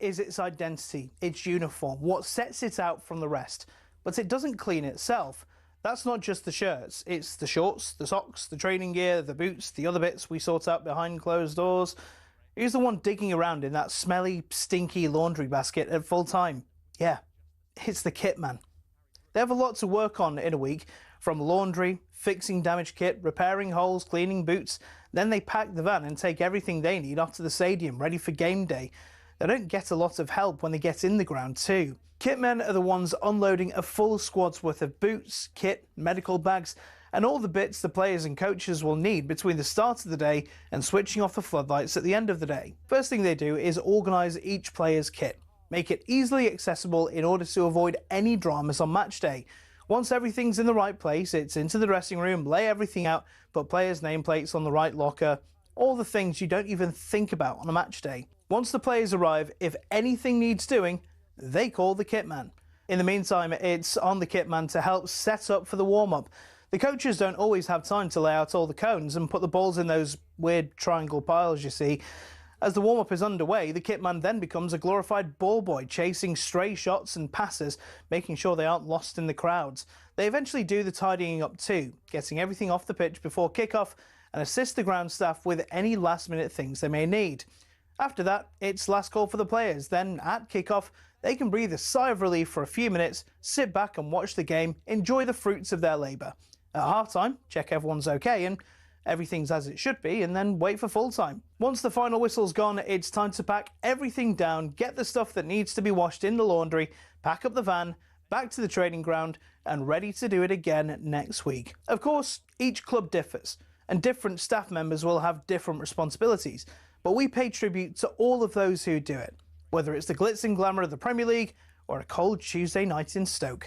is its identity, its uniform, what sets it out from the rest. But it doesn't clean itself. That's not just the shirts, it's the shorts, the socks, the training gear, the boots, the other bits we sort out behind closed doors. Who's the one digging around in that smelly, stinky laundry basket at full time? Yeah, it's the kitman. They have a lot to work on in a week, from laundry, fixing damaged kit, repairing holes, cleaning boots. Then they pack the van and take everything they need off to the stadium, ready for game day. They don't get a lot of help when they get in the ground too. Kitmen are the ones unloading a full squad's worth of boots, kit, medical bags, and all the bits the players and coaches will need between the start of the day and switching off the floodlights at the end of the day. First thing they do is organise each player's kit, make it easily accessible in order to avoid any dramas on match day. Once everything's in the right place, it's into the dressing room, lay everything out, put players' nameplates on the right locker, all the things you don't even think about on a match day. Once the players arrive, if anything needs doing, they call the kitman. In the meantime, it's on the kitman to help set up for the warm-up. The coaches don't always have time to lay out all the cones and put the balls in those weird triangle piles you see. As the warm-up is underway, the kitman then becomes a glorified ball boy, chasing stray shots and passes, making sure they aren't lost in the crowds. They eventually do the tidying up too, getting everything off the pitch before kick-off and assist the ground staff with any last-minute things they may need. After that, it's last call for the players. Then, at kick-off, they can breathe a sigh of relief for a few minutes, sit back and watch the game, enjoy the fruits of their labour. At half-time, check everyone's okay and everything's as it should be, and then wait for full-time. Once the final whistle's gone, it's time to pack everything down, get the stuff that needs to be washed in the laundry, pack up the van, back to the training ground, and ready to do it again next week. Of course, each club differs, and different staff members will have different responsibilities, but we pay tribute to all of those who do it, whether it's the glitz and glamour of the Premier League or a cold Tuesday night in Stoke.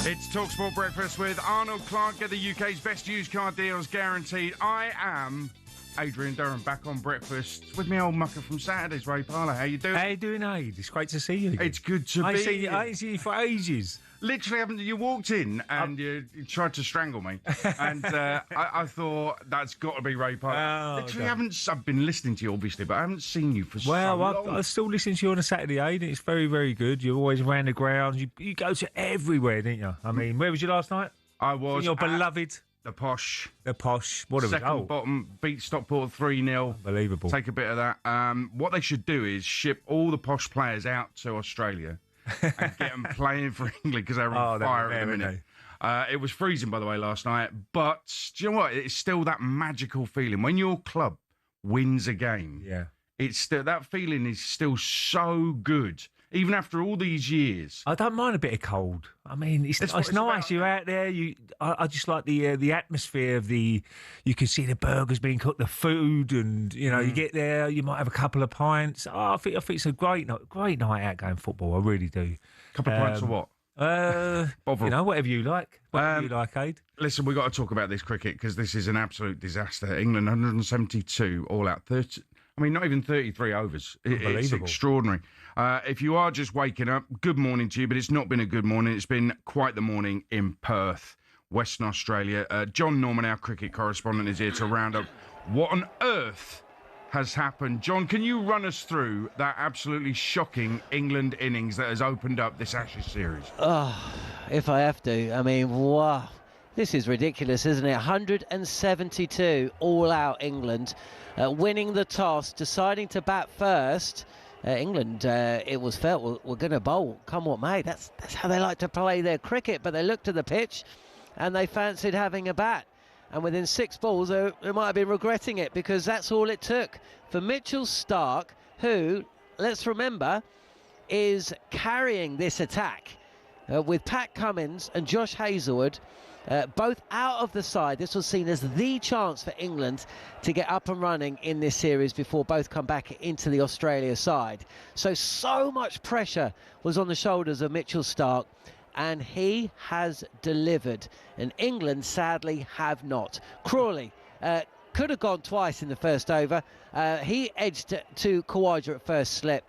It's talkSPORT Breakfast with Arnold Clark. Get the UK's best used car deals guaranteed. I am Adrian Durham, back on breakfast with my old mucker from Saturdays, Ray Parlour. How you doing? How you doing, Aid? It's great to see you again. It's good to be I see you for ages. Literally, haven't you walked in and you tried to strangle me, and I thought that's got to be Ray Parlour. Literally, I've been listening to you obviously, but I haven't seen you for so long. I still listen to you on a Saturday, and it's very, very good. You're always around the grounds. You go to everywhere, didn't you? I mean, where was you last night? I was in your beloved. The Posh. What Second bottom, beat Stockport 3-0. Unbelievable. Take a bit of that. What they should do is ship all the Posh players out to Australia and get them playing for England because they're on fire at the minute. It was freezing, by the way, last night. But do you know what? It's still that magical feeling. When your club wins a game, it's still, that feeling is still so good. Even after all these years. I don't mind a bit of cold. I mean, it's nice. About. You're out there. I just like the atmosphere of the. You can see the burgers being cooked, the food, and you get there. You might have a couple of pints. I think it's a great night out going football. I really do. Couple of pints of what? Whatever you like. Whatever you like, Aid. Listen, we've got to talk about this cricket because this is an absolute disaster. England 172 all out. 30. I mean, not even 33 overs. It's extraordinary. If you are just waking up, good morning to you, but it's not been a good morning. It's been quite the morning in Perth, Western Australia. John Norman, our cricket correspondent, is here to round up what on earth has happened. John, can you run us through that absolutely shocking England innings that has opened up this Ashes series? Oh, if I have to. I mean, wow. This is ridiculous, isn't it? 172 all out England, winning the toss, deciding to bat first. England, it was felt, we're going to bowl, come what may. That's how they like to play their cricket, but they looked at the pitch and they fancied having a bat. And within 6 balls, they might have been regretting it because that's all it took for Mitchell Starc, who, let's remember, is carrying this attack with Pat Cummins and Josh Hazlewood both out of the side. This was seen as the chance for England to get up and running in this series before both come back into the Australia side. So much pressure was on the shoulders of Mitchell Starc, and he has delivered. And England, sadly, have not. Crawley could have gone twice in the first over. He edged to Khawaja at first slip,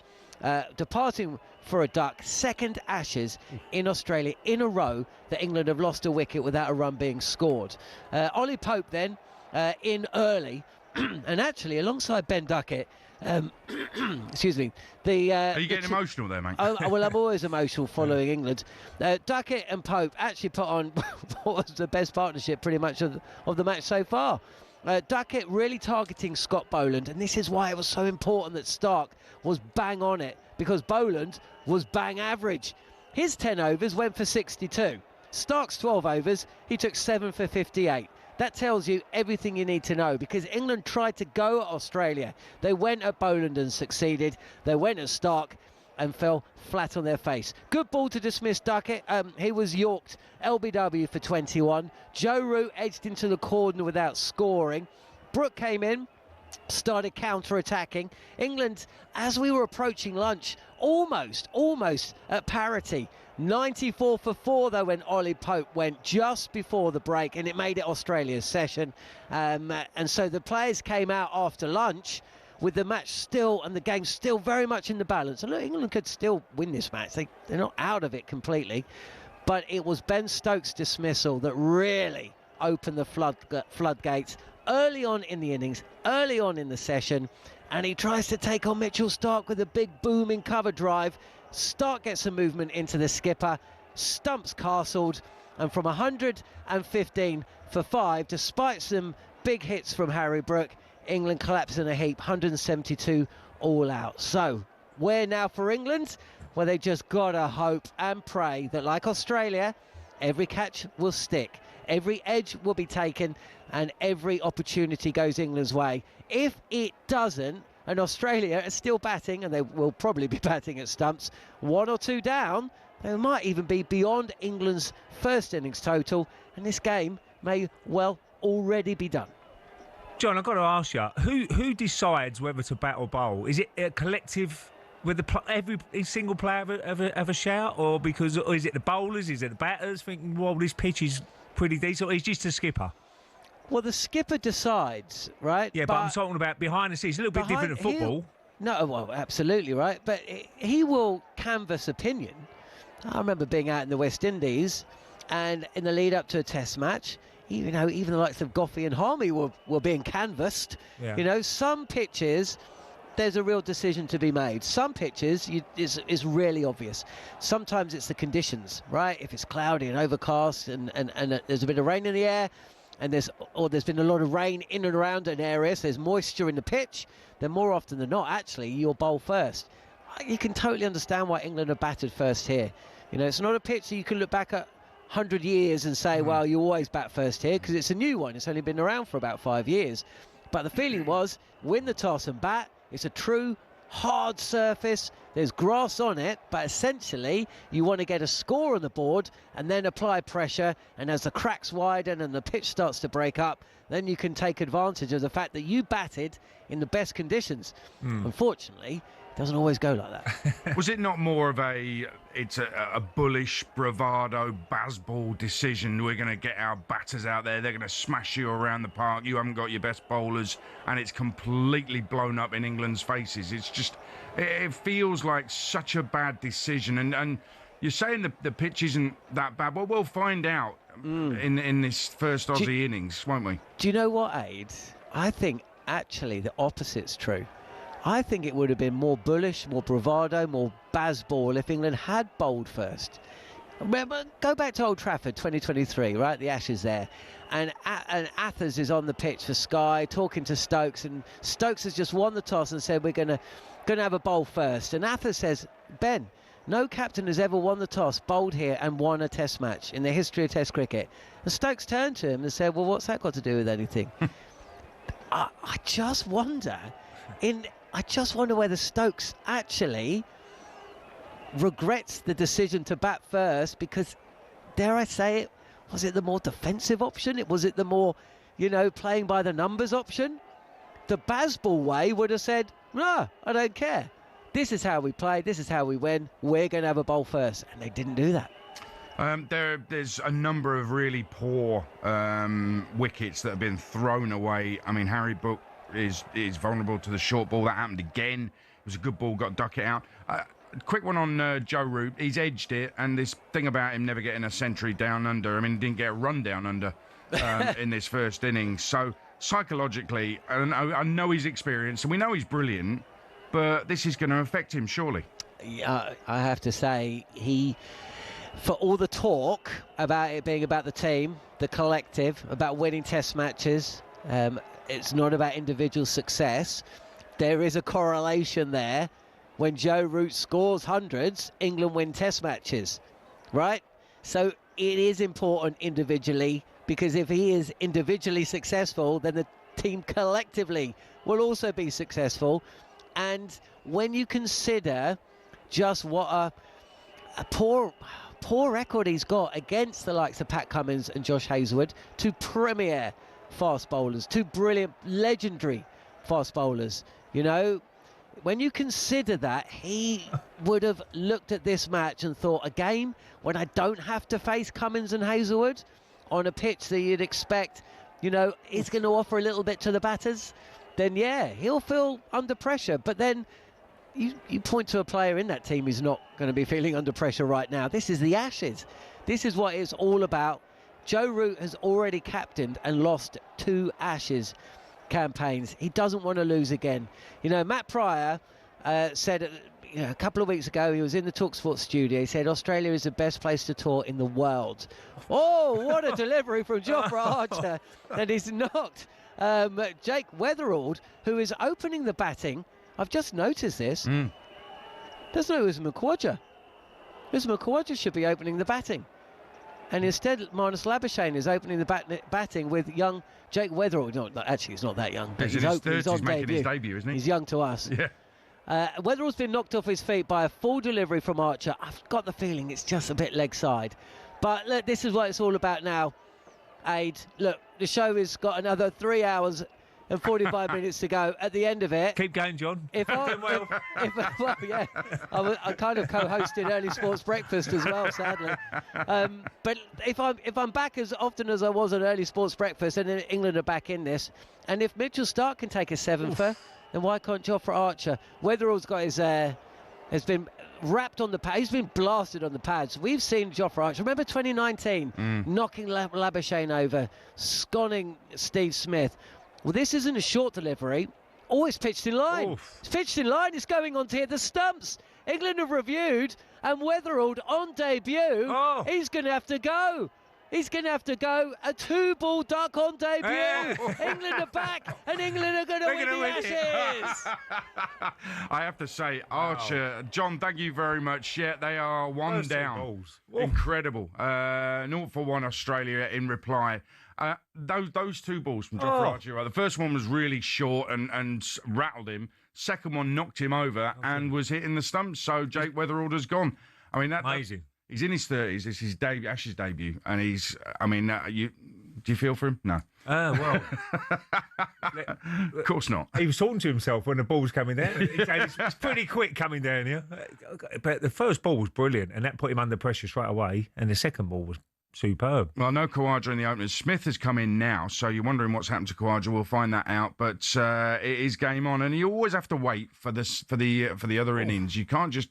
departing for a duck. Second Ashes in Australia in a row that England have lost a wicket without a run being scored. Ollie Pope then in early, and actually alongside Ben Duckett. Excuse me. Are you getting emotional there, mate? Oh, well, I'm always emotional following England. Duckett and Pope actually put on what was the best partnership pretty much of the match so far. Duckett really targeting Scott Boland, and this is why it was so important that Starc was bang on it, because Boland was bang average. His 10 overs went for 62. Starc's 12 overs, he took 7 for 58. That tells you everything you need to know, because England tried to go at Australia. They went at Boland and succeeded. They went at Starc and fell flat on their face. Good ball to dismiss Duckett. He was yorked LBW for 21. Joe Root edged into the corner without scoring. Brook came in, started counter-attacking. England, as we were approaching lunch, almost at parity. 94 for 4 though when Ollie Pope went just before the break, and it made it Australia's session. And so the players came out after lunch with the match still and the game still very much in the balance. And look, England could still win this match. They're not out of it completely. But it was Ben Stokes' dismissal that really opened the floodgates early on in the innings, early on in the session. And he tries to take on Mitchell Starc with a big booming cover drive. Starc gets some movement into the skipper, stumps castled, and from 115 for 5, despite some big hits from Harry Brook, England collapse in a heap, 172 all out. So, where now for England? Well, they just gotta hope and pray that, like Australia, every catch will stick, every edge will be taken, and every opportunity goes England's way. If it doesn't, and Australia are still batting, and they will probably be batting at stumps, 1 or 2 down, they might even be beyond England's first innings total, and this game may well already be done. John, I've got to ask you, who decides whether to bat or bowl? Is it a collective with every single player have a shout, or is it the bowlers, is it the batters thinking, well, this pitch is pretty decent, or is it just the skipper? Well, the skipper decides, right? Yeah, but I'm talking about behind the scenes, a little bit different than football. No, well, absolutely, right? But he will canvass opinion. I remember being out in the West Indies, and in the lead up to a Test match, even the likes of Goffey and Harmy were being canvassed. Yeah. Some pitches, there's a real decision to be made. Some pitches, it's really obvious. Sometimes it's the conditions, right? If it's cloudy and overcast and there's a bit of rain in the air, and there's been a lot of rain in and around an area, so there's moisture in the pitch, then more often than not, actually, you'll bowl first. You can totally understand why England are battered first here. It's not a pitch that you can look back at 100 years and say, well, you always bat first here, because it's a new one. It's only been around for about 5 years. But the feeling was, win the toss and bat. It's a true hard surface. There's grass on it, but essentially you want to get a score on the board and then apply pressure, and as the cracks widen and the pitch starts to break up, then you can take advantage of the fact that you batted in the best conditions. Unfortunately, it doesn't always go like that. Was it not more of a bullish bravado baseball decision? We're going to get our batters out there, they're going to smash you around the park, you haven't got your best bowlers, and it's completely blown up in England's faces. It's just, it feels like such a bad decision, and you're saying the pitch isn't that bad. Well, we'll find out in this first Aussie innings, won't we? Do you know what, Aid? I think actually the opposite's true. I think it would have been more bullish, more bravado, more baseball if England had bowled first. Remember, go back to Old Trafford 2023, right? The Ashes there. And Athers is on the pitch for Sky, talking to Stokes, and Stokes has just won the toss and said, we're going to have a bowl first. And Athers says, Ben, no captain has ever won the toss, bowled here and won a Test match in the history of Test cricket. And Stokes turned to him and said, well, what's that got to do with anything? I just wonder whether Stokes actually regrets the decision to bat first, because, dare I say it, was it the more defensive option? Was it the more, playing by the numbers option? The baseball way would have said, no, I don't care. This is how we play. This is how we win. We're going to have a bowl first. And they didn't do that. There's a number of really poor wickets that have been thrown away. I mean, Harry Brook is vulnerable to the short ball. That happened again. It was a good ball, got Duckett out. Quick one on Joe Root. He's edged it, and this thing about him never getting a century down under. I mean, he didn't get a run down under in this first innings. So psychologically, I know he's experienced, and we know he's brilliant, but this is going to affect him, surely. Yeah, I have to say, for all the talk about it being about the team, the collective, about winning Test matches, it's not about individual success. There is a correlation there. When Joe Root scores hundreds, England win Test matches, right? So it is important individually, because if he is individually successful, then the team collectively will also be successful. And when you consider just what a poor record he's got against the likes of Pat Cummins and Josh Hazlewood, two premier fast bowlers, two brilliant, legendary fast bowlers, when you consider that, he would have looked at this match and thought, a game when I don't have to face Cummins and Hazlewood on a pitch that you'd expect, is going to offer a little bit to the batters, then yeah, he'll feel under pressure. But then you point to a player in that team who's not going to be feeling under pressure right now. This is the Ashes. This is what it's all about. Joe Root has already captained and lost 2 Ashes campaigns. He doesn't want to lose again. Matt Pryor said a couple of weeks ago, he was in the talkSPORT studio, he said Australia is the best place to tour in the world. Oh, what a delivery from Jofra Archer. And he's knocked Jake Weatherald, who is opening the batting. I've just noticed this. There's no Usman Khawaja. Usman Khawaja should be opening the batting. And instead, Marnus Labuschagne is opening the batting with young Jake Weatherald. No, actually, he's not that young. But he's in his 30s, he's making his debut, isn't he? He's young to us. Yeah. Weatherall's been knocked off his feet by a full delivery from Archer. I've got the feeling it's just a bit leg side. But look, this is what it's all about now, Aid. Look, the show has got another 3 hours and 45 minutes to go. At the end of it, keep going, John. I kind of co-hosted Early Sports Breakfast as well, sadly. But if I'm back as often as I was at Early Sports Breakfast, and then England are back in this, and if Mitchell Starc can take a 7-fer, then why can't Jofra Archer? Weatherall's got his has been wrapped on the pad. He's been blasted on the pads. We've seen Jofra Archer. Remember 2019? Knocking Labuschagne over, sconning Steve Smith. Well, this isn't a short delivery. Oh, it's pitched in line. Oof. It's pitched in line. It's going on to hit the stumps. England have reviewed, and Weatherald on debut, he's going to have to go. He's going to have to go. A 2-ball duck on debut. England are back, and England are going to win the Ashes. I have to say, Archer, John, thank you very much. Yeah, they are one down. Incredible. 0-for-1 Australia in reply. Those 2 balls from Jofra Archer, right? The first one was really short and rattled him. Second one knocked him over and was hitting the stumps. So Jake Weatherald has gone. I mean, amazing. He's in his 30s. It's his Ashes debut, and he's. I mean, do you feel for him? No. Well, of course not. He was talking to himself when the ball was coming down. It's pretty quick coming down here, but the first ball was brilliant, and that put him under pressure straight away. And the second ball was superb. Well, no Khawaja in the openers. Smith has come in now, so you're wondering what's happened to Khawaja. We'll find that out, but it is game on, and you always have to wait for the other innings. You can't just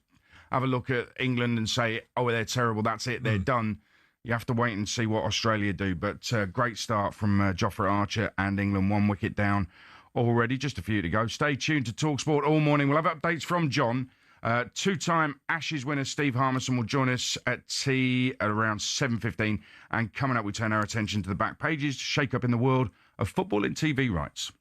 have a look at England and say, oh, they're terrible, that's it, they're done. You have to wait and see what Australia do. But great start from Jofra Archer and England, 1 wicket down already, just a few to go. Stay tuned to talkSPORT all morning. We'll have updates from John. 2-time Ashes winner Steve Harmison will join us at tea at around 7:15. And coming up, we turn our attention to the back pages, shake up in the world of football and TV rights.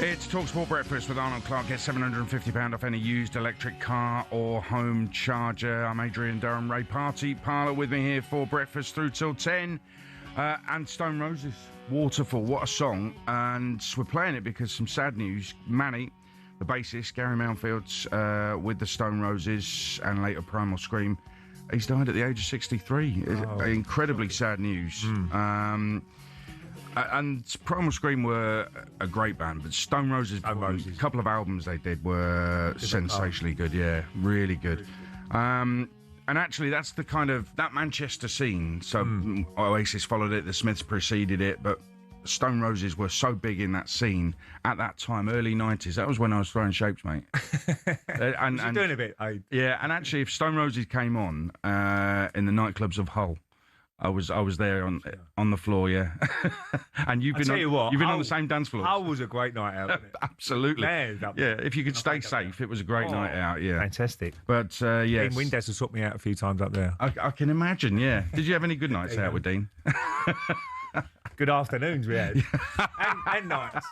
It's talkSPORT Breakfast with Arnold Clark. Get £750 off any used electric car or home charger. I'm Adrian Durham Ray Parlour with me here for breakfast through till 10. And Stone Roses, Waterfall, what a song. And we're playing it because some sad news. Manny, the bassist, Gary Mountfield's with the Stone Roses and later Primal Scream, he's died at the age of 63. Incredibly sad news. And Primal Scream were a great band, but Stone Roses, a couple of albums they did were sensationally good, really good. And actually, that's the kind of, that Manchester scene, so Oasis followed it, the Smiths preceded it, but Stone Roses were so big in that scene at that time, early 90s. That was when I was throwing shapes, mate. and doing a bit. Yeah, and actually, if Stone Roses came on in the nightclubs of Hull, I was there on the floor, yeah. And you've been on the same dance floor. Hull was a great night out. Wasn't it? Absolutely. Man, yeah, if you could stay safe, it was a great night out. Yeah, fantastic. But yeah, Dean Windass has took me out a few times up there. I can imagine. Yeah. Did you have any good nights out with Dean? Good afternoons we had, and nights.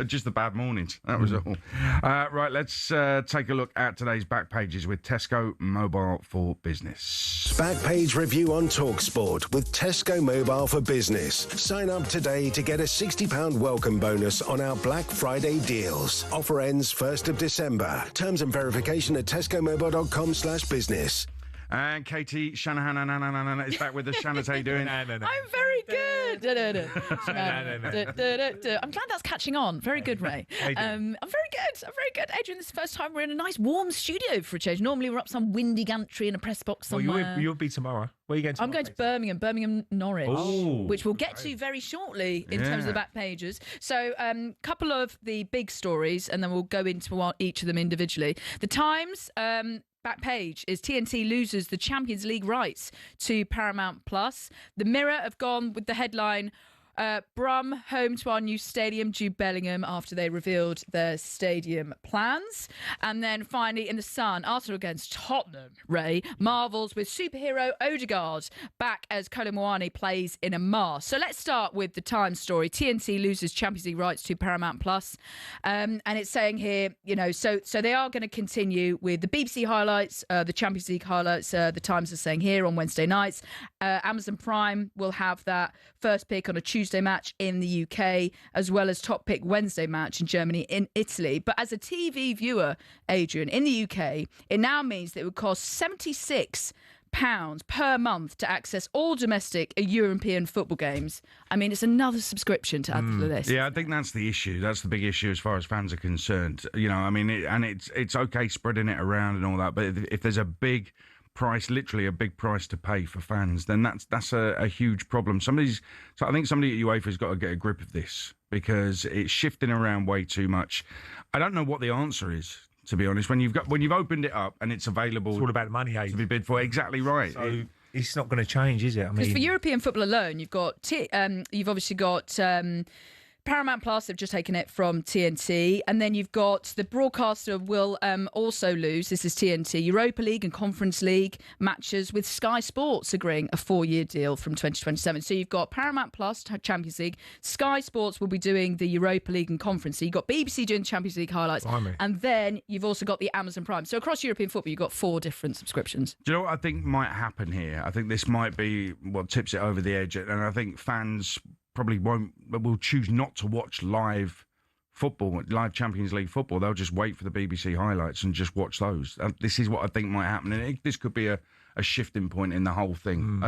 Just the bad mornings. That was all. Right, let's take a look at today's back pages with Tesco Mobile for Business. Back page review on talkSPORT with Tesco Mobile for Business. Sign up today to get a £60 welcome bonus on our Black Friday deals. Offer ends 1st of December. Terms and verification at tescomobile.com/business. And Katie Shanahan is back with us. Shannon, how you doing? I'm very good. I'm glad that's catching on. Very good, Ray. I'm very good. Adrian, this is the first time we're in a nice warm studio for a change. Normally we're up some windy gantry in a press box somewhere. Well, you'll be tomorrow. Where are you going tomorrow? I'm going to Birmingham, Norwich, which we'll get to very shortly in terms of the back pages. So couple of the big stories, and then we'll go into each of them individually. The Times... back page is TNT loses the Champions League rights to Paramount Plus. The Mirror have gone with the headline, Brum home to our new stadium, Jude Bellingham, after they revealed their stadium plans. And then finally in the Sun, Arsenal against Tottenham, Ray, marvels with superhero Odegaard back as Kolo Muani plays in a mask. So let's start with the Times story. TNT loses Champions League rights to Paramount Plus. And it's saying here, so they are going to continue with the BBC highlights, the Champions League highlights, the Times are saying here on Wednesday nights. Amazon Prime will have that first pick on a Tuesday match in the UK, as well as top pick Wednesday match in Germany, in Italy. But as a TV viewer, Adrian, in the UK, it now means that it would cost £76 per month to access all domestic European football games. I mean, it's another subscription to add to the list. Yeah, I think that's the issue. That's the big issue as far as fans are concerned. I mean, it's okay spreading it around and all that, but if there's a big price, literally a big price to pay for fans, then that's a huge problem. So I think somebody at UEFA has got to get a grip of this, because it's shifting around way too much. I don't know what the answer is, to be honest. When you've opened it up and it's available, it's all about money, to be bid for. Exactly right. So it's not going to change, is it? Because for European football alone, you've obviously got Paramount Plus have just taken it from TNT, and then you've got the broadcaster will also lose, this is TNT, Europa League and Conference League matches, with Sky Sports agreeing a 4-year deal from 2027. So you've got Paramount Plus, Champions League, Sky Sports will be doing the Europa League and Conference League, you've got BBC doing Champions League highlights, and then you've also got the Amazon Prime. So across European football, you've got 4 different subscriptions. Do you know what I think might happen here? I think this might be what tips it over the edge, and I think fans probably will choose not to watch live football, live Champions League football. They'll just wait for the BBC highlights and just watch those. This is what I think might happen, and this could be a shifting point in the whole thing.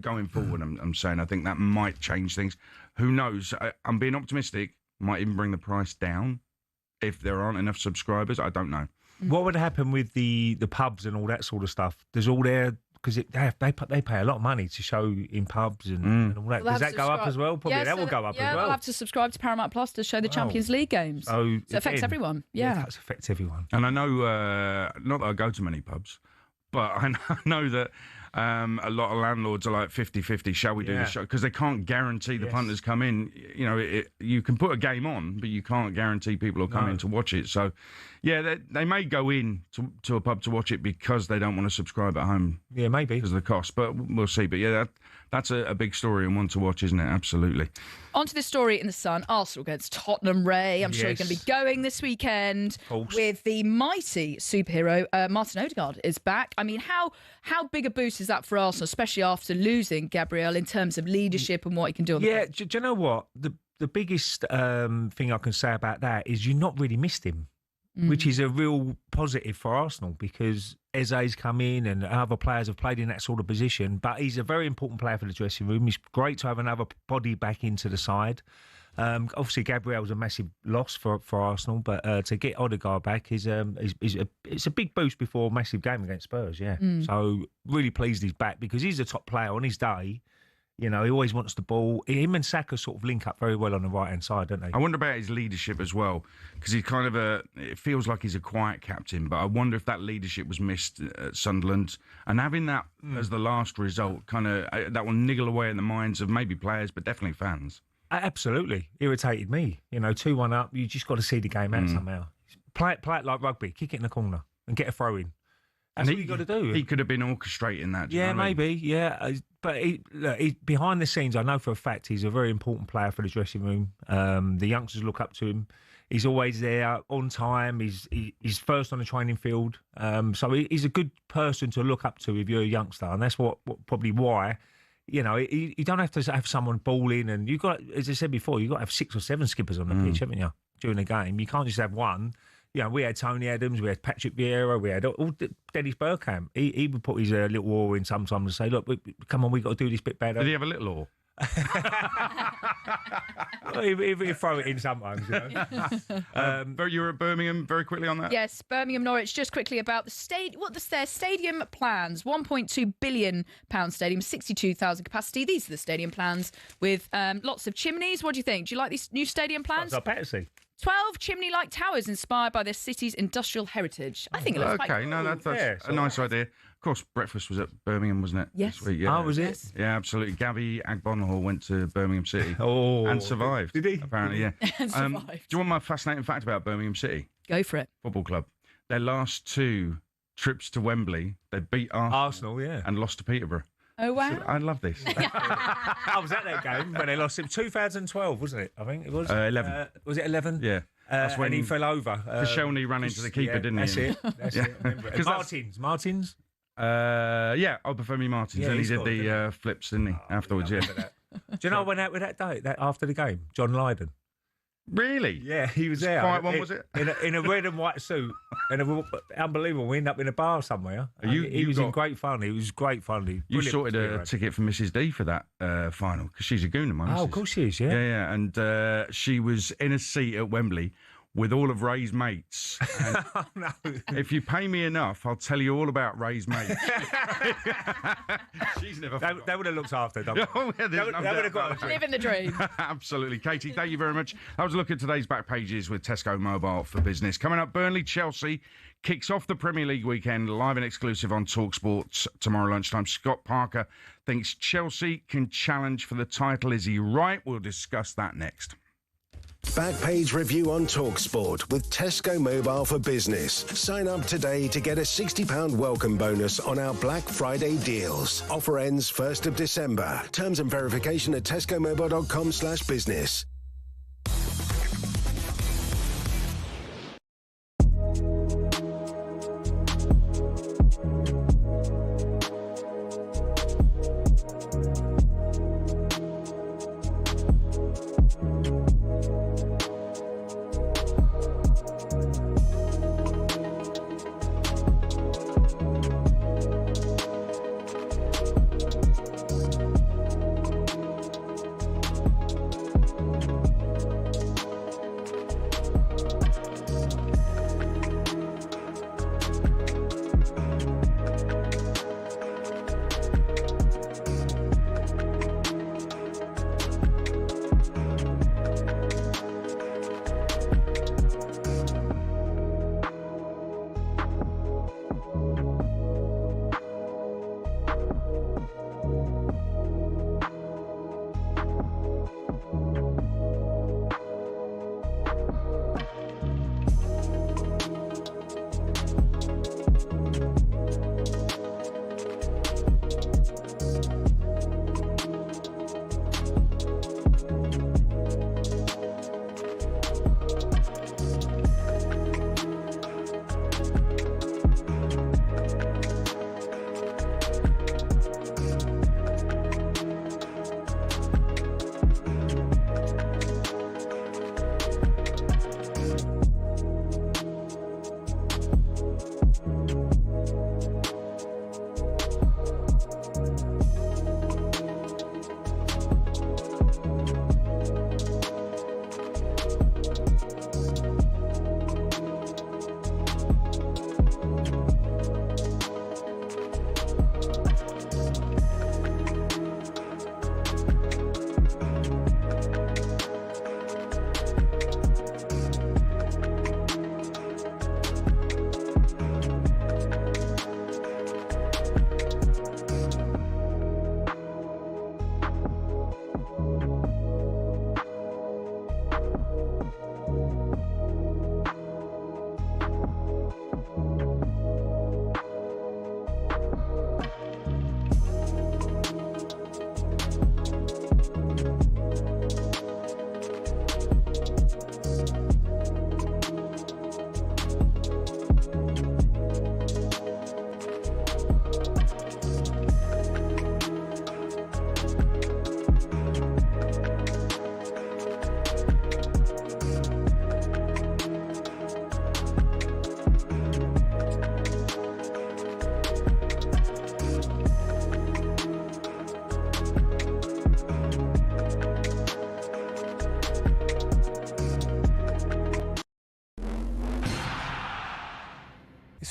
Going forward, I'm saying I think that might change things. Who knows? I'm being optimistic. Might even bring the price down if there aren't enough subscribers. I don't know. What would happen with the pubs and all that sort of stuff? Does all their... Because they pay a lot of money to show in pubs and all that. Does that go up as well? Probably that will go up as well. Yeah, they'll have to subscribe to Paramount Plus to show the Champions League games. So it affects everyone. Yeah, it affects everyone. And I know, not that I go to many pubs, but I know that a lot of landlords are like 50-50, shall we do the show? Because they can't guarantee the punters come in. You can put a game on, but you can't guarantee people will come in to watch it. So, yeah, they may go in to a pub to watch it because they don't want to subscribe at home. Yeah, maybe. Because of the cost, but we'll see. But yeah, that's a big story and one to watch, isn't it? Absolutely. On to this story in the Sun. Arsenal against Tottenham, Ray. I'm sure you're going to be going this weekend with the mighty superhero. Martin Odegaard is back. I mean, how big a boost is that for Arsenal, especially after losing Gabriel, in terms of leadership and what he can do on the pitch? Do you know what? The biggest thing I can say about that is you've not really missed him. Which is a real positive for Arsenal, because Eze's come in and other players have played in that sort of position. But he's a very important player for the dressing room. It's great to have another body back into the side. Obviously, Gabriel's a massive loss for Arsenal, but to get Odegaard back it's a big boost before a massive game against Spurs. Yeah, so really pleased he's back, because he's a top player on his day. You know, he always wants the ball. Him and Saka sort of link up very well on the right-hand side, don't they? I wonder about his leadership as well, because he's kind of it feels like he's a quiet captain, but I wonder if that leadership was missed at Sunderland. And having that as the last result, kind of, that will niggle away in the minds of maybe players, but definitely fans. Absolutely. Irritated me. You know, 2-1 up, you just got to see the game out somehow. Play it like rugby, kick it in the corner and get a throw in. That's what you got to do. He could have been orchestrating that. Yeah, maybe. Yeah, but behind the scenes, I know for a fact he's a very important player for the dressing room. The youngsters look up to him. He's always there on time. He's first on the training field. So he's a good person to look up to if you're a youngster, and that's what probably why. You know, you don't have to have someone balling, and you've got, as I said before, you've got to have 6 or 7 skippers on the pitch, haven't you, during the game? You can't just have one. You know, we had Tony Adams, we had Patrick Vieira, we had all Dennis Bergkamp. He would put his little oar in sometimes and say, look, come on, we've got to do this bit better. Did he have a little oar? He'd throw it in sometimes, you know. You were at Birmingham very quickly on that? Yes, Birmingham Norwich. Just quickly about their stadium plans. £1.2 billion stadium, 62,000 capacity. These are the stadium plans with lots of chimneys. What do you think? Do you like these new stadium plans? It's better to see. 12 chimney-like towers inspired by their city's industrial heritage. I think it looks quite cool. No, that's a nice idea. Of course, breakfast was at Birmingham, wasn't it? Yes. This week, yeah. Oh, was it? Yes. Yeah, absolutely. Gabby Agbonlahor went to Birmingham City and survived. Did he? Apparently, yeah. And survived. Do you want my fascinating fact about Birmingham City Go for it. Football Club? Their last 2 trips to Wembley, they beat Arsenal yeah. and lost to Peterborough. Oh, wow. I love this. I was at that game when they lost him. 2012, wasn't it? I think it was. 11. Was it 11? Yeah. That's when and he fell over. Koscielny ran into the keeper, didn't he? That's it. That's it. I remember it. Martins? Yeah, Obafemi Martins. Yeah, and he he did scored, the flips, didn't he, afterwards, yeah. Do you know I went out with that day, after the game? John Lydon. Really? Yeah, he was there. Quiet one, was it? In a red and white suit. And unbelievable. We ended up in a bar somewhere. He was in great fun. He was great fun. You sorted a ticket for Mrs. D for that final, because she's a gooner, my missus. Oh, of course she is, yeah. Yeah. And she was in a seat at Wembley with all of Ray's mates. And Oh, no. if you pay me enough, I'll tell you all about Ray's mates. She's never They would have looked after them. Oh, yeah, They would have got a drink. Living the dream. Absolutely. Katie, thank you very much. That was a look at today's back pages with Tesco Mobile for Business. Coming up, Burnley-Chelsea kicks off the Premier League weekend, live and exclusive on talkSPORT tomorrow lunchtime. Scott Parker thinks Chelsea can challenge for the title. Is he right? We'll discuss that next. Backpage review on talkSPORT with Tesco Mobile for Business. Sign up today to get a £60 welcome bonus on our Black Friday deals. Offer ends 1st of December. Terms and verification at tescomobile.com/business.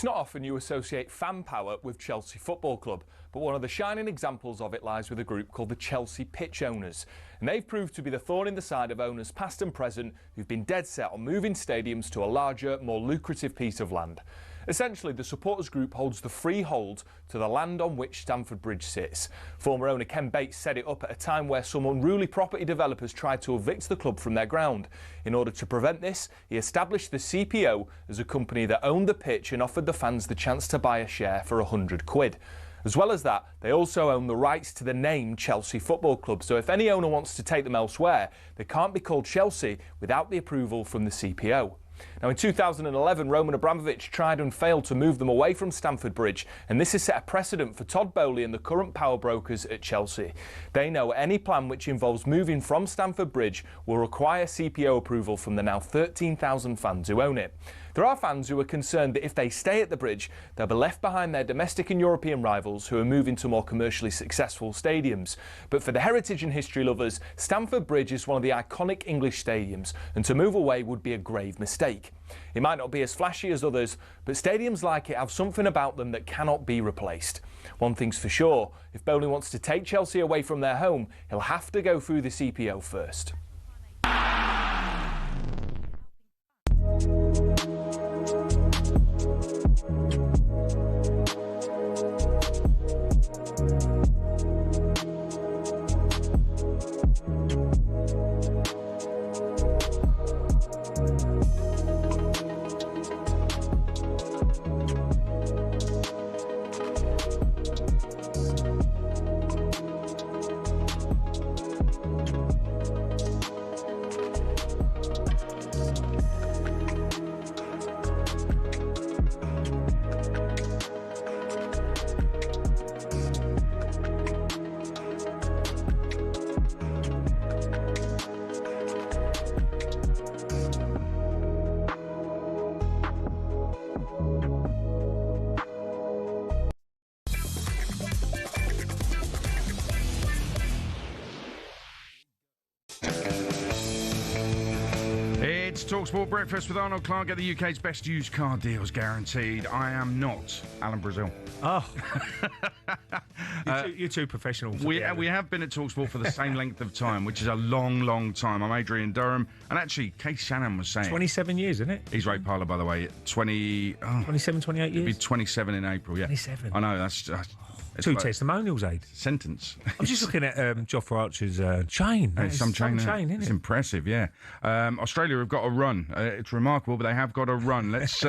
It's not often you associate fan power with Chelsea Football Club, but one of the shining examples of it lies with a group called the Chelsea Pitch Owners. And they've proved to be the thorn in the side of owners past and present who've been dead set on moving stadiums to a larger, more lucrative piece of land. Essentially, the supporters group holds the freehold to the land on which Stamford Bridge sits. Former owner Ken Bates set it up at a time where some unruly property developers tried to evict the club from their ground. In order to prevent this, he established the CPO as a company that owned the pitch and offered the fans the chance to buy a share for £100. As well as that, they also own the rights to the name Chelsea Football Club, so if any owner wants to take them elsewhere, they can't be called Chelsea without the approval from the CPO. Now, in 2011, Roman Abramovich tried and failed to move them away from Stamford Bridge, and this has set a precedent for Todd Bowley and the current power brokers at Chelsea. They know any plan which involves moving from Stamford Bridge will require CPO approval from the now 13,000 fans who own it. There are fans who are concerned that if they stay at the bridge, they'll be left behind their domestic and European rivals who are moving to more commercially successful stadiums. But for the heritage and history lovers, Stamford Bridge is one of the iconic English stadiums, and to move away would be a grave mistake. It might not be as flashy as others, but stadiums like it have something about them that cannot be replaced. One thing's for sure, if Bowley wants to take Chelsea away from their home, he'll have to go through the CPO first. talkSPORT Breakfast with Arnold Clark. Get the UK's best used car deals guaranteed. I am not Alan Brazil. Oh. You're too professional. We have been at talkSPORT for the same length of time, which is a long, long time. I'm Adrian Durham. And actually, Case Shannon was saying... 27 years, isn't it? He's Ray Parlour, by the way. 27, 28 years? He'll be 27 in April, yeah. 27. I know, that's... Two like testimonials, Aid. Sentence. I'm just looking at Jofra Archer's chain. It's some chain, isn't it? It's impressive, yeah. Australia have got a run. It's remarkable, but they have got a run. Let's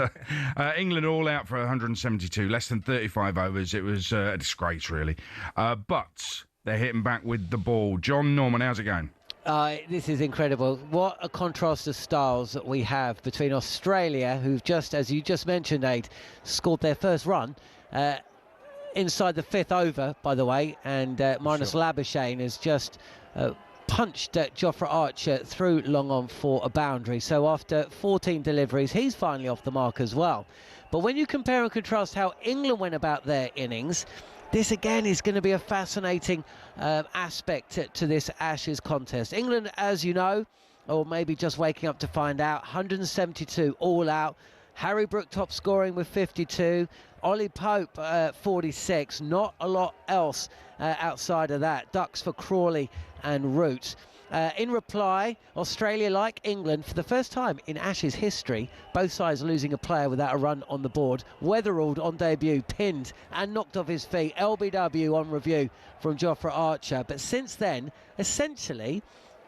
England all out for 172, less than 35 overs. It was a disgrace, really. But they're hitting back with the ball. John Norman, how's it going? This is incredible. What a contrast of styles that we have between Australia, who've just, as you just mentioned, Aid, scored their first run. Inside the fifth over, by the way, and Marnus Labuschagne has just punched Jofra Archer through long on for a boundary. So after 14 deliveries, he's finally off the mark as well. But when you compare and contrast how England went about their innings, this again is going to be a fascinating aspect to this Ashes contest. England, as you know, or maybe just waking up to find out, 172 all out. Harry Brook top scoring with 52. Ollie Pope 46. Not a lot else outside of that. Ducks for Crawley and Root. In reply, Australia, like England, for the first time in Ashes history, both sides losing a player without a run on the board. Weatherald on debut, pinned and knocked off his feet. LBW on review from Jofra Archer. But since then, essentially,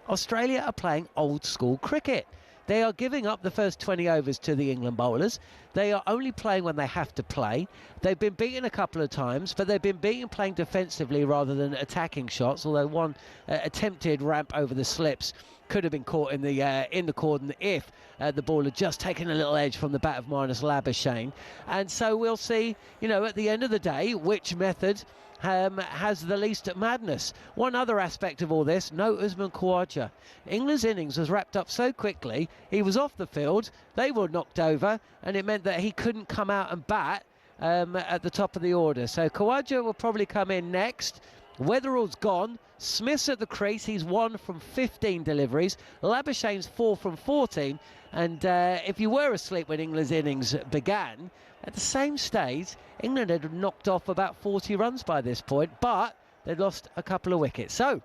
Australia are playing old school cricket. They are giving up the first 20 overs to the England bowlers. They are only playing when they have to play. They've been beaten a couple of times, but they've been beaten playing defensively rather than attacking shots, although one attempted ramp over the slips could have been caught in the cordon if the ball had just taken a little edge from the bat of Marnus Labuschagne. And so we'll see, you know, at the end of the day, which method has the least madness. One other aspect of all this, no Usman Khawaja. England's innings was wrapped up so quickly, he was off the field, they were knocked over, and it meant that he couldn't come out and bat at the top of the order. So Khawaja will probably come in next. Weatherall's gone. Smith's at the crease. He's 1 from 15 deliveries. Labuschagne's 4 from 14. And if you were asleep when England's innings began, at the same stage, England had knocked off about 40 runs by this point, but they'd lost a couple of wickets. So,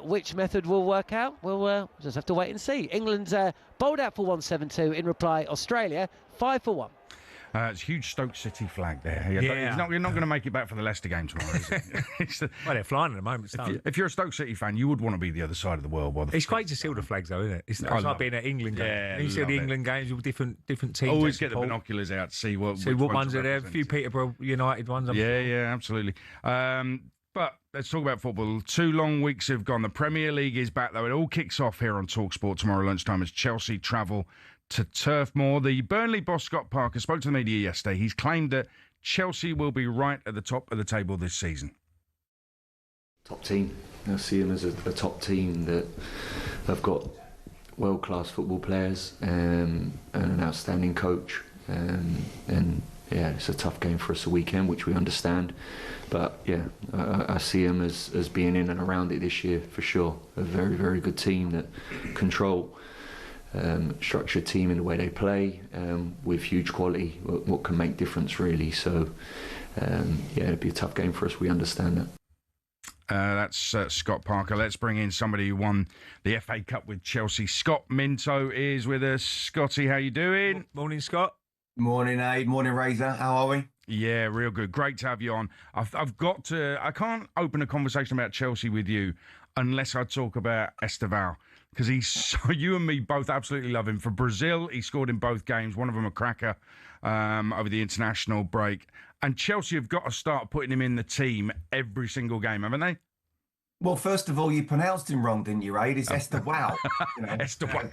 which method will work out? We'll just have to wait and see. England's bowled out for 172. In reply, Australia 5 for 1. It's a huge Stoke City flag there. You're not going to make it back for the Leicester game tomorrow, is it? Well, they're flying at the moment. If you're a Stoke City fan, you would want to be the other side of the world. It's great to see all the flags, though, isn't it? It's like being at England games. Yeah, you see the England games with different teams. Always get the binoculars out to see what ones are there. A few Peterborough United ones. Yeah, absolutely. But let's talk about football. 2 long weeks have gone. The Premier League is back, though. It all kicks off here on talkSPORT tomorrow lunchtime as Chelsea travel to Turf Moor. The Burnley boss, Scott Parker, spoke to the media yesterday. He's claimed that Chelsea will be right at the top of the table this season. Top team. I see them as a top team that have got world-class football players and an outstanding coach. And yeah, it's a tough game for us a weekend, which we understand. But yeah, I see them as being in and around it this year for sure. A very, very good team that control. Structured team in the way they play with huge quality, what can make difference really. So yeah, it'd be a tough game for us, we understand that. That's Scott Parker. Let's bring in somebody who won the FA Cup with Chelsea. Scott Minto is with us. Scotty, how you doing? Morning, Scott. Morning, Aid. Morning, Razor. How are we? Yeah, real good. Great to have you on. I've got to... I can't open a conversation about Chelsea with you unless I talk about Esteval. Because you and me both absolutely love him. For Brazil, he scored in both games, one of them a cracker over the international break. And Chelsea have got to start putting him in the team every single game, haven't they? Well, first of all, you pronounced him wrong, didn't you, Aid? It's Esteval. Esteval.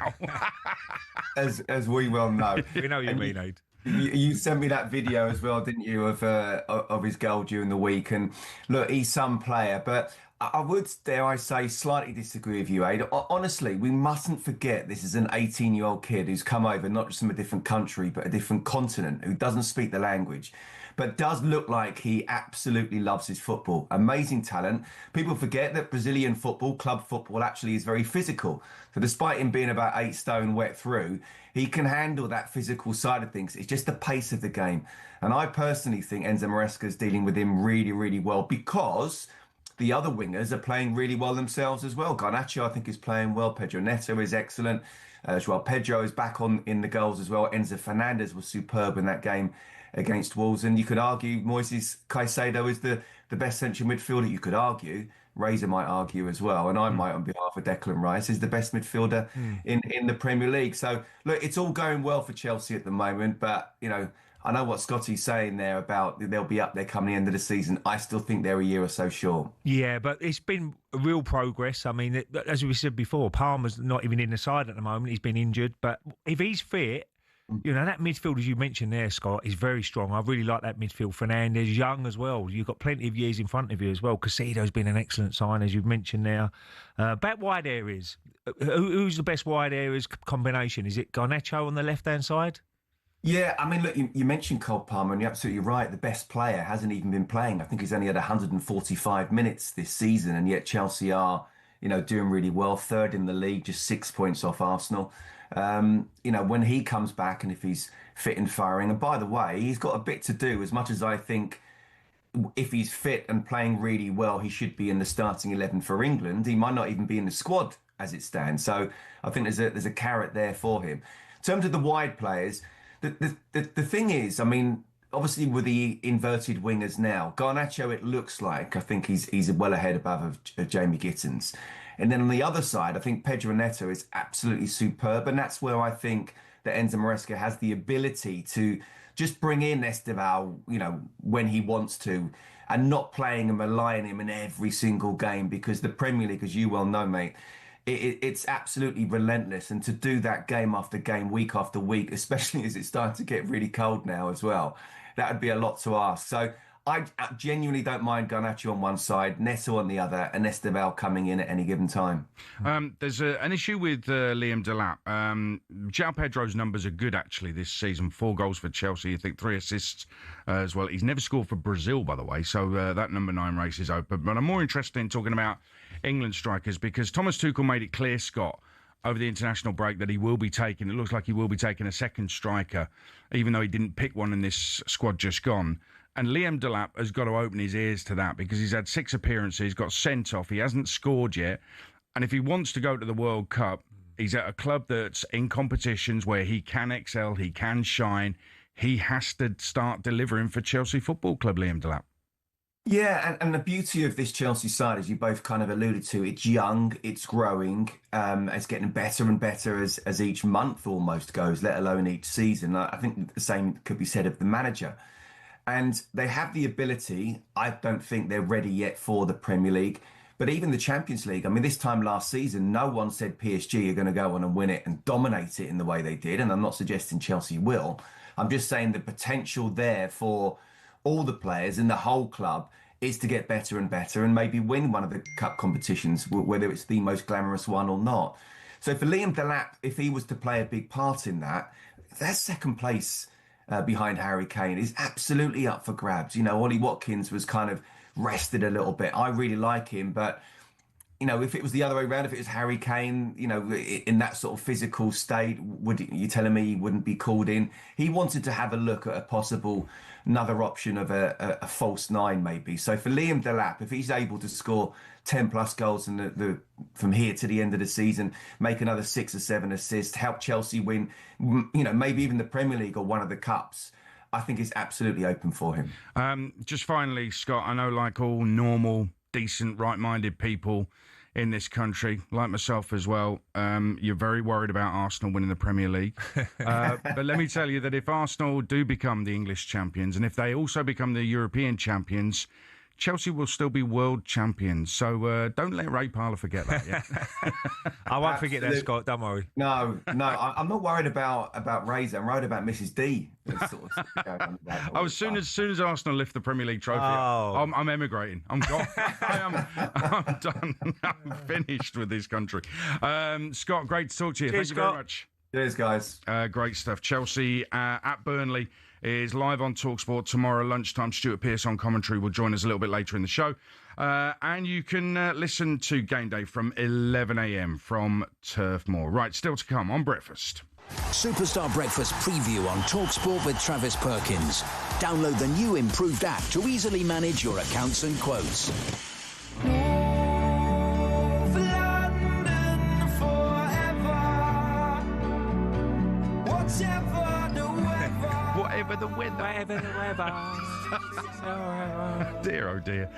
as we well know. We know you mean, Aid. You sent me that video as well, didn't you, of his goal during the week? And look, he's some player, but I would, dare I say, slightly disagree with you, Aid. Honestly, we mustn't forget this is an 18-year-old kid who's come over not just from a different country, but a different continent, who doesn't speak the language, but does look like he absolutely loves his football. Amazing talent. People forget that Brazilian football, club football, actually is very physical. So despite him being about 8 stone wet through, he can handle that physical side of things. It's just the pace of the game. And I personally think Enzo Maresca's dealing with him really, really well, because the other wingers are playing really well themselves as well. Garnacho, I think, is playing well. Pedro Neto is excellent. As well, Pedro is back on in the goals as well. Enzo Fernandez was superb in that game against Wolves. And you could argue Moises Caicedo is the best central midfielder. You could argue. Razor might argue as well, and I might on behalf of Declan Rice, is the best midfielder in the Premier League. So, look, it's all going well for Chelsea at the moment, but, you know, I know what Scotty's saying there about they'll be up there come the end of the season. I still think they're a year or so short. Yeah, but it's been real progress. I mean, as we said before, Palmer's not even in the side at the moment. He's been injured. But if he's fit, you know, that midfield, as you mentioned there, Scott, is very strong. I really like that midfield. Fernandes, young as well. You've got plenty of years in front of you as well. Caicedo's been an excellent sign, as you've mentioned there. Back wide areas. Who's the best wide areas combination? Is it Garnacho on the left-hand side? Yeah, I mean, look, you mentioned Cole Palmer, and you're absolutely right. The best player hasn't even been playing. I think he's only had 145 minutes this season, and yet Chelsea are, you know, doing really well. 3rd in the league, just 6 points off Arsenal. You know, when he comes back and if he's fit and firing, and by the way, he's got a bit to do. As much as I think if he's fit and playing really well, he should be in the starting 11 for England. He might not even be in the squad as it stands. So I think there's a carrot there for him. In terms of the wide players, the thing is, I mean, obviously with the inverted wingers now, Garnacho, it looks like, I think he's well ahead above of Jamie Gittins. And then on the other side, I think Pedro Neto is absolutely superb. And that's where I think that Enzo Maresca has the ability to just bring in Esteval, you know, when he wants to, and not playing and relying on him in every single game, because the Premier League, as you well know, mate, it's absolutely relentless. And to do that game after game, week after week, especially as it's starting to get really cold now as well, that would be a lot to ask. So I genuinely don't mind Garnacho on one side, Neto on the other, and Esteval coming in at any given time. There's an issue with Liam Delap. João Pedro's numbers are good, actually, this season. 4 goals for Chelsea, I think 3 assists as well. He's never scored for Brazil, by the way, so that number 9 race is open. But I'm more interested in talking about England strikers because Thomas Tuchel made it clear, Scott, over the international break that he will be taking, it looks like he will be taking a second striker, even though he didn't pick one in this squad just gone. And Liam Delap has got to open his ears to that because he's had 6 appearances, got sent off, he hasn't scored yet. And if he wants to go to the World Cup, he's at a club that's in competitions where he can excel, he can shine. He has to start delivering for Chelsea Football Club, Liam Delap. Yeah, and the beauty of this Chelsea side, as you both kind of alluded to, it's young, it's growing, it's getting better and better as each month almost goes, let alone each season. I think the same could be said of the manager. And they have the ability, I don't think they're ready yet for the Premier League, but even the Champions League. I mean, this time last season, no one said PSG are going to go on and win it and dominate it in the way they did. And I'm not suggesting Chelsea will. I'm just saying the potential there for all the players in the whole club is to get better and better and maybe win one of the cup competitions, whether it's the most glamorous one or not. So for Liam Delap, if he was to play a big part in that, that's second place behind Harry Kane is absolutely up for grabs. You know, Ollie Watkins was kind of rested a little bit. I really like him, but you know, if it was the other way around, if it was Harry Kane, you know, in that sort of physical state, would you telling me he wouldn't be called in? He wanted to have a look at a possible another option of a false 9 maybe. So for Liam Delap, if he's able to score 10 plus goals in from here to the end of the season, make another 6 or 7 assists, help Chelsea win, you know, maybe even the Premier League or one of the cups, I think it's absolutely open for him. Just finally, Scott, I know like all normal, decent, right-minded people in this country, like myself as well, you're very worried about Arsenal winning the Premier League. But let me tell you that if Arsenal do become the English champions and if they also become the European champions, Chelsea will still be world champions. So don't let Ray Parlour forget that. Yeah? I won't forget that, Scott. Don't worry. No, I'm not worried about Razor. I'm worried about Mrs. D. Sort of as soon as Arsenal lift the Premier League trophy, I'm emigrating. I'm gone. I'm done. I'm finished with this country. Scott, great to talk to you. Cheers, Thank you very much. Cheers, guys. Great stuff. Chelsea at Burnley is live on talkSPORT tomorrow lunchtime. Stuart Pearce on commentary will join us a little bit later in the show. And you can listen to Game Day from 11 a.m. from Turf Moor. Right, still to come on Breakfast. Superstar Breakfast preview on talkSPORT with Travis Perkins. Download the new improved app to easily manage your accounts and quotes. Whatever the weather. Dear, oh dear.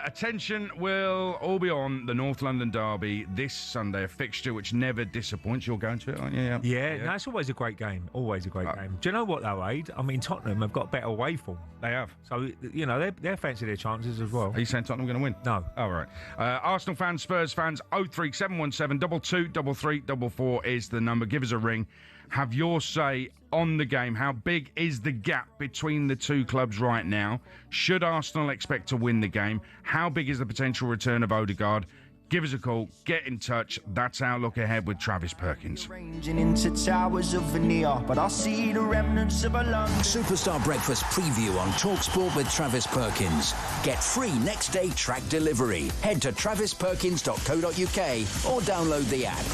Attention will all be on the North London Derby this Sunday, a fixture which never disappoints. You're going to it, aren't you? Yeah, no, it's always a great game. Always a great game. Do you know what, though, Aid? I mean, Tottenham have got better away form. They have. So, you know, they fancy their chances as well. Are you saying Tottenham are going to win? No. All right. Arsenal fans, Spurs fans, 03717 223344 is the number. Give us a ring. Have your say on the game. How big is the gap between the two clubs right now? Should Arsenal expect to win the game? How big is the potential return of Odegaard? Give us a call. Get in touch. That's our look ahead with Travis Perkins. Into towers of veneer, but I see the remnants of a London. Superstar Breakfast preview on talkSPORT with Travis Perkins. Get free next day track delivery. Head to travisperkins.co.uk or download the app.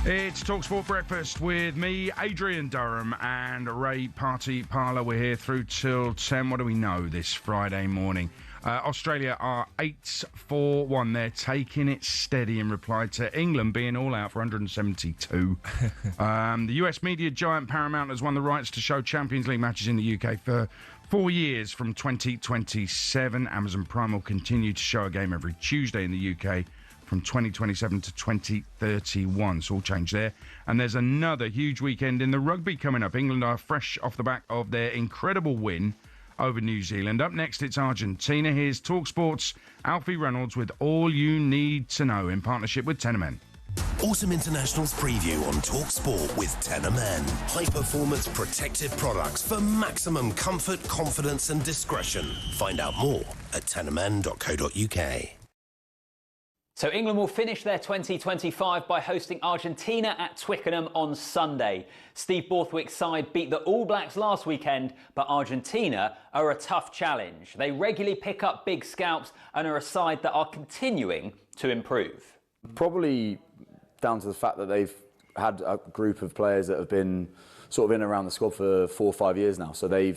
It's talkSPORT Breakfast with me, Adrian Durham, and Ray Parlour. We're here through till 10. What do we know this Friday morning? Australia are 8-4-1. They're taking it steady in reply to England being all out for 172. The US media giant Paramount has won the rights to show Champions League matches in the UK for 4 years from 2027. Amazon Prime will continue to show a game every Tuesday in the UK from 2027 to 2031. It's all changed there. And there's another huge weekend in the rugby coming up. England are fresh off the back of their incredible win over New Zealand. Up next, it's Argentina. Here's talkSPORT's Alfie Reynolds with all you need to know in partnership with Tenor Men. Autumn International's preview on talkSPORT with Tenor Men. High-performance protective products for maximum comfort, confidence and discretion. Find out more at tenormen.co.uk. So England will finish their 2025 by hosting Argentina at Twickenham on Sunday. Steve Borthwick's side beat the All Blacks last weekend, but Argentina are a tough challenge. They regularly pick up big scalps and are a side that are continuing to improve. Probably down to the fact that they've had a group of players that have been sort of in and around the squad for 4 or 5 years now. So they're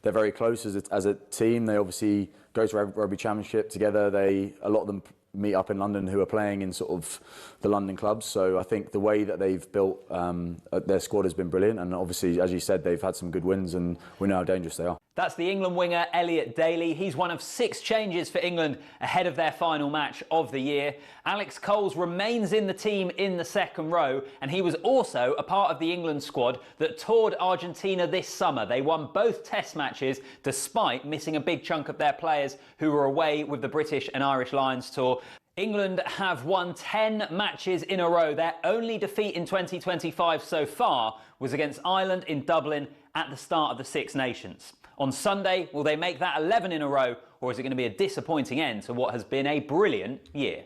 very close as a team. They obviously go to Rugby Championship together. A lot of them meet up in London who are playing in sort of the London clubs. So I think the way that they've built their squad has been brilliant. And obviously, as you said, they've had some good wins and we know how dangerous they are. That's the England winger, Elliot Daly. He's one of 6 changes for England ahead of their final match of the year. Alex Coles remains in the team in the second row, and he was also a part of the England squad that toured Argentina this summer. They won both test matches despite missing a big chunk of their players who were away with the British and Irish Lions tour. England have won 10 matches in a row. Their only defeat in 2025 so far was against Ireland in Dublin at the start of the Six Nations. On Sunday, will they make that 11 in a row, or is it going to be a disappointing end to what has been a brilliant year?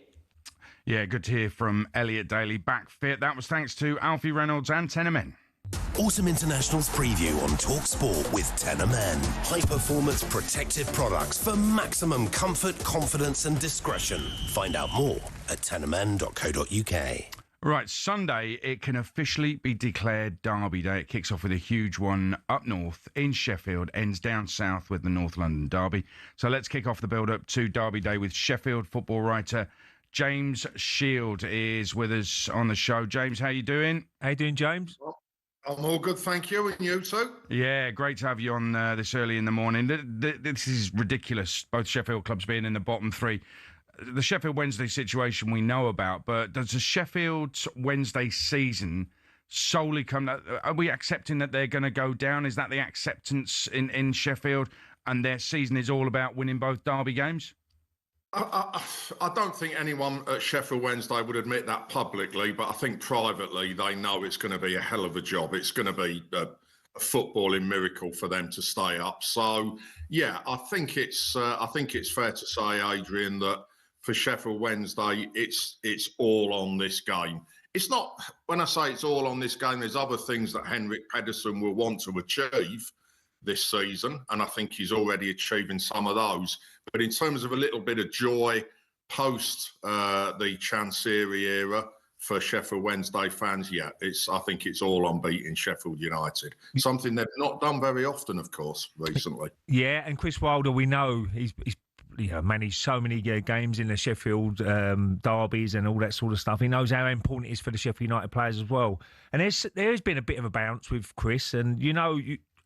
Yeah, good to hear from Elliot Daly, back fit. That was thanks to Alfie Reynolds and Tenor Men. Autumn International's preview on talkSPORT with Tenor Men. High-performance protective products for maximum comfort, confidence and discretion. Find out more at tenormen.co.uk. Right, Sunday, it can officially be declared Derby Day. It kicks off with a huge one up north in Sheffield, ends down south with the North London Derby. So let's kick off the build-up to Derby Day with Sheffield football writer James Shield is with us on the show. James, how you doing? How you doing, James? I'm all good, thank you. And you too? Yeah, great to have you on this early in the morning. This is ridiculous, both Sheffield clubs being in the bottom 3. The Sheffield Wednesday situation we know about, but does the Sheffield Wednesday season solely come... Are we accepting that they're going to go down? Is that the acceptance in Sheffield, and their season is all about winning both derby games? I don't think anyone at Sheffield Wednesday would admit that publicly, but I think privately they know it's going to be a hell of a job. It's going to be a footballing miracle for them to stay up. So, yeah, I think it's fair to say, Adrian, that for Sheffield Wednesday, it's all on this game. It's not, when I say it's all on this game, there's other things that Henrik Pedersen will want to achieve this season, and I think he's already achieving some of those. But in terms of a little bit of joy post the Chansiri era for Sheffield Wednesday fans, yeah, I think it's all on beating Sheffield United. Something they've not done very often, of course, recently. Yeah, and Chris Wilder, we know he's managed so many games in the Sheffield derbies and all that sort of stuff. He knows how important it is for the Sheffield United players as well. And there's been a bit of a bounce with Chris, and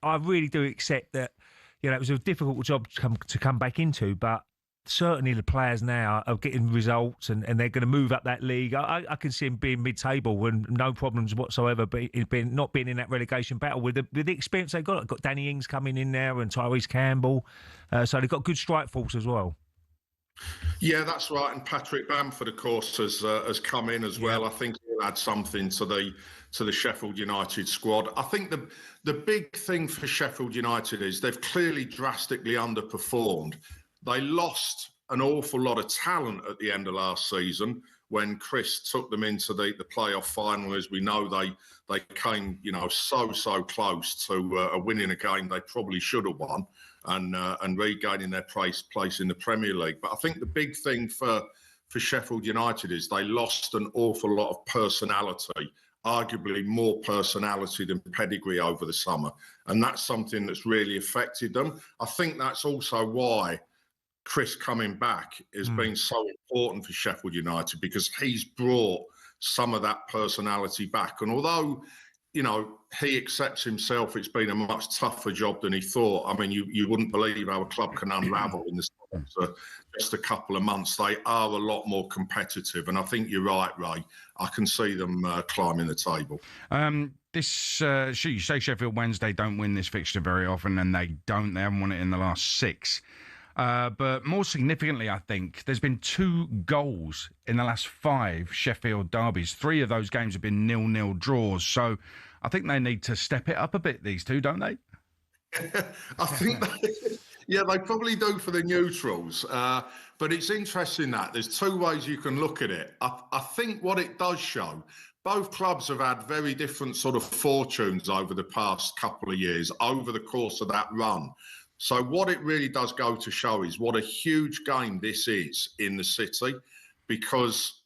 I really do accept that. It was a difficult job to come back into, but certainly the players now are getting results and they're going to move up that league. I can see him being mid-table and no problems whatsoever, but not being in that relegation battle with the experience they've got. They've got Danny Ings coming in there and Tyrese Campbell. So they've got good strike force as well. Yeah, that's right. And Patrick Bamford, of course, has come in as well. I think he'll add something to the Sheffield United squad. I think the big thing for Sheffield United is they've clearly drastically underperformed. They lost an awful lot of talent at the end of last season when Chris took them into the playoff final. As we know, they came, so close to winning a game they probably should have won and regaining their place in the Premier League. But I think the big thing for Sheffield United is they lost an awful lot of personality arguably more personality than pedigree over the summer. And that's something that's really affected them. I think that's also why Chris coming back has been so important for Sheffield United, because he's brought some of that personality back. And although, you know, he accepts himself, it's been a much tougher job than he thought. I mean, you wouldn't believe how a club can unravel in the space of just a couple of months. They are a lot more competitive. And I think you're right, Ray. I can see them climbing the table. You say Sheffield Wednesday don't win this fixture very often, and they haven't won it in the last 6. But more significantly, I think, there's been 2 goals in the last 5 Sheffield derbies. 3 of those games have been 0-0 draws. So I think they need to step it up a bit, these two, don't they? I think they probably do for the neutrals. But it's interesting that there's 2 ways you can look at it. I think what it does show, both clubs have had very different sort of fortunes over the past couple of years, over the course of that run. So what it really does go to show is what a huge game this is in the city, because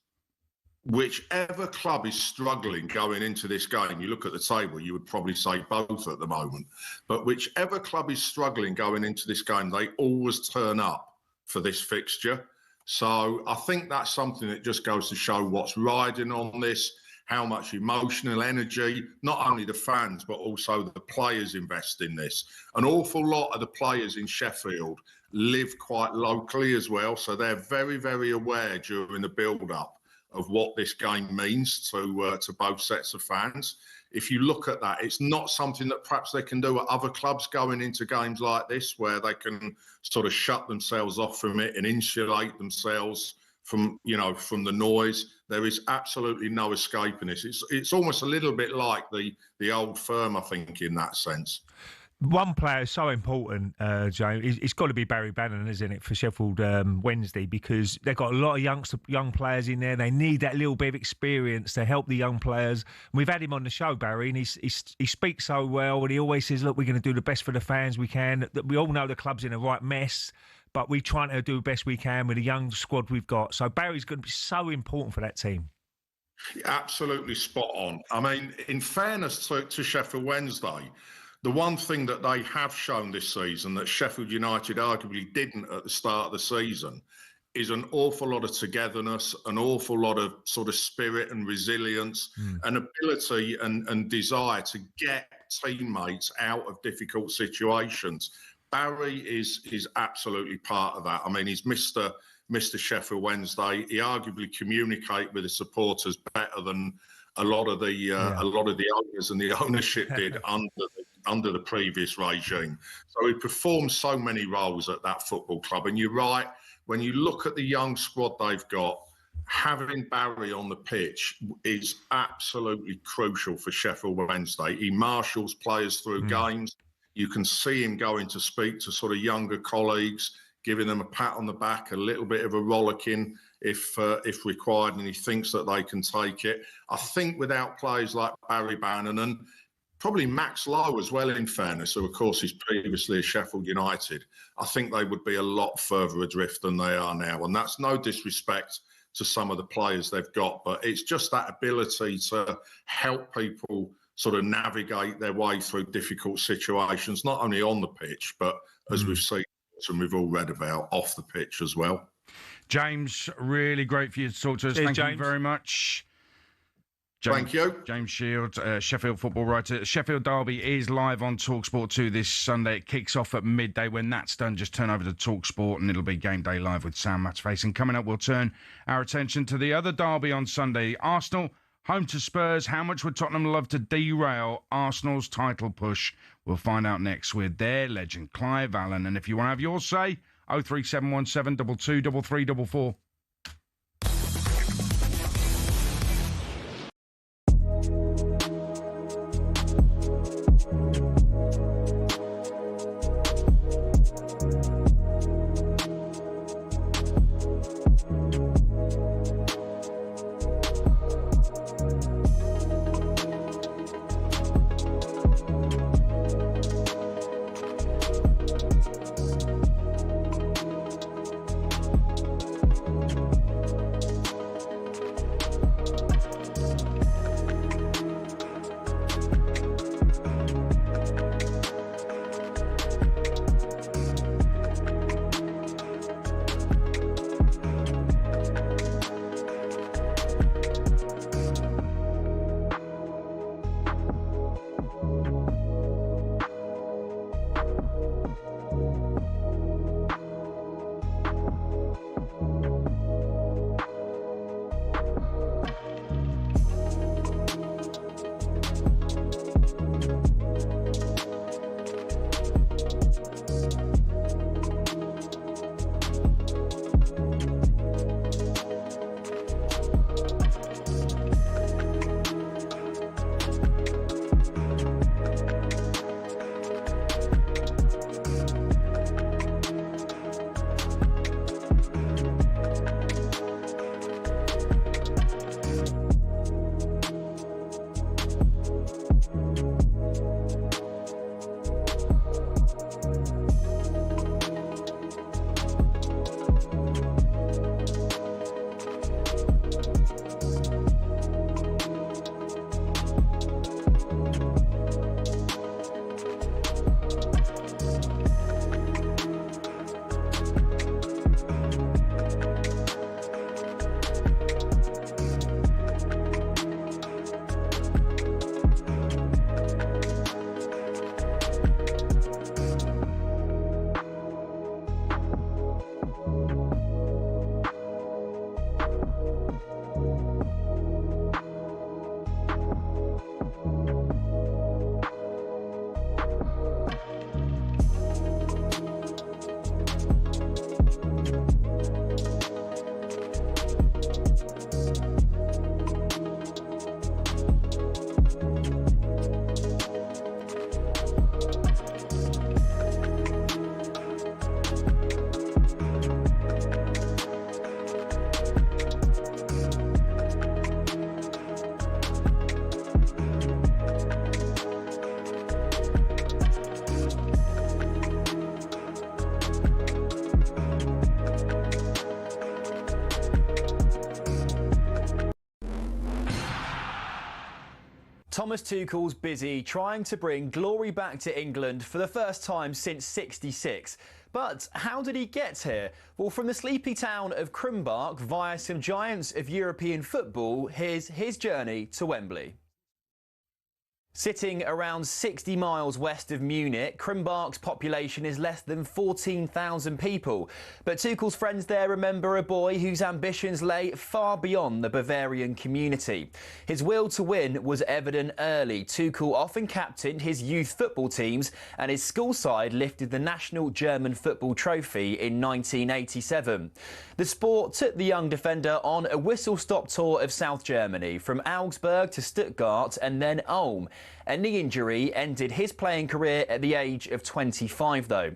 whichever club is struggling going into this game, you look at the table, you would probably say both at the moment, but whichever club is struggling going into this game, they always turn up for this fixture. So I think that's something that just goes to show what's riding on this, how much emotional energy, not only the fans, but also the players invest in this. An awful lot of the players in Sheffield live quite locally as well. So they're very, very aware during the build-up of what this game means to both sets of fans. If you look at that, it's not something that perhaps they can do at other clubs going into games like this, where they can sort of shut themselves off from it and insulate themselves from the noise. There is absolutely no escaping this. It's almost a little bit like the old firm, I think, in that sense. One player is so important, James. It's got to be Barry Bannon, isn't it, for Sheffield Wednesday, because they've got a lot of young players in there. They need that little bit of experience to help the young players. And we've had him on the show, Barry, and he speaks so well, and he always says, look, we're going to do the best for the fans we can. We all know the club's in the right mess, but we're trying to do the best we can with the young squad we've got. So Barry's going to be so important for that team. Absolutely spot on. I mean, in fairness to Sheffield Wednesday, the one thing that they have shown this season that Sheffield United arguably didn't at the start of the season is an awful lot of togetherness, an awful lot of sort of spirit and resilience, and ability and desire to get teammates out of difficult situations. Barry is absolutely part of that. I mean, he's Mr. Sheffield Wednesday. He arguably communicates with the supporters better than a lot of the owners and the ownership did under the previous regime. So he performs so many roles at that football club. And you're right, when you look at the young squad they've got, having Barry on the pitch is absolutely crucial for Sheffield Wednesday. He marshals players through games. You can see him going to speak to sort of younger colleagues, giving them a pat on the back, a little bit of a rollicking if required, and he thinks that they can take it. I think without players like Barry Bannon and probably Max Lowe as well, in fairness, who of course is previously a Sheffield United, I think they would be a lot further adrift than they are now. And that's no disrespect to some of the players they've got, but it's just that ability to help people sort of navigate their way through difficult situations, not only on the pitch, but as we've seen and we've all read about, off the pitch as well. James, really great for you to talk to us. Thank you very much. Thank you. James Shield, Sheffield football writer. Sheffield Derby is live on talkSPORT 2 this Sunday. It kicks off at midday. When that's done, just turn over to talkSPORT and it'll be Game Day Live with Sam Matchface. And coming up, we'll turn our attention to the other derby on Sunday. Arsenal, home to Spurs. How much would Tottenham love to derail Arsenal's title push? We'll find out next with their legend, Clive Allen. And if you want to have your say, 03717 223344. Thomas Tuchel's busy trying to bring glory back to England for the first time since '66. But how did he get here? Well, from the sleepy town of Krumbach via some giants of European football, here's his journey to Wembley. Sitting around 60 miles west of Munich, Krumbach's population is less than 14,000 people. But Tuchel's friends there remember a boy whose ambitions lay far beyond the Bavarian community. His will to win was evident early. Tuchel often captained his youth football teams, and his school side lifted the national German football trophy in 1987. The sport took the young defender on a whistle-stop tour of South Germany, from Augsburg to Stuttgart and then Ulm. A knee injury ended his playing career at the age of 25, though.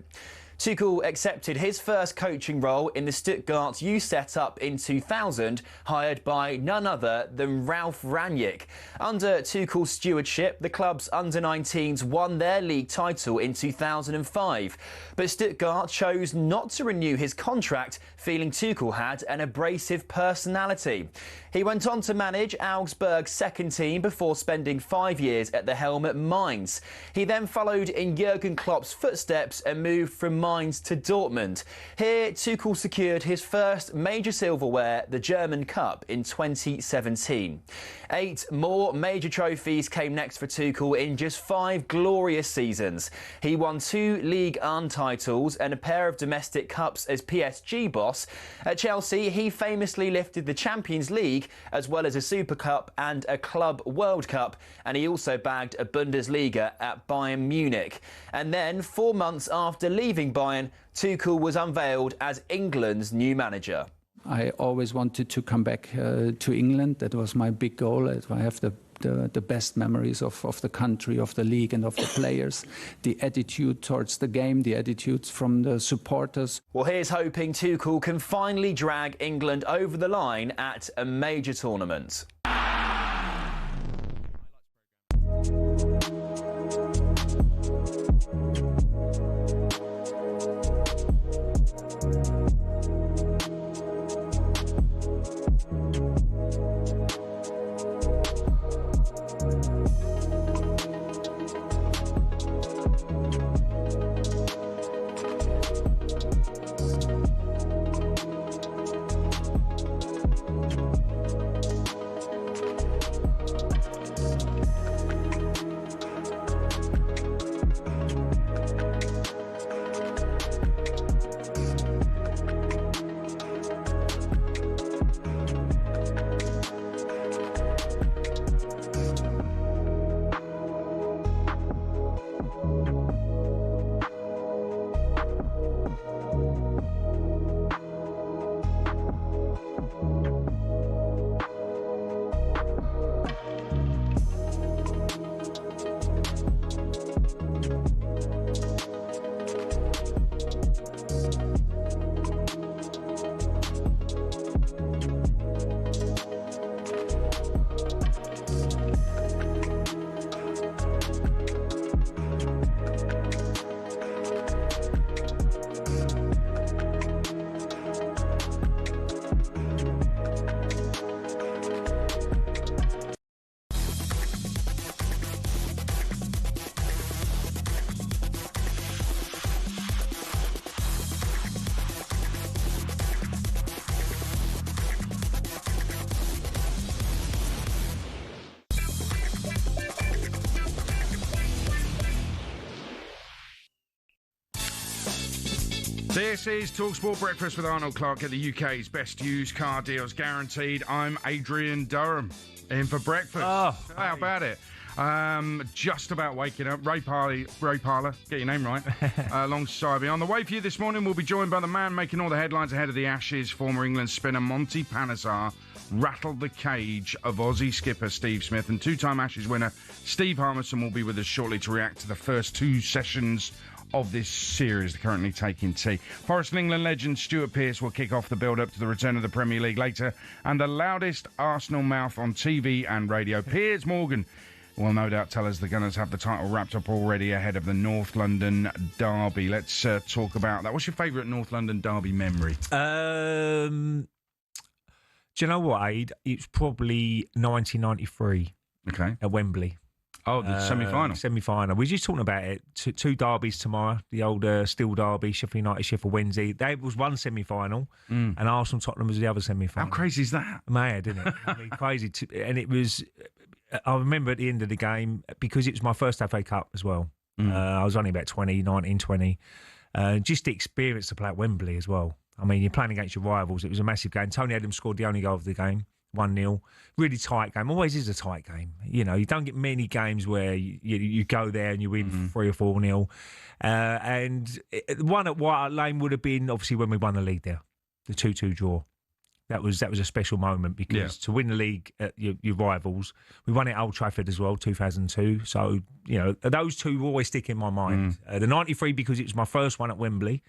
Tuchel accepted his first coaching role in the Stuttgart youth setup in 2000, hired by none other than Ralf Rangnick. Under Tuchel's stewardship, the club's under-19s won their league title in 2005. But Stuttgart chose not to renew his contract, feeling Tuchel had an abrasive personality. He went on to manage Augsburg's second team before spending 5 years at the helm at Mainz. He then followed in Jurgen Klopp's footsteps and moved from Mainz to Dortmund. Here, Tuchel secured his first major silverware, the German Cup, in 2017. 8 more major trophies came next for Tuchel in just 5 glorious seasons. He won 2 Ligue 1 titles and a pair of domestic cups as PSG boss. At Chelsea, he famously lifted the Champions League, as well as a Super Cup and a Club World Cup, and he also bagged a Bundesliga at Bayern Munich. And then, 4 months after leaving Bayern, Tuchel was unveiled as England's new manager. I always wanted to come back to England. That was my big goal. I have the best memories of the country, of the league and of the players. The attitude towards the game, the attitudes from the supporters. Well, here's hoping Tuchel can finally drag England over the line at a major tournament. This is talkSPORT Breakfast with Arnold Clark at the UK's best used car deals guaranteed. I'm Adrian Durham, in for breakfast. Oh, how about it? Just about waking up. Ray Parlour, get your name right, alongside me. On the way for you this morning, we'll be joined by the man making all the headlines ahead of the Ashes. Former England spinner Monty Panesar rattled the cage of Aussie skipper Steve Smith, and two-time Ashes winner Steve Harmison will be with us shortly to react to the first 2 sessions of this series, currently taking tea. Forest and England legend Stuart Pearce will kick off the build-up to the return of the Premier League later, and the loudest Arsenal mouth on TV and radio, Piers Morgan, will no doubt tell us the Gunners have the title wrapped up already ahead of the North London derby. Let's talk about that. What's your favourite North London derby memory? Do you know what, Aid? It's probably 1993. Okay. At Wembley. Oh, the semi-final. Semi-final. We were just talking about it. Two derbies tomorrow. The old Steel Derby, Sheffield United, Sheffield Wednesday. There was one semi-final, and Arsenal Tottenham was the other semi-final. How crazy is that? Mad, isn't it? I mean, crazy. And it was. I remember at the end of the game, because it was my first FA Cup as well. I was only about 19, 20. Just the experience to play at Wembley as well. I mean, you're playing against your rivals. It was a massive game. Tony Adams scored the only goal of the game. 1-0, really tight game. Always is a tight game. You know, you don't get many games where you go there and you win 3 or 4-0. And the one at White Hart Lane would have been obviously when we won the league there, the 2-2 draw. That was a special moment because to win the league at your rivals, we won it at Old Trafford as well, 2002. So you know those two will always stick in my mind. The '93 because it was my first one at Wembley.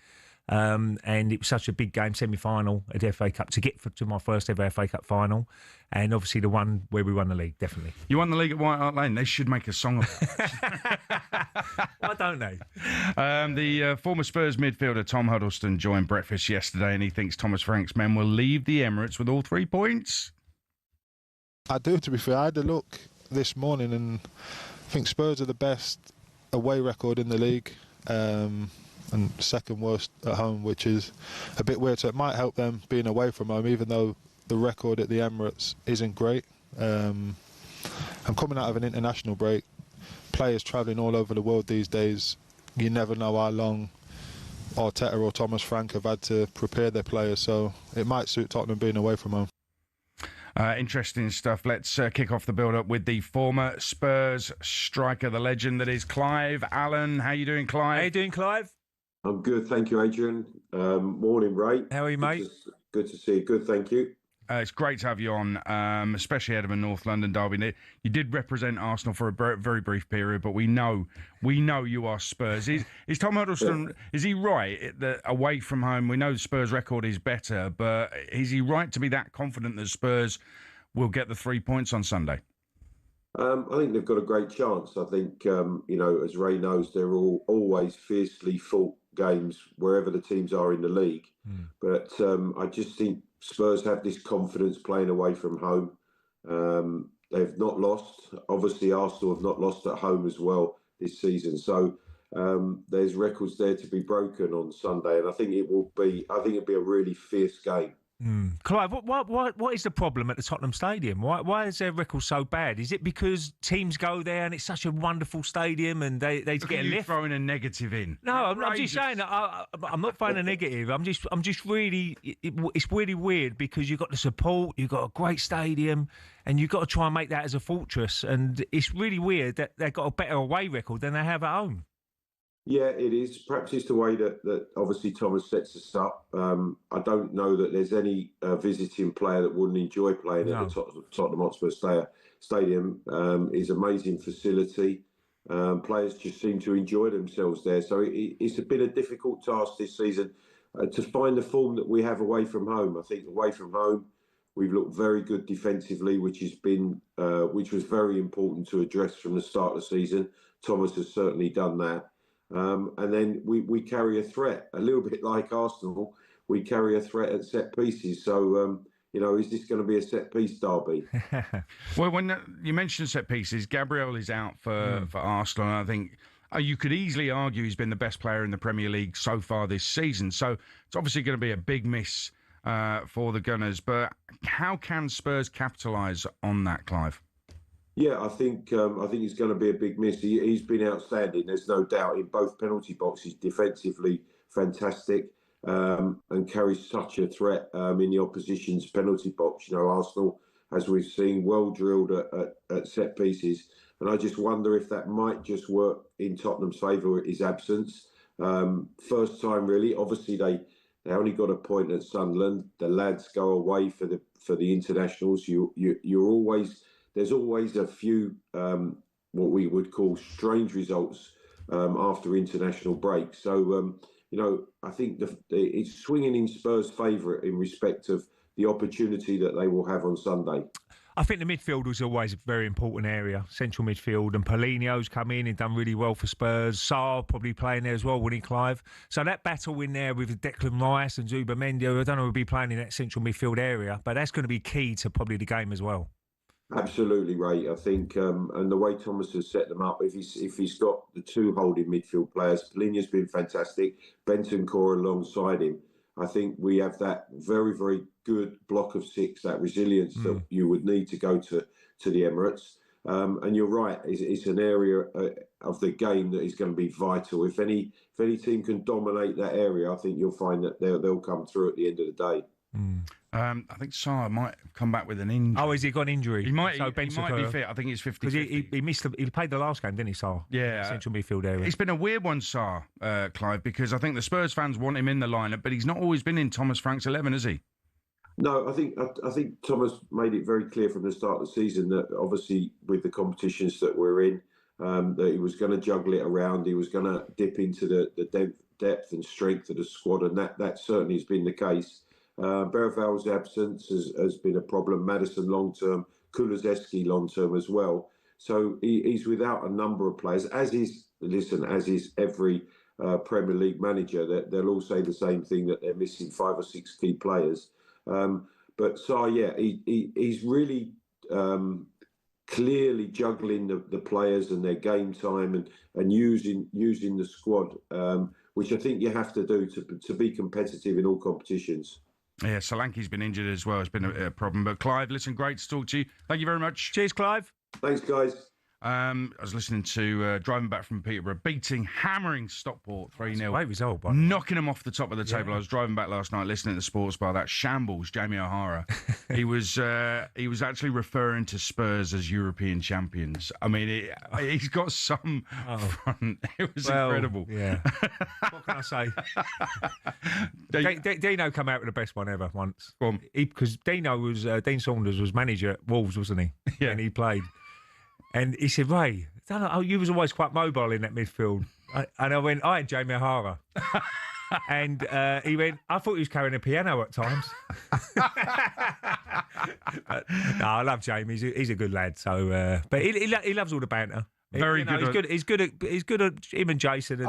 And it was such a big game, semi-final at the FA Cup to get to my first ever FA Cup final, and obviously the one where we won the league, definitely. You won the league at White Hart Lane. They should make a song about it. Why don't they? The former Spurs midfielder Tom Huddleston joined breakfast yesterday, and he thinks Thomas Frank's men will leave the Emirates with all 3 points. I do, to be fair. I had a look this morning, and I think Spurs are the best away record in the league. And second worst at home, which is a bit weird. So it might help them being away from home, even though the record at the Emirates isn't great. I'm coming out of an international break. Players travelling all over the world these days. You never know how long Arteta or Thomas Frank have had to prepare their players. So it might suit Tottenham being away from home. Interesting stuff. Let's kick off the build-up with the former Spurs striker, the legend that is Clive Allen. How you doing, Clive? How you doing, Clive? I'm good, thank you, Adrian. Morning, Ray. How are you, mate? Good to see you. Good, thank you. It's great to have you on, especially out of a North London derby. You did represent Arsenal for a very brief period, but we know you are Spurs. Is Tom Huddleston, is he right that away from home, we know the Spurs record is better, but is he right to be that confident that Spurs will get the 3 points on Sunday? I think they've got a great chance. I think, as Ray knows, they're always fiercely fought games wherever the teams are in the league. But I just think Spurs have this confidence playing away from home. They've not lost. Obviously, Arsenal have not lost at home as well this season. So there's records there to be broken on Sunday, and I think it'll be a really fierce game. Clive, what is the problem at the Tottenham Stadium? Why is their record so bad? Is it because teams go there and it's such a wonderful stadium and they get a lift? Throwing a negative in. No, I'm just saying. I'm not throwing a negative. I'm just really. It's really weird because you've got the support, you've got a great stadium, and you've got to try and make that as a fortress. And it's really weird that they've got a better away record than they have at home. Yeah, it is. Perhaps it's the way that obviously Thomas sets us up. I don't know that there's any visiting player that wouldn't enjoy playing at the Tottenham Hotspur Stadium. It's an amazing facility. Players just seem to enjoy themselves there. So it's been a difficult task this season to find the form that we have away from home. I think away from home, we've looked very good defensively, which was very important to address from the start of the season. Thomas has certainly done that. And then we carry a threat, a little bit like Arsenal. We carry a threat at set pieces. So, is this going to be a set piece derby? Well, when you mentioned set pieces, Gabriel is out for Arsenal. And I think you could easily argue he's been the best player in the Premier League so far this season. So it's obviously going to be a big miss for the Gunners. But how can Spurs capitalise on that, Clive? Yeah, I think it's going to be a big miss. He's been outstanding. There's no doubt in both penalty boxes, defensively fantastic, and carries such a threat in the opposition's penalty box. Arsenal, as we've seen, well drilled at set pieces, and I just wonder if that might just work in Tottenham's favour at his absence. First time, really. Obviously, they only got a point at Sunderland. The lads go away for the internationals. There's always a few what we would call strange results after international break. So, I think it's swinging in Spurs' favour in respect of the opportunity that they will have on Sunday. I think the midfield was always a very important area, central midfield, and Paulinho's come in and done really well for Spurs. Sarr probably playing there as well, winning Clive. So that battle in there with Declan Rice and Zubimendi, I don't know who'll be playing in that central midfield area, but that's going to be key to probably the game as well. Absolutely, Ray. I think, and the way Thomas has set them up, if he's got the two holding midfield players, Palinha's been fantastic. Bentancur alongside him. I think we have that very, very good block of six, that resilience that you would need to go to the Emirates. And you're right, it's an area of the game that is going to be vital. If any team can dominate that area, I think you'll find that they'll come through at the end of the day. I think Sarr might come back with an injury. Oh, has he got an injury? He might. So he might be fit. I think it's 50-50. Because he missed. He played the last game, didn't he, Sarr? Yeah, central midfield area. It's been a weird one, Sarr, Clive, because I think the Spurs fans want him in the lineup, but he's not always been in Thomas Frank's 11, has he? No, I think Thomas made it very clear from the start of the season that obviously with the competitions that we're in, that he was going to juggle it around. He was going to dip into the depth and strength of the squad, and that certainly has been the case. Berval's absence has been a problem. Maddison long-term, Kulusevski long-term as well. So he's without a number of players, as is every Premier League manager. They'll all say the same thing, that they're missing 5 or 6 key players. But Sarr, he's really clearly juggling the players and their game time and using the squad, which I think you have to do to be competitive in all competitions. Yeah, Solanke's been injured as well. It's been a problem. But Clive, listen, great to talk to you. Thank you very much. Cheers, Clive. Thanks, guys. I was listening to driving back from Peterborough, hammering Stockport 3-0. Great result, knocking them off the top of the table. I was driving back last night, listening to the Sports Bar. That shambles, Jamie O'Hara. he was actually referring to Spurs as European champions. I mean, he's got some front. It was incredible. Yeah. What can I say? Dino come out with the best one ever once. Because Dean Saunders was manager at Wolves, wasn't he? Yeah. And he played. And he said, Ray, you was always quite mobile in that midfield. And I went, I had Jamie O'Hara. And he went, I thought he was carrying a piano at times. No, I love Jamie. He's a good lad. So, but he loves all the banter. Very good. He's good at him and Jason.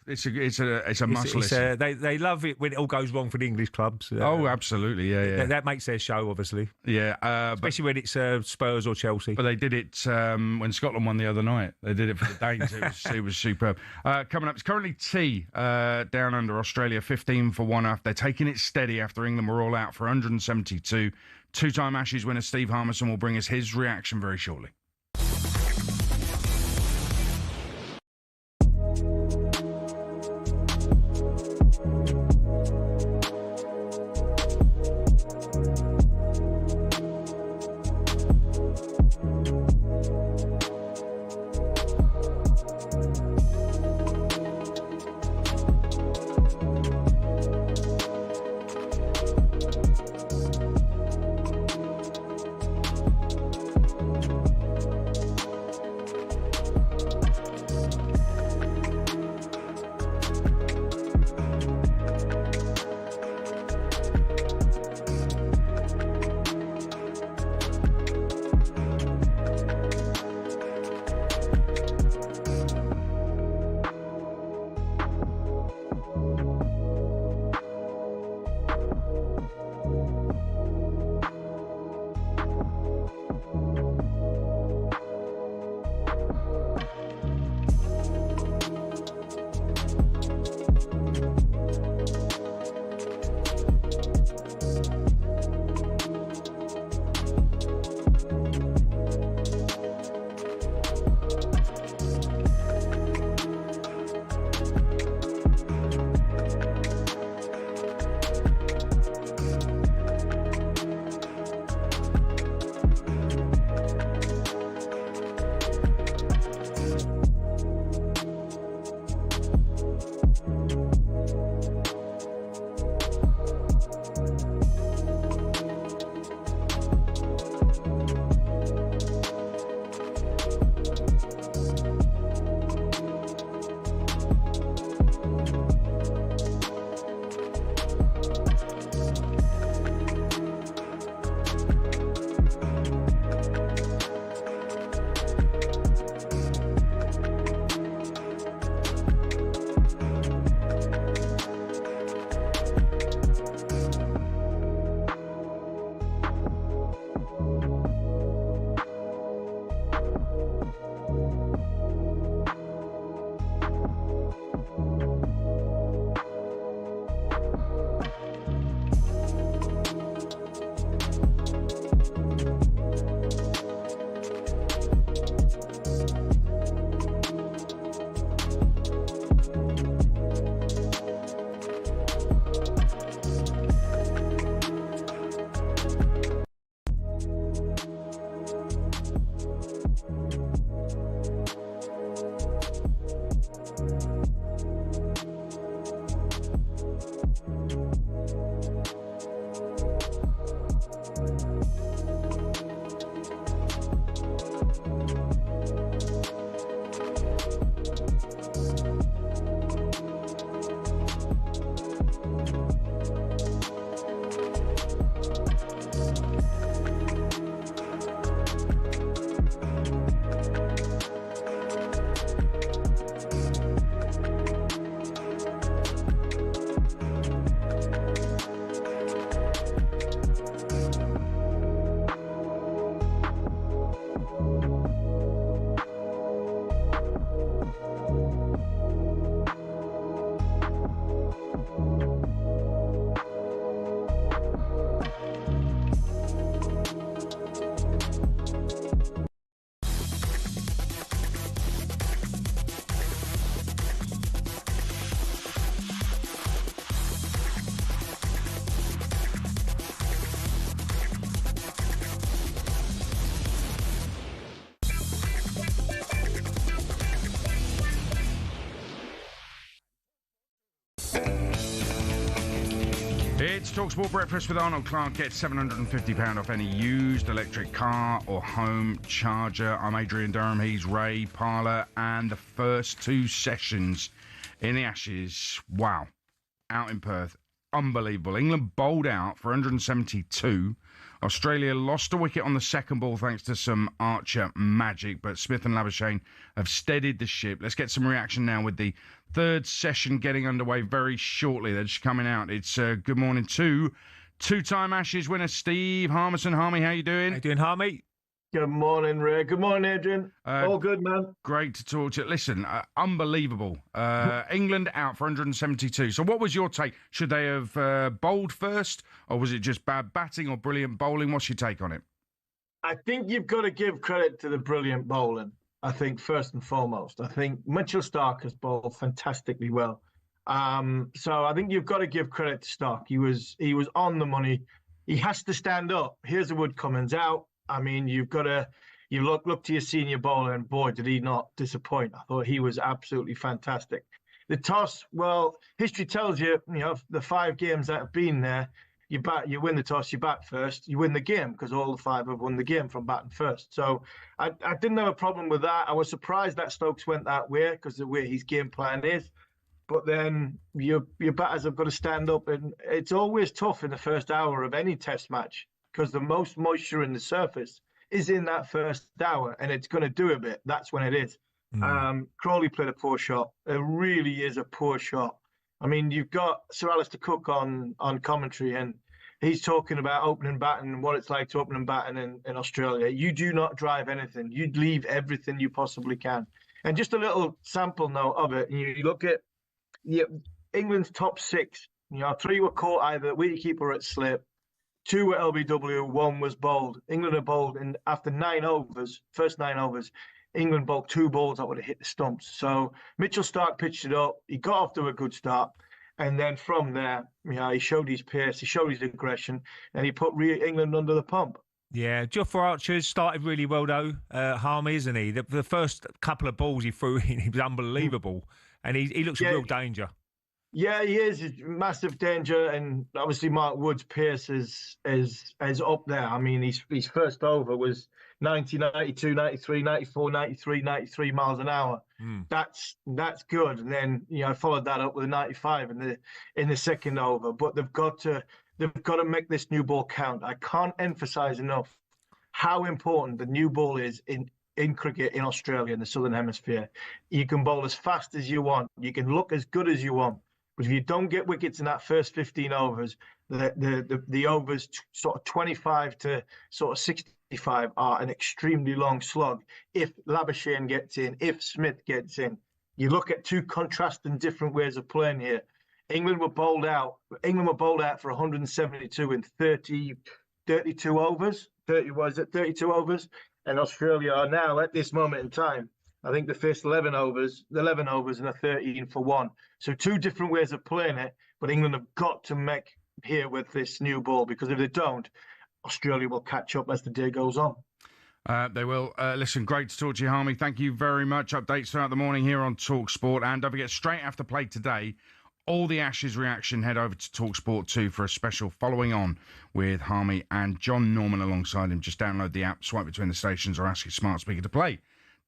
It's a must listen. They love it when it all goes wrong for the English clubs. Absolutely, yeah. That makes their show, obviously. Yeah, especially when it's Spurs or Chelsea. But they did it when Scotland won the other night. They did it for the Danes. It was superb. Coming up, it's currently tea down under Australia, 15 for 1 off. They're taking it steady after England were all out for 172. Two-time Ashes winner Steve Harmison will bring us his reaction very shortly. It's talkSPORT Breakfast with Arnold Clark. Get £750 off any used electric car or home charger. I'm Adrian Durham. He's Ray Parlour. And the first 2 sessions in the Ashes. Wow. Out in Perth. Unbelievable. England bowled out for 172. Australia lost a wicket on the second ball thanks to some Archer magic, but Smith and Labuschagne have steadied the ship. Let's get some reaction now with the third session getting underway very shortly. They're just coming out. It's good morning to two-time Ashes winner Steve Harmison. Harmy, how you doing? How you doing, Harmy? Good morning, Ray. Good morning, Adrian. All good, man. Great to talk to you. Listen, unbelievable. England out for 172. So what was your take? Should they have bowled first, or was it just bad batting or brilliant bowling? What's your take on it? I think you've got to give credit to the brilliant bowling, I think, first and foremost. I think Mitchell Stark has bowled fantastically well. So I think you've got to give credit to Stark. He was on the money. He has to stand up. Here's the Wood Cummins out. I mean, you've got to look to your senior bowler, and boy, did he not disappoint. I thought he was absolutely fantastic. The toss, well, history tells you, the 5 games that have been there, you win the toss, you bat first, you win the game, because all the 5 have won the game from batting first. So I didn't have a problem with that. I was surprised that Stokes went that way, because the way his game plan is. But then your batters have got to stand up, and it's always tough in the first hour of any test match, because the most moisture in the surface is in that first hour, and it's going to do a bit. That's when it is. Crawley played a poor shot. It really is a poor shot. I mean, you've got Sir Alistair Cook on commentary, and he's talking about opening batting and what it's like to open and batting in Australia. You do not drive anything. You leave everything you possibly can. And just a little sample note of it, you look at England's top 6. 3 were caught either wicketkeeper or at slip. 2 were LBW, 1 was bowled. England had bowled, and after 9 overs, first 9 overs, England bowled 2 balls that would have hit the stumps. So Mitchell Stark pitched it up. He got off to a good start. And then from there, he showed his pace, he showed his aggression, and he put England under the pump. Yeah, Jofra Archer's started really well, though, Harmy, isn't he? The first couple of balls he threw in, he was unbelievable. And he looks a real danger. Yeah, he is. He's massive danger, and obviously Mark Wood's pace is up there. I mean, his first over was 90, 92, 93, 94, 93, 93 miles an hour. That's good. And then I followed that up with a 95 in the second over. But they've got to make this new ball count. I can't emphasise enough how important the new ball is in cricket in Australia, in the Southern Hemisphere. You can bowl as fast as you want. You can look as good as you want. But if you don't get wickets in that first 15 overs, the overs sort of 25 to sort of 65 are an extremely long slug. If Labuschagne gets in, if Smith gets in, you look at 2 contrasting different ways of playing here. England were bowled out for 172 in 32 overs. 32 overs, and Australia are now at this moment in time, I think the first 11 overs and a 13 for 1. So 2 different ways of playing it, but England have got to make here with this new ball, because if they don't, Australia will catch up as the day goes on. They will. Listen, great to talk to you, Harmy. Thank you very much. Updates throughout the morning here on talkSPORT. And don't forget, straight after play today, all the Ashes reaction, head over to talkSPORT 2 for a special following on with Harmy and John Norman alongside him. Just download the app, swipe between the stations, or ask your smart speaker to play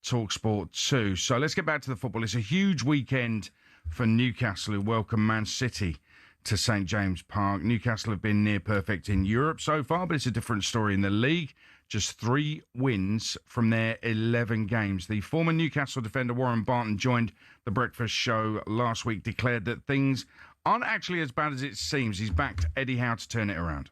talkSPORT 2. So let's get back to the football. It's a huge weekend for Newcastle, who welcome Man City to St James Park. Newcastle have been near perfect in Europe so far, but it's a different story in the league. Just 3 wins from their 11 games. The former Newcastle defender Warren Barton joined the breakfast show last week, declared that things aren't actually as bad as it seems. He's backed Eddie Howe to turn it around.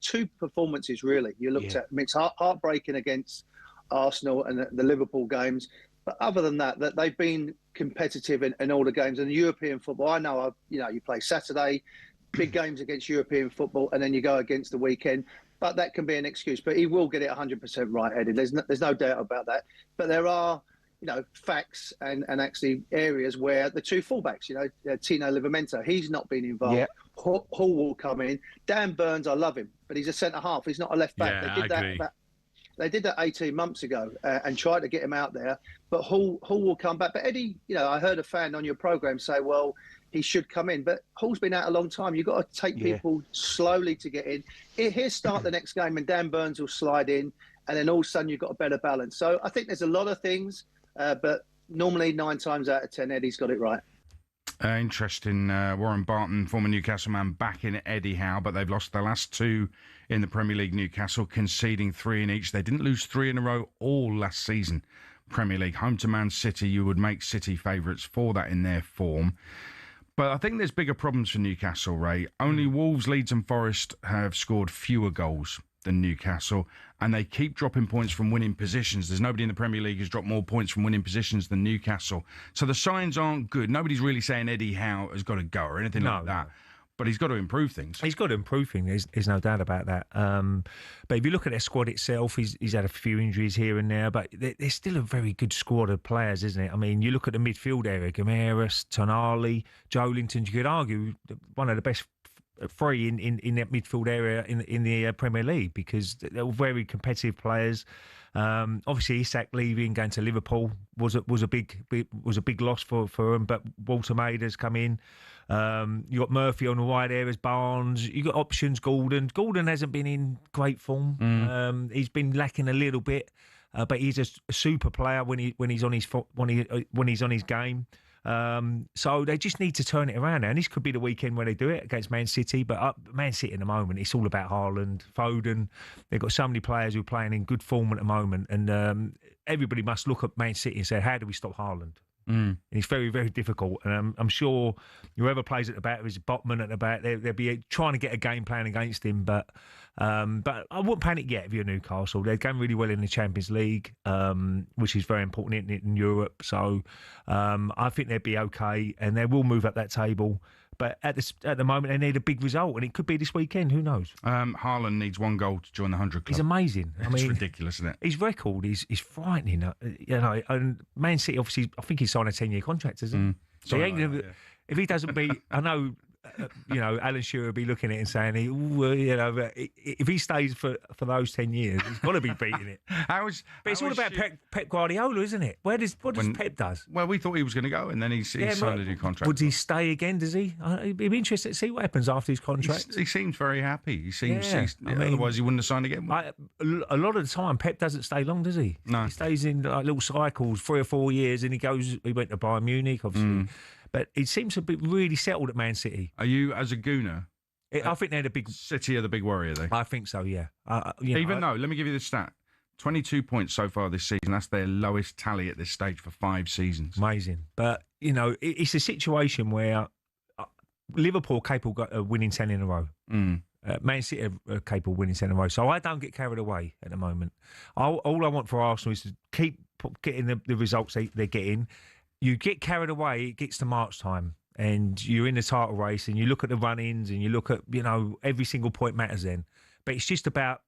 2 performances, really. You looked at, I mean, it's heartbreaking against Arsenal and the Liverpool games. But other than that they've been competitive in all the games. And the European football, I know, you play Saturday, big games against European football, and then you go against the weekend. But that can be an excuse. But he will get it 100% right, Eddie. There's no doubt about that. But there are, facts and actually areas where the 2 fullbacks, Tino Livramento, he's not been involved. Yeah. Hall will come in. Dan Burns, I love him, but he's a centre-half. He's not a left-back. Yeah, They did that 18 months ago and tried to get him out there. But Hall will come back. But Eddie, I heard a fan on your programme say, well, he should come in. But Hall's been out a long time. You've got to take people slowly to get in. He'll start the next game and Dan Burns will slide in, and then all of a sudden you've got a better balance. So I think there's a lot of things, but normally 9 times out of 10, Eddie's got it right. Interesting. Warren Barton, former Newcastle man, back in Eddie Howe, but they've lost their last 2 in the Premier League, Newcastle, conceding 3 in each. They didn't lose 3 in a row all last season. Premier League, home to Man City, you would make City favourites for that in their form. But I think there's bigger problems for Newcastle, Ray. Only Wolves, Leeds and Forest have scored fewer goals than Newcastle, and they keep dropping points from winning positions. There's nobody in the Premier League who's dropped more points from winning positions than Newcastle. So the signs aren't good. Nobody's really saying Eddie Howe has got to go or anything like that. But he's got to improve things. He's got to improve things. There's no doubt about that. But if you look at their squad itself, he's had a few injuries here and there, but they're still a very good squad of players, isn't it? I mean, you look at the midfield area, Gamaris, Tonali, Joelinton, you could argue one of the best 3 in that midfield area in the Premier League, because they're all very competitive players. Obviously, Isak leaving, going to Liverpool was a big loss for him. But Walter Mader's come in. You got Murphy on the wide areas, Barnes. You got options. Gordon hasn't been in great form. He's been lacking a little bit, but he's a super player when he's on his game. So they just need to turn it around now. And this could be the weekend where they do it against Man City. But Man City at the moment, it's all about Haaland, Foden. They've got so many players who are playing in good form at the moment. And everybody must look at Man City and say, how do we stop Haaland? And it's very, very difficult. And I'm sure whoever plays at the back, is Botman at the back, they'll be trying to get a game plan against him. But I wouldn't panic yet if you're Newcastle. They're going really well in the Champions League, which is very important in Europe. So I think they'd be okay, and they will move up that table. But at the moment, they need a big result, and it could be this weekend. Who knows? Haaland needs 1 goal to join the 100 club. He's amazing. I mean, it's ridiculous, isn't it? His record is frightening. And Man City, obviously, I think he signed a 10-year contract, isn't he? So he ain't gonna, if he doesn't beat, I know. Alan Shearer will be looking at it and saying, if he stays for those 10 years, he's got to be beating it. But it's all about Pep Guardiola, isn't it? What does Pep does? Well, we thought he was going to go, and then he signed a new contract. Would he stay again? Does he? It'd be interesting to see what happens after his contract. He seems very happy. He seems. Otherwise, he wouldn't have signed again. A lot of the time, Pep doesn't stay long, does he? No, he stays in little cycles, 3 or 4 years, and he goes. He went to Bayern Munich, obviously. But he seems to be really settled at Man City. Are you, as a gooner? I think they're the big... City are the big worry, are they? I think so, yeah. Though, let me give you the stat. 22 points so far this season. That's their lowest tally at this stage for 5 seasons. Amazing. But, it's a situation where Liverpool are capable of winning 10 in a row. Man City are capable of winning 10 in a row. So I don't get carried away at the moment. All I want for Arsenal is to keep getting the results they're getting. You get carried away, it gets to March time, and you're in the title race, and you look at the run-ins, and you look at, every single point matters then. But it's just about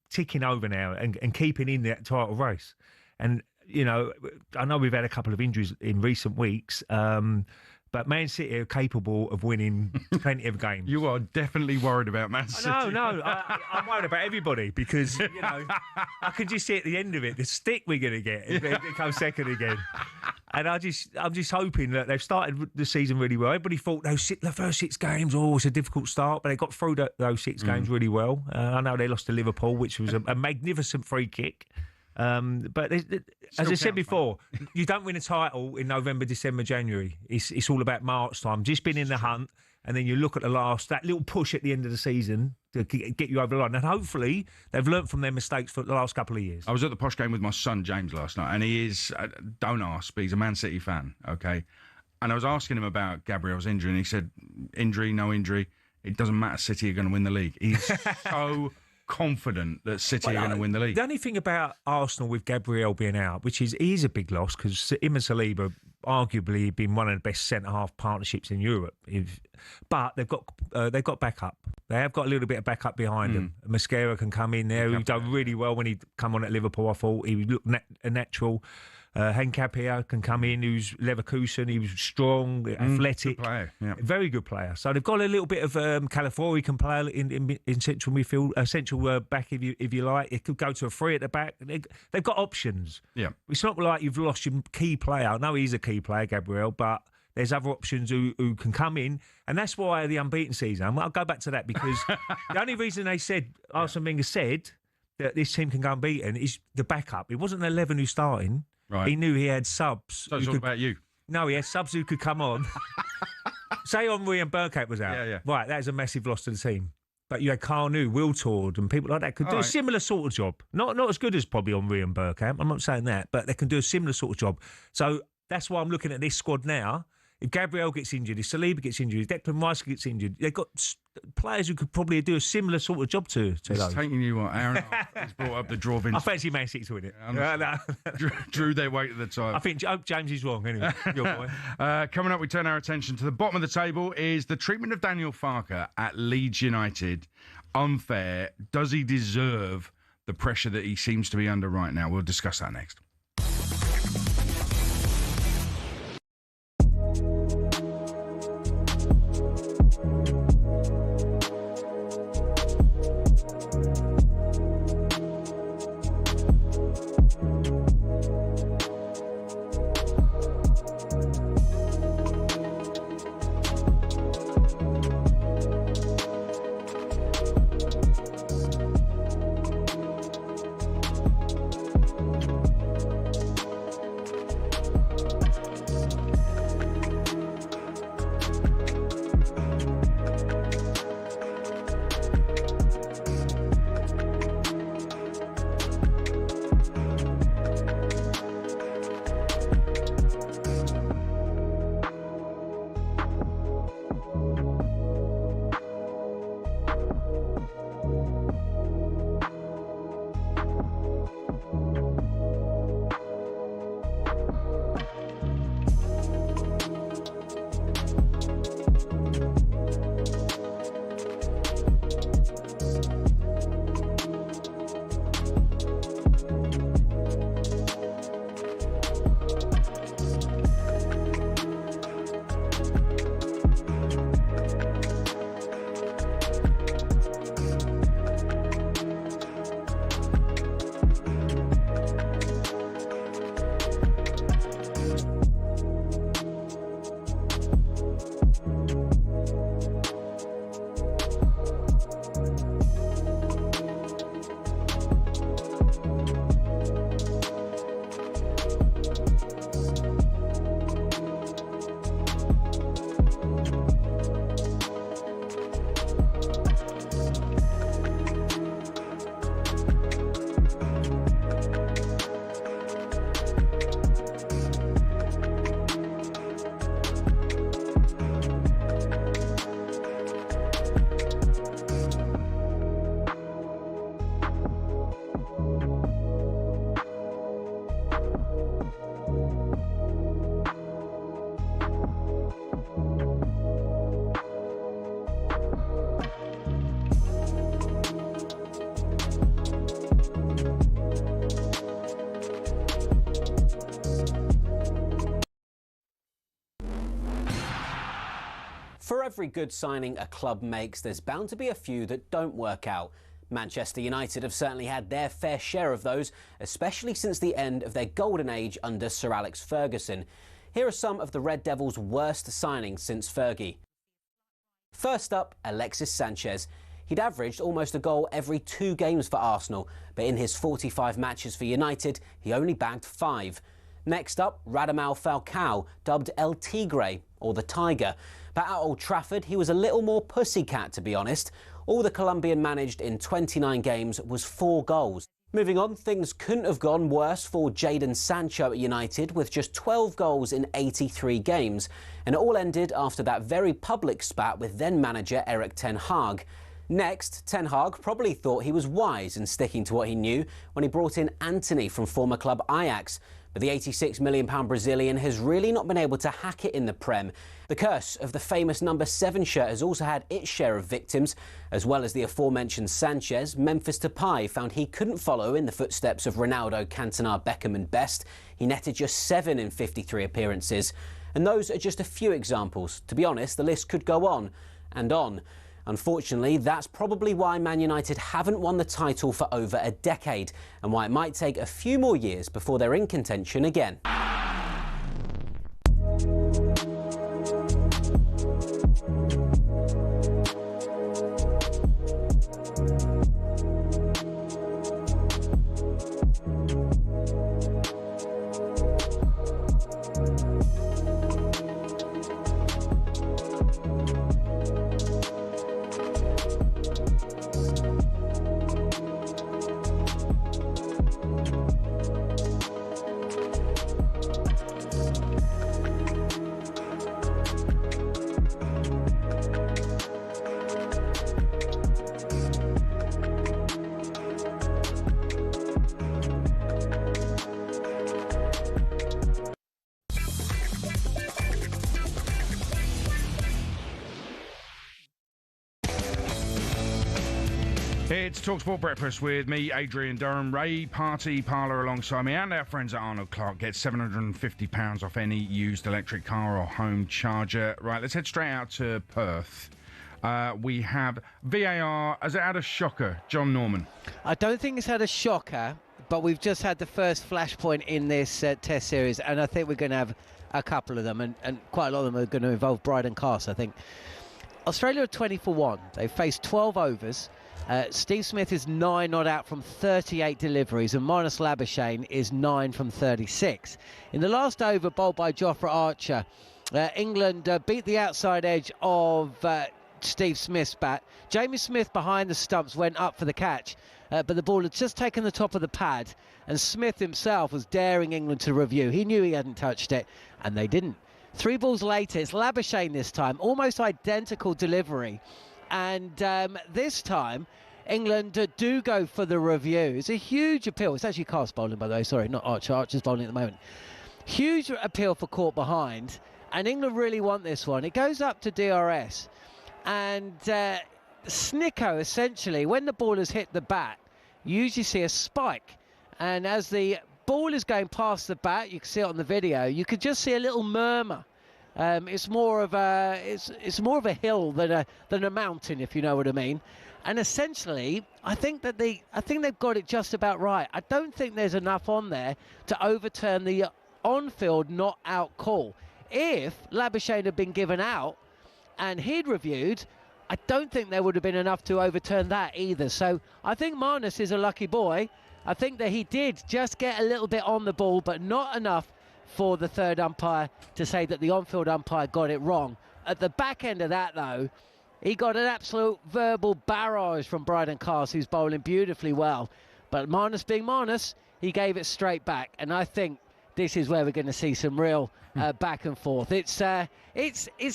ticking over now and keeping in that title race. And, I know we've had a couple of injuries in recent weeks, but Man City are capable of winning plenty of games. You are definitely worried about Man City. No, I'm worried about everybody because, I can just see at the end of it, the stick we're going to get if it comes second again. And I'm just hoping that they've started the season really well. Everybody thought the first 6 games, it's a difficult start, but they got through those 6 games really well. I know they lost to Liverpool, which was a magnificent free kick. But as I said before, you don't win a title in November, December, January. It's all about March time. Just been in the hunt, and then you look at that little push at the end of the season to get you over the line. And hopefully they've learnt from their mistakes for the last couple of years. I was at the posh game with my son James last night, and he is, don't ask, but he's a Man City fan, okay? And I was asking him about Gabriel's injury, and he said, injury, no injury, it doesn't matter, City are going to win the league. He's so confident that City are going to win the league. The only thing about Arsenal with Gabriel being out, which is a big loss, because him and Saliba arguably been one of the best centre-half partnerships in Europe. But they've got backup. They have got a little bit of backup behind them. Mascara can come in there. He done really well when he come on at Liverpool. I thought he looked a natural. Henkapia can come in, who's Leverkusen. He was strong, athletic, good player, yeah. Very good player. So they've got a little bit of Calafiori can play in central midfield, central back if you like. It could go to a 3 at the back. They've got options. Yeah, it's not like you've lost your key player. I know he's a key player, Gabriel, but There's other options who can come in, and that's why the unbeaten season. I'll go back to that because the only reason they said Arsene Wenger said that this team can go unbeaten is the backup. It wasn't 11 who's starting. Right. He knew he had subs. So it's all about you. No, he had subs who could come on. Say Henry and Burkett was out. Yeah. Right, that is a massive loss to the team. But you had Carnu, Wiltord and people like that could do a similar sort of job. Not as good as probably Henry and Burkett. I'm not saying that, but they can do a similar sort of job. So that's why I'm looking at this squad now. If Gabriel gets injured, if Saliba gets injured, if Declan Rice gets injured, they've got players who could probably do a similar sort of job to those. It's taking you, what, hour and a half? He's brought up the draw. I fancy Man City to win it. Drew their weight at the time. I think James is wrong, anyway. Your boy. Coming up, we turn our attention to the bottom of the table is the treatment of Daniel Farke at Leeds United. Unfair. Does he deserve the pressure that he seems to be under right now? We'll discuss that next. For every good signing a club makes, there's bound to be a few that don't work out. Manchester United have certainly had their fair share of those, especially since the end of their golden age under Sir Alex Ferguson. Here are some of the Red Devils' worst signings since Fergie. First up, Alexis Sanchez. He'd averaged almost a goal every 2 games for Arsenal, but in his 45 matches for United, he only bagged 5. Next up, Radamel Falcao, dubbed El Tigre, or the Tiger. But at Old Trafford, he was a little more pussycat, to be honest. All the Colombian managed in 29 games was 4 goals. Moving on, things couldn't have gone worse for Jadon Sancho at United, with just 12 goals in 83 games. And it all ended after that very public spat with then-manager Erik ten Hag. Next, Ten Hag probably thought he was wise in sticking to what he knew when he brought in Antony from former club Ajax. But the £86 million Brazilian has really not been able to hack it in the Prem. The curse of the famous number 7 shirt has also had its share of victims. As well as the aforementioned Sanchez, Memphis Depay found he couldn't follow in the footsteps of Ronaldo, Cantona, Beckham and Best. He netted just 7 in 53 appearances. And those are just a few examples. To be honest, the list could go on and on. Unfortunately, that's probably why Man United haven't won the title for over a decade, and why it might take a few more years before they're in contention again. It's talkSPORT Breakfast with me, Adrian Durham Ray Parlour alongside me, and our friends at Arnold Clark. Get £750 off any used electric car or home charger. Right, let's head straight out to Perth. We have VAR. Has it had a shocker, John Norman? I don't think it's had a shocker, but we've just had the first flashpoint in this Test series, and I think we're going to have a couple of them, and quite a lot of them are going to involve Bryden Castle, I think. Australia are 20 for 1. They've faced 12 overs. Steve Smith is 9 not out from 38 deliveries, and Marnus Labuschagne is 9 from 36. In the last over, bowled by Jofra Archer, England beat the outside edge of Steve Smith's bat. Jamie Smith behind the stumps went up for the catch, but the ball had just taken the top of the pad, and Smith himself was daring England to review. He knew he hadn't touched it, and they didn't. 3 balls later, it's Labuschagne this time, almost identical delivery. And this time, England do go for the review. It's a huge appeal. It's actually Cast bowling, by the way. Sorry, not Archer. Archer's bowling at the moment. Huge appeal for caught behind. And England really want this one. It goes up to DRS. And Snicko, essentially, when the ball has hit the bat, you usually see a spike. And as the ball is going past the bat, you can see it on the video, you could just see a little murmur. It's more of a hill than a mountain, if you know what I mean. And essentially, I think they've got it just about right. I don't think there's enough on there to overturn the on-field not out call. If Labuschagne had been given out and he'd reviewed, I don't think there would have been enough to overturn that either. So I think Marnus is a lucky boy. I think that he did just get a little bit on the ball, but not enough for the third umpire to say that the on-field umpire got it wrong. At the back end of that, though, he got an absolute verbal barrage from Bryden Castle, who's bowling beautifully well. But Marnus being Marnus, he gave it straight back. And I think this is where we're going to see some real back and forth. It's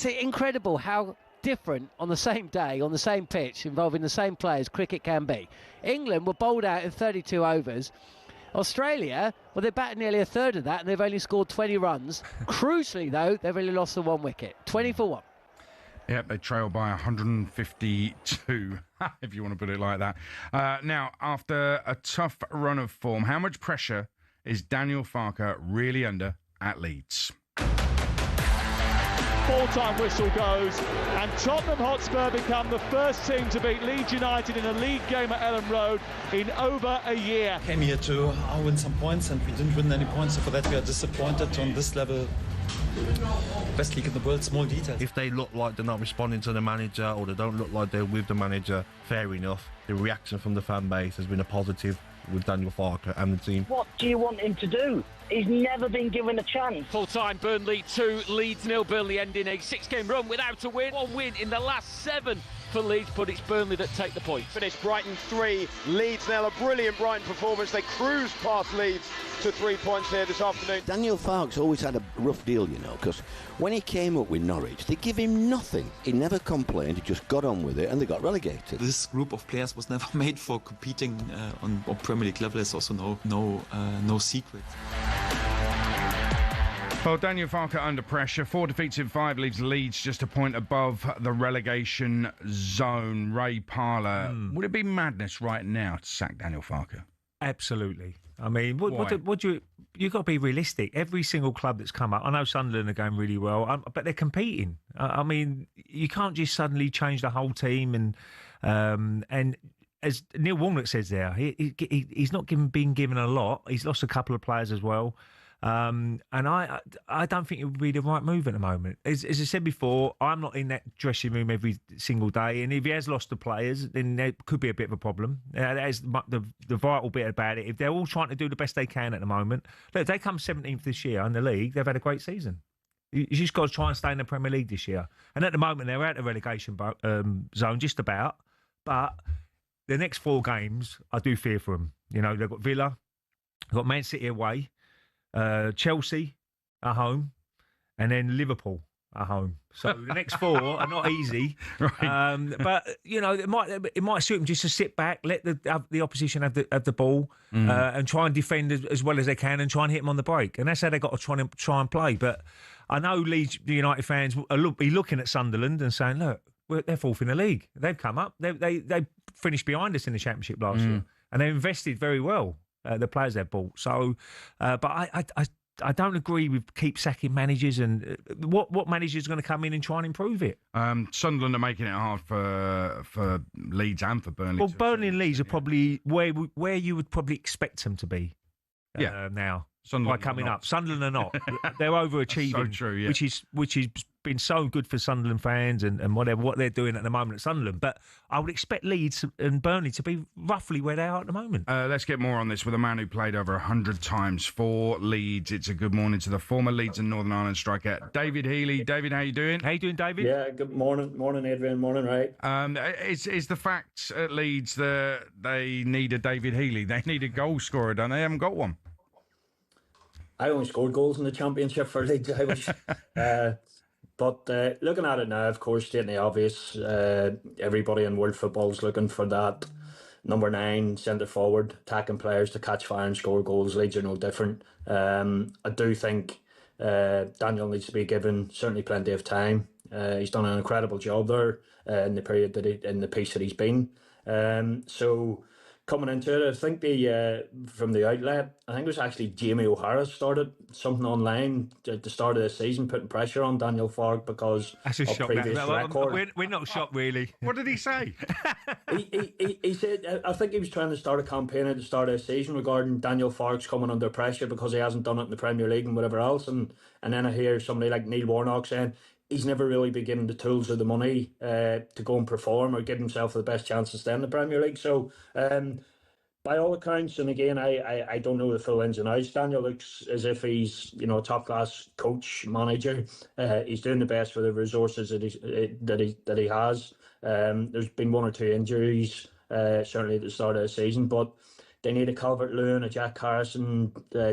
incredible how different on the same day, on the same pitch, involving the same players, cricket can be. England were bowled out in 32 overs. Australia, well, they batted nearly a third of that, and they've only scored 20 runs. Crucially, though, they've only lost the 1 wicket. 20 for 1. Yep, they trail by 152, if you want to put it like that. Now, after a tough run of form, how much pressure is Daniel Farke really under at Leeds? Full-time whistle goes, and Tottenham Hotspur become the first team to beat Leeds United in a league game at Ellen Road in over a year. Came here to win some points, and we didn't win any points, so for that we are disappointed on this level. Best league in the world, small details. If they look like they're not responding to the manager, or they don't look like they're with the manager, fair enough. The reaction from the fan base has been a positive with Daniel Farke and the team. What do you want him to do? He's never been given a chance. Full-time, Burnley 2, Leeds 0. Burnley ending a 6-game run without a win. 1 win in the last 7 for Leeds, but it's Burnley that take the point. Finished Brighton 3, Leeds 0. A brilliant Brighton performance. They cruised past Leeds to 3 points here this afternoon. Daniel Farke's always had a rough deal, you know, because when he came up with Norwich, they give him nothing. He never complained, he just got on with it, and they got relegated. This group of players was never made for competing on Premier League level. It's also no secret. Well, Daniel Farke under pressure. 4 defeats in 5 leaves Leeds just a point above the relegation zone. Ray Parlour, would it be madness right now to sack Daniel Farke? Absolutely. I mean, you've got to be realistic. Every single club that's come up, I know Sunderland are going really well, but they're competing. I mean, you can't just suddenly change the whole team. And as Neil Warnock says there, he's not been given a lot. He's lost a couple of players as well. And I don't think it would be the right move at the moment. As I said before, I'm not in that dressing room every single day, and if he has lost the players, then there could be a bit of a problem. That is the vital bit about it. If they're all trying to do the best they can at the moment, look, if they come 17th this year in the league, they've had a great season. You just got to try and stay in the Premier League this year. And at the moment, they're out of the relegation zone, just about. But the next 4 games, I do fear for them. You know, they've got Villa, they've got Man City away, Chelsea at home, and then Liverpool at home. So the next 4 are not easy. Right. But you know, it might suit them just to sit back, let the opposition have the ball, and try and defend as well as they can, and try and hit them on the break. And that's how they got to try and play. But I know Leeds United fans will be looking at Sunderland and saying, look, they're 4th in the league. They've come up. They finished behind us in the Championship last year, and they invested very well. The players they bought. So, but I don't agree with keep sacking managers. And what manager is going to come in and try and improve it? Sunderland are making it hard for Leeds and for Burnley. Well, Burnley and Leeds are probably where you would probably expect them to be. Now. By coming up, Sunderland are not. They're overachieving, so true, yeah. which has been so good for Sunderland fans and whatever what they're doing at the moment at Sunderland. But I would expect Leeds and Burnley to be roughly where they are at the moment. Let's get more on this with a man who played over 100 times for Leeds. It's a good morning to the former Leeds and Northern Ireland striker David Healy. David, how you doing? How you doing, David? Yeah, good morning, Adrian. Morning, right? Is the fact at Leeds that they need a David Healy? They need a goal scorer, don't they? They haven't got one. I only scored goals in the Championship for Leeds. I wish. But looking at it now, of course, stating the obvious, everybody in world football is looking for that number 9 centre forward, attacking players to catch fire and score goals. Leeds are no different. I do think Daniel needs to be given certainly plenty of time. He's done an incredible job there in the period in the piece that he's been. So. Coming into it, I think from the outlet, I think it was actually Jamie O'Hara started something online at the start of the season, putting pressure on Daniel Farke because that's a of shock, previous record. We're not shocked, really. What did he say? he said, I think he was trying to start a campaign at the start of the season regarding Daniel Farke's coming under pressure because he hasn't done it in the Premier League and whatever else. And then I hear somebody like Neil Warnock saying he's never really been given the tools or the money to go and perform or give himself the best chance to stay in the Premier League. So, by all accounts, and again, I don't know the full ins and outs, Daniel looks as if he's a top class coach, manager. He's doing the best with the resources that he has. There's been 1 or 2 injuries, certainly at the start of the season, but they need a Calvert-Lewin, a Jack Harrison,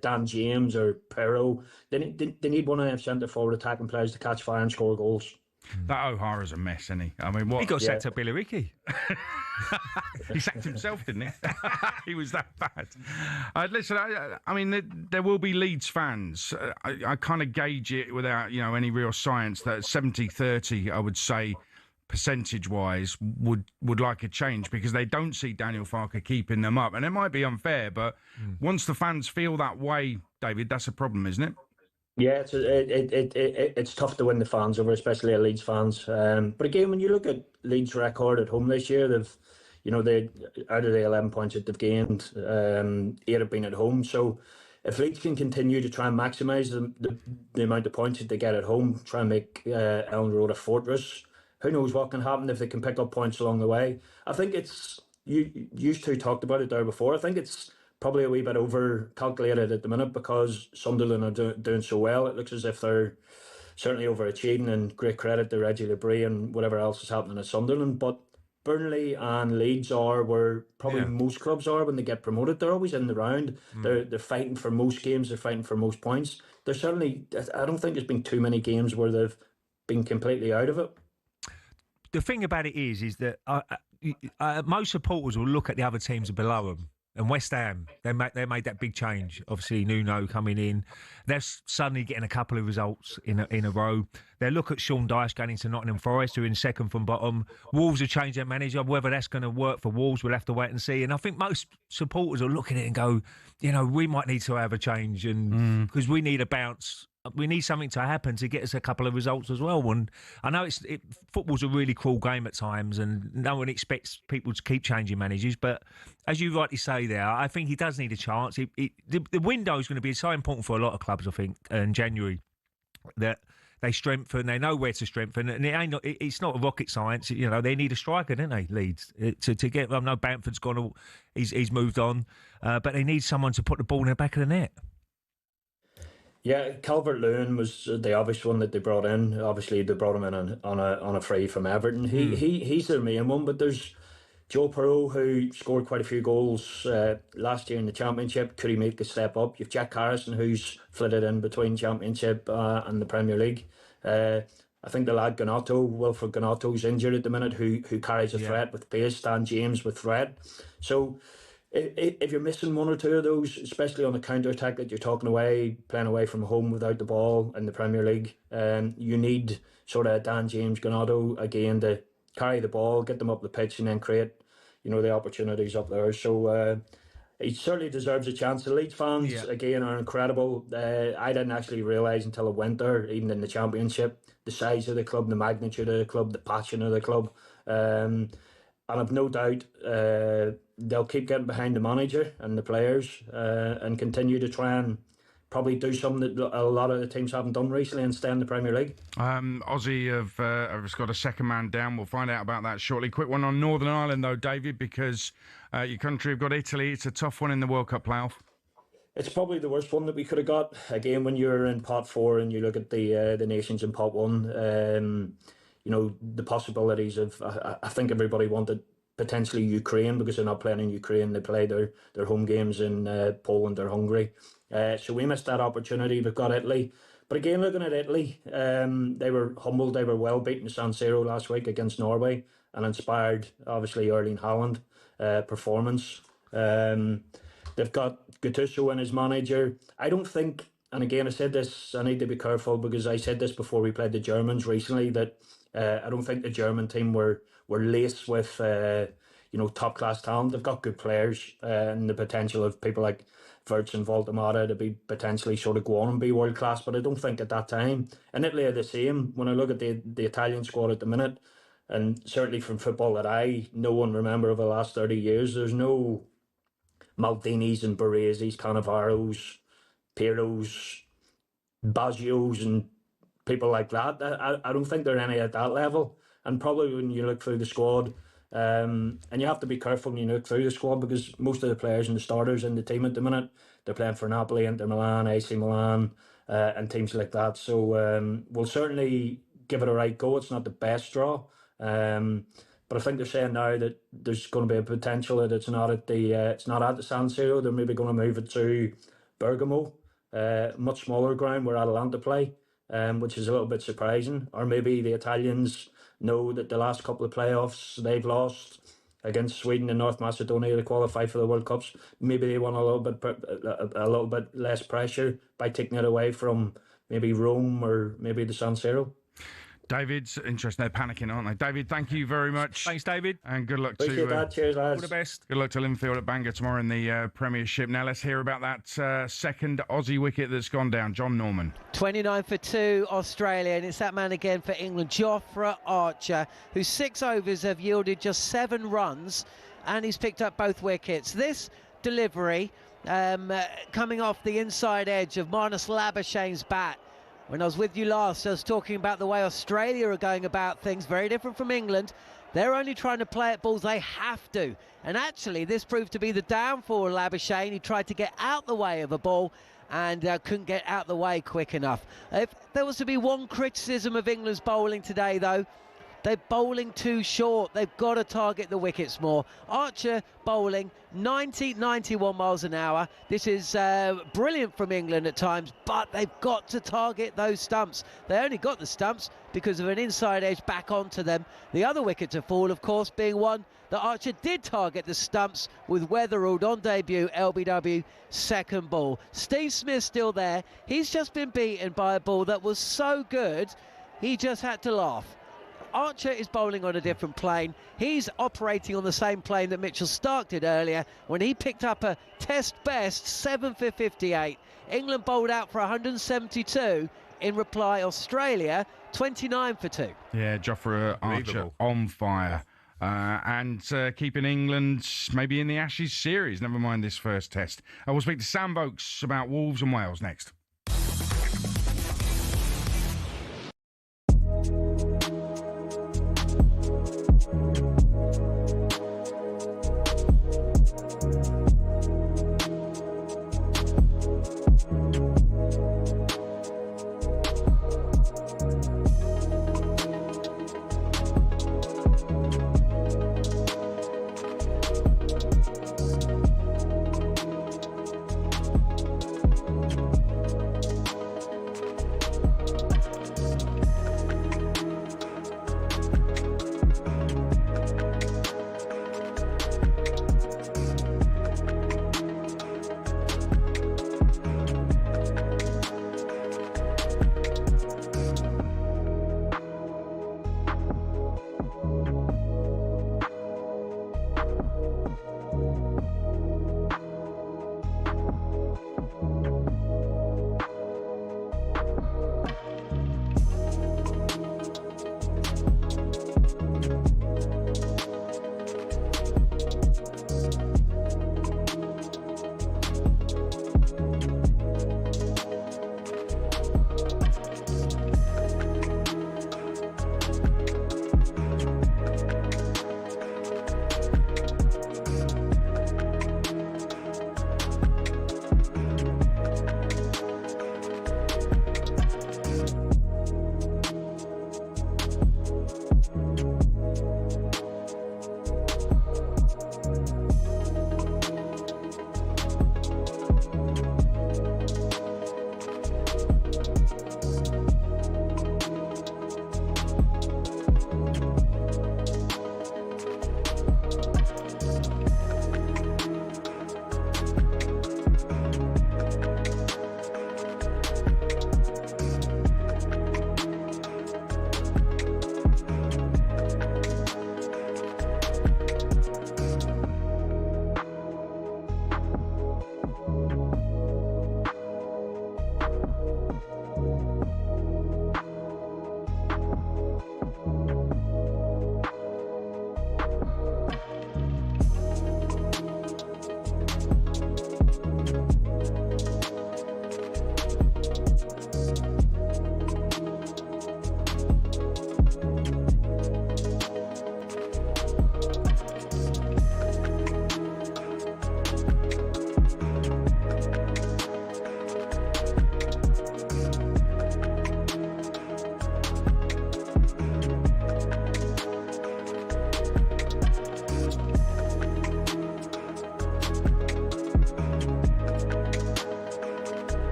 Dan James or Perro. They need one of them centre forward attacking players to catch fire and score goals. That O'Hara's a mess, isn't he? I mean, what? He got sacked at Billericay. He sacked himself, didn't he? He was that bad. Listen, I mean, there will be Leeds fans. I kind of gauge it without, any real science that 70-30, I would say, percentage-wise, would like a change because they don't see Daniel Farke keeping them up. And it might be unfair, but once the fans feel that way, David, that's a problem, isn't it? Yeah, it's tough to win the fans over, especially Leeds fans. But again, when you look at Leeds' record at home this year, they've, they out of the 11 points that they've gained, 8 have been at home. So if Leeds can continue to try and maximise the amount of points that they get at home, try and make Elland Road a fortress, who knows what can happen if they can pick up points along the way. I think it's you two talked about it there before. I think it's probably a wee bit over-calculated at the minute because Sunderland are doing so well. It looks as if they're certainly overachieving, and great credit to Reggie Labrie and whatever else is happening at Sunderland. But Burnley and Leeds are where probably most clubs are when they get promoted. They're always in the round. They're fighting for most games. They're fighting for most points. They're certainly, I don't think there's been too many games where they've been completely out of it. The thing about it is that most supporters will look at the other teams below them. And West Ham, they made that big change. Obviously, Nuno coming in. They're suddenly getting a couple of results in a row. They look at Sean Dyche going into Nottingham Forest, who are in second from bottom. Wolves have changed their manager. Whether that's going to work for Wolves, we'll have to wait and see. And I think most supporters will look at it and go, we might need to have a change, and because we need a bounce. We need something to happen to get us a couple of results as well. And I know football's a really cruel game at times, and no one expects people to keep changing managers. But as you rightly say there, I think he does need a chance. The window is going to be so important for a lot of clubs, I think, in January, that they strengthen, they know where to strengthen. And it's not rocket science. They need a striker, don't they, Leeds? To get, I know Bamford's gone, he's moved on, but they need someone to put the ball in the back of the net. Yeah, Calvert-Lewin was the obvious one that they brought in. Obviously, they brought him in on a free from Everton. He's their main one, but there's Joe Perreault, who scored quite a few goals last year in the Championship. Could he make a step up? You've Jack Harrison, who's flitted in between Championship and the Premier League. I think the lad Wilfred Gnotto's injured at the minute, who carries a threat with pace. Dan James with threat. So if you're missing one or two of those, especially on the counter-attack that you're playing away from home without the ball in the Premier League, you need sort of Dan James, Gnotto again to carry the ball, get them up the pitch, and then create the opportunities up there. So he certainly deserves a chance. The Leeds fans, again, are incredible. I didn't actually realise until I went there, even in the Championship, the size of the club, the magnitude of the club, the passion of the club. And I've no doubt they'll keep getting behind the manager and the players and continue to try and probably do something that a lot of the teams haven't done recently and stay in the Premier League. Aussie have got a second man down. We'll find out about that shortly. Quick one on Northern Ireland, though, David, because your country have got Italy. It's a tough one in the World Cup playoff. It's probably the worst one that we could have got. Again, when you're in pot 4 and you look at the nations in pot 1, the possibilities of, I think everybody wanted potentially Ukraine because they're not playing in Ukraine. They play their home games in Poland or Hungary. So we missed that opportunity. We've got Italy. But again, looking at Italy, they were humbled. They were well beaten at San Siro last week against Norway and inspired, obviously, Erling Haaland performance. They've got Gattuso in as manager. I don't think, and again, I said this, I need to be careful because I said this before we played the Germans recently, that I don't think the German team were laced with top-class talent. They've got good players and the potential of people like Wirtz and Voltemata to be potentially sort of go on and be world class, but I don't think at that time. And Italy are the same. When I look at the Italian squad at the minute, and certainly from football that I know and remember over the last 30 years, there's no Maldinis and Baresi's, Cannavaros, Pirlos, Baggios and people like that. I don't think they're any at that level. And probably when you look through the squad, and you have to be careful when you look through the squad because most of the players and the starters in the team at the minute, they're playing for Napoli, Inter Milan, AC Milan, and teams like that. So we'll certainly give it a right go. It's not the best draw, but I think they're saying now that there's going to be a potential that it's not at the San Siro. They're maybe going to move it to Bergamo, much smaller ground where Atalanta play, which is a little bit surprising. Or maybe the Italians know that the last couple of playoffs they've lost against Sweden and North Macedonia to qualify for the World Cups. Maybe they want a little bit less pressure by taking it away from maybe Rome or maybe the San Siro. David's interesting. They're panicking, aren't they? David, thank you very much. Thanks, David. And good luck Appreciate that. Cheers, lads. All the best. Good luck to Linfield at Bangor tomorrow in the Premiership. Now let's hear about that second Aussie wicket that's gone down. John Norman. 29 for 2, Australia, and it's that man again for England, Jofra Archer, whose 6 overs have yielded just 7 runs, and he's picked up both wickets. This delivery coming off the inside edge of Marnus Labuschagne's bat. When I was with you last, I was talking about the way Australia are going about things, very different from England. They're only trying to play at balls they have to. And actually, this proved to be the downfall of Labuschagne. He tried to get out the way of a ball and couldn't get out the way quick enough. If there was to be one criticism of England's bowling today, though, they're bowling too short. They've got to target the wickets more. Archer bowling 90, 91 miles an hour. This is brilliant from England at times, but they've got to target those stumps. They only got the stumps because of an inside edge back onto them. The other wicket to fall, of course, being one that Archer did target the stumps with Weatherald on debut, LBW, second ball. Steve Smith still there. He's just been beaten by a ball that was so good, he just had to laugh. Archer is bowling on a different plane. He's operating on the same plane that Mitchell Starc did earlier when he picked up a test best 7 for 58. England bowled out for 172. In reply, Australia 29 for 2. Yeah, Jofra Archer on fire. And keeping England maybe in the Ashes series, never mind this first test. We'll speak to Sam Vokes about Wolves and Wales next.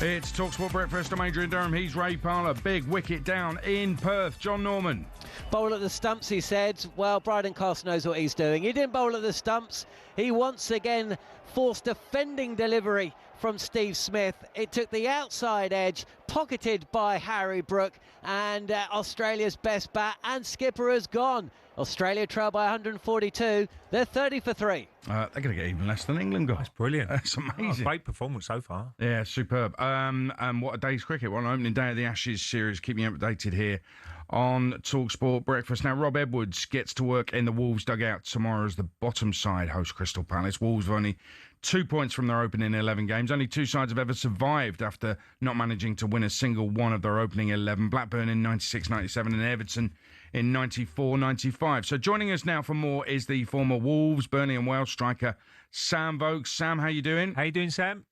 It's talkSPORT Breakfast. I'm Adrian Durham. He's Ray Parlour. Big wicket down in Perth. John Norman. Bowl at the stumps, he said. Well, Bryden Castle knows what he's doing. He didn't bowl at the stumps. He once again forced a fending delivery from Steve Smith. It took the outside edge, pocketed by Harry Brook, and Australia's best bat and skipper has gone. Australia trail by 142. They're 30 for 3. They're going to get even less than England got. That's brilliant. That's amazing. Great performance so far. Yeah, superb. And what a day's cricket. What an opening day of the Ashes series. Keep me updated here on talkSPORT Breakfast. Now, Rob Edwards gets to work in the Wolves dugout tomorrow as the bottom side host Crystal Palace. Wolves have only 2 points from their opening 11 games. Only two sides have ever survived after not managing to win a single one of their opening 11. Blackburn in 96-97 and Everton in 94-95. So joining us now for more is the former Wolves, Burnley and Wales striker, Sam Vokes. Sam, how you doing? How you doing, Sam?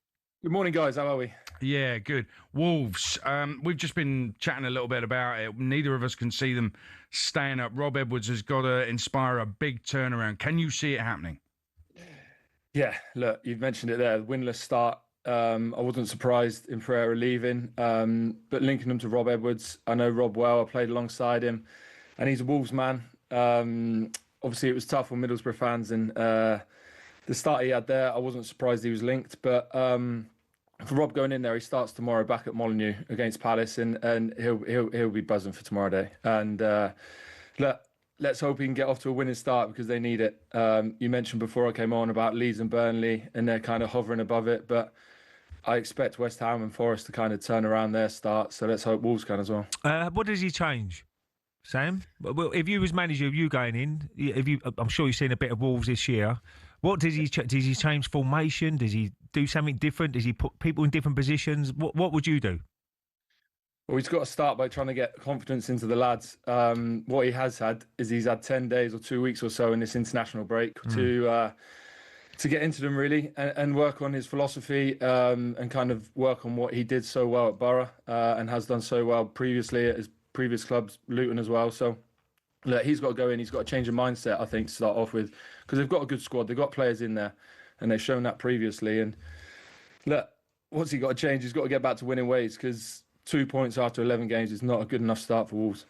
Good morning, guys. How are we? Yeah, good. Wolves, we've just been chatting a little bit about it. Neither of us can see them staying up. Rob Edwards has got to inspire a big turnaround. Can you see it happening? Yeah, look, you've mentioned it there. Winless start. I wasn't surprised in Pereira leaving, but linking them to Rob Edwards, I know Rob well. I played alongside him, and he's a Wolves man. Obviously, it was tough on Middlesbrough fans, and the start he had there, I wasn't surprised he was linked. But for Rob going in there, he starts tomorrow back at Molineux against Palace, and he'll be buzzing for tomorrow day. And look, let's hope he can get off to a winning start because they need it. You mentioned before I came on about Leeds and Burnley, and they're kind of hovering above it, but I expect West Ham and Forest to kind of turn around their start, so let's hope Wolves can as well. What does he change, Sam? Well, if you was manager, if you going in, I'm sure you've seen a bit of Wolves this year. What does he change formation? Does he do something different? Does he put people in different positions? What would you do? Well, he's got to start by trying to get confidence into the lads. What he has had is he's had 10 days or 2 weeks or so in this international break to get into them really and work on his philosophy and kind of work on what he did so well at Borough and has done so well previously at his previous clubs, Luton as well. So look, he's got to go in. He's got to change the mindset, I think, to start off with, because they've got a good squad. They've got players in there, and they've shown that previously. And look, what's he got to change? He's got to get back to winning ways, because 2 points after 11 games is not a good enough start for Wolves.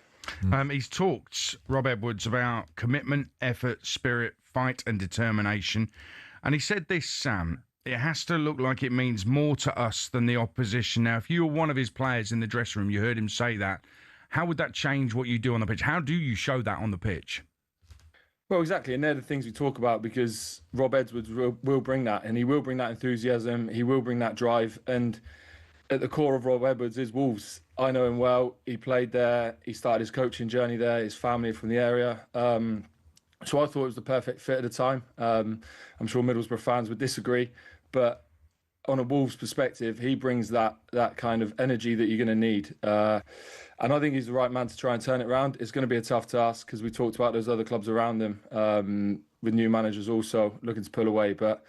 He's talked, Rob Edwards, about commitment, effort, spirit, fight and determination. And he said this, Sam, it has to look like it means more to us than the opposition. Now, if you were one of his players in the dressing room, you heard him say that, how would that change what you do on the pitch? How do you show that on the pitch? Well, exactly. And they're the things we talk about, because Rob Edwards will bring that, and he will bring that enthusiasm. He will bring that drive. And at the core of Rob Edwards is Wolves. I know him well. He played there. He started his coaching journey there. His family from the area. So I thought it was the perfect fit at the time. I'm sure Middlesbrough fans would disagree, but on a Wolves perspective, he brings that kind of energy that you're going to need. And I think he's the right man to try and turn it around. It's going to be a tough task, because we talked about those other clubs around him, with new managers also looking to pull away. But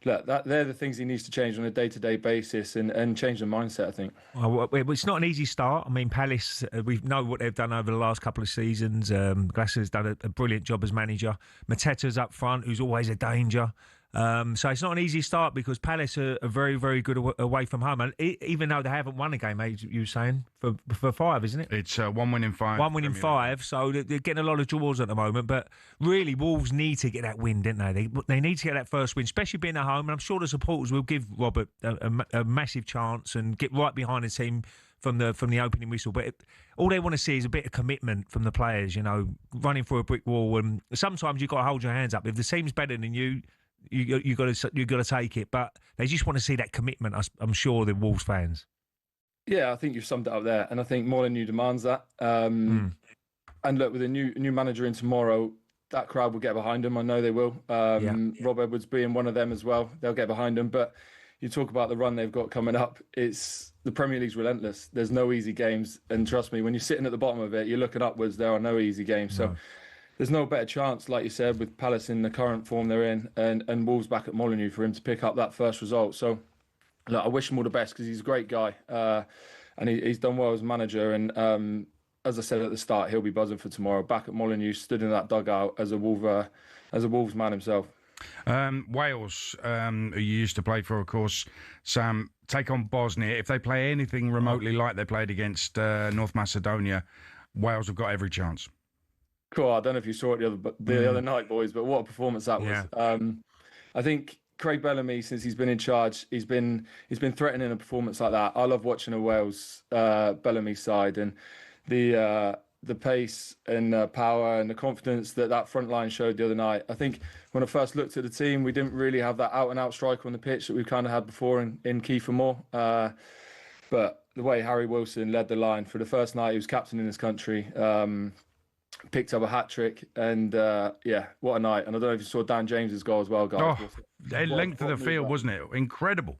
look, they're the things he needs to change on a day-to-day basis and change the mindset, I think. Well, it's not an easy start. I mean, Palace, we know what they've done over the last couple of seasons. Glasser's done a brilliant job as manager. Mateta's up front, who's always a danger. So it's not an easy start because Palace are very, very good away from home. And even though they haven't won a game, you were saying, for 5, isn't it? It's 1 win in 5. 1 win in 5, so they're getting a lot of draws at the moment. But really, Wolves need to get that win, don't they? They need to get that first win, especially being at home. And I'm sure the supporters will give Robert a massive chance and get right behind the team from the opening whistle. But all they want to see is a bit of commitment from the players, running through a brick wall. And sometimes you've got to hold your hands up. If the team's better than you, you got to take it, but they just want to see that commitment. I'm sure the Wolves fans. Yeah, I think you've summed it up there, and I think Molineux demands that. And look, with a new manager in tomorrow, that crowd will get behind him. I know they will. Rob Edwards being one of them as well, they'll get behind him. But you talk about the run they've got coming up. It's the Premier League's relentless. There's no easy games, and trust me, when you're sitting at the bottom of it, you're looking upwards. There are no easy games. So. There's no better chance, like you said, with Palace in the current form they're in and Wolves back at Molineux for him to pick up that first result. So, look, I wish him all the best because he's a great guy and he's done well as manager. And as I said at the start, he'll be buzzing for tomorrow. Back at Molineux, stood in that dugout as a Wolves man himself. Wales, who you used to play for, of course, Sam, take on Bosnia. If they play anything remotely like they played against North Macedonia, Wales have got every chance. Cool. I don't know if you saw it the other night, boys, but what a performance that was. Yeah. I think Craig Bellamy, since he's been in charge, he's been threatening a performance like that. I love watching a Wales Bellamy side and the pace and power and the confidence that front line showed the other night. I think when I first looked at the team, we didn't really have that out-and-out striker on the pitch that we've kind of had before in Kiefer Moore. But the way Harry Wilson led the line for the first night, he was captain in his country. Picked up a hat-trick and what a night. And I don't know if you saw Dan James's goal as well, guys. The length of the field, wasn't it? Incredible.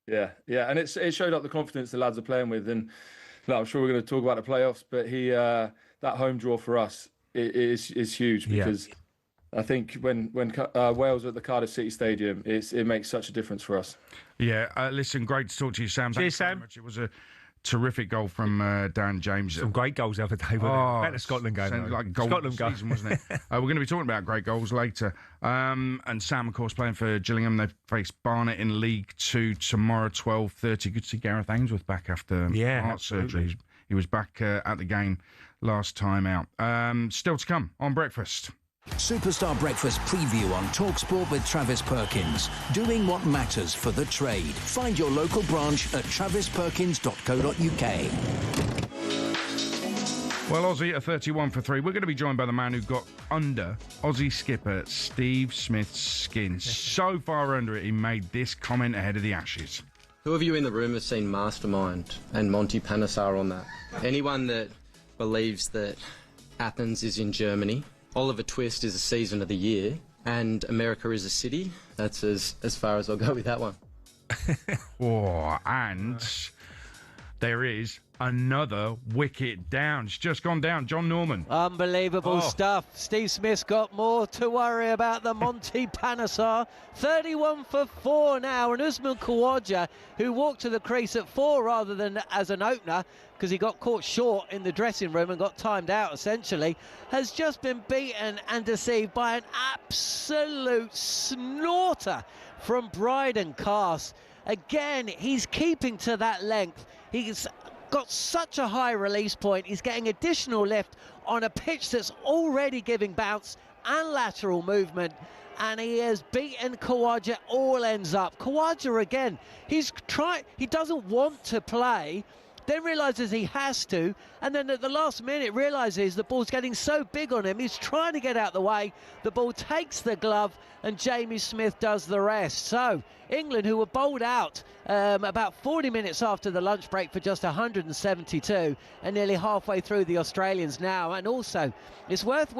Yeah, and it showed up the confidence the lads are playing with. And look, I'm sure we're going to talk about the playoffs, but that home draw for us is huge because I think when Wales are at the Cardiff City Stadium, it makes such a difference for us. Yeah, listen, great to talk to you, Sam. Cheers, Sam. Very much. It was a terrific goal from Dan James. Some great goals the other day, wasn't it? That Scotland game. Like goal Scotland goal. Season, wasn't it? We're going to be talking about great goals later. And Sam, of course, playing for Gillingham. They face Barnet in League 2 tomorrow, 12:30. Good to see Gareth Ainsworth back after heart surgery. He was back at the game last time out. Still to come on Breakfast. Superstar Breakfast preview on talkSPORT with Travis Perkins. Doing what matters for the trade. Find your local branch at travisperkins.co.uk. Well, Aussie at 31 for 3. We're going to be joined by the man who got under Aussie skipper Steve Smith's skin. So far under it, he made this comment ahead of the Ashes. Who of you in the room have seen Mastermind and Monty Panesar on that? Anyone that believes that Athens is in Germany, Oliver Twist is a season of the year, and America is a city, that's as far as I'll go with that one. And there is another wicket down. It's just gone down. John Norman. Unbelievable stuff. Steve Smith's got more to worry about than Monty Panesar. 31 for 4 now. And Usman Khawaja, who walked to the crease at 4 rather than as an opener, because he got caught short in the dressing room and got timed out, essentially, has just been beaten and deceived by an absolute snorter from Bryden Cast. Again, he's keeping to that length. He's got such a high release point. He's getting additional lift on a pitch that's already giving bounce and lateral movement. And he has beaten Khawaja all ends up. Khawaja again, he doesn't want to play, then realises he has to, and then at the last minute realises the ball's getting so big on him, he's trying to get out the way, the ball takes the glove, and Jamie Smith does the rest. So England, who were bowled out about 40 minutes after the lunch break for just 172, and nearly halfway through the Australians now. And also, it's worth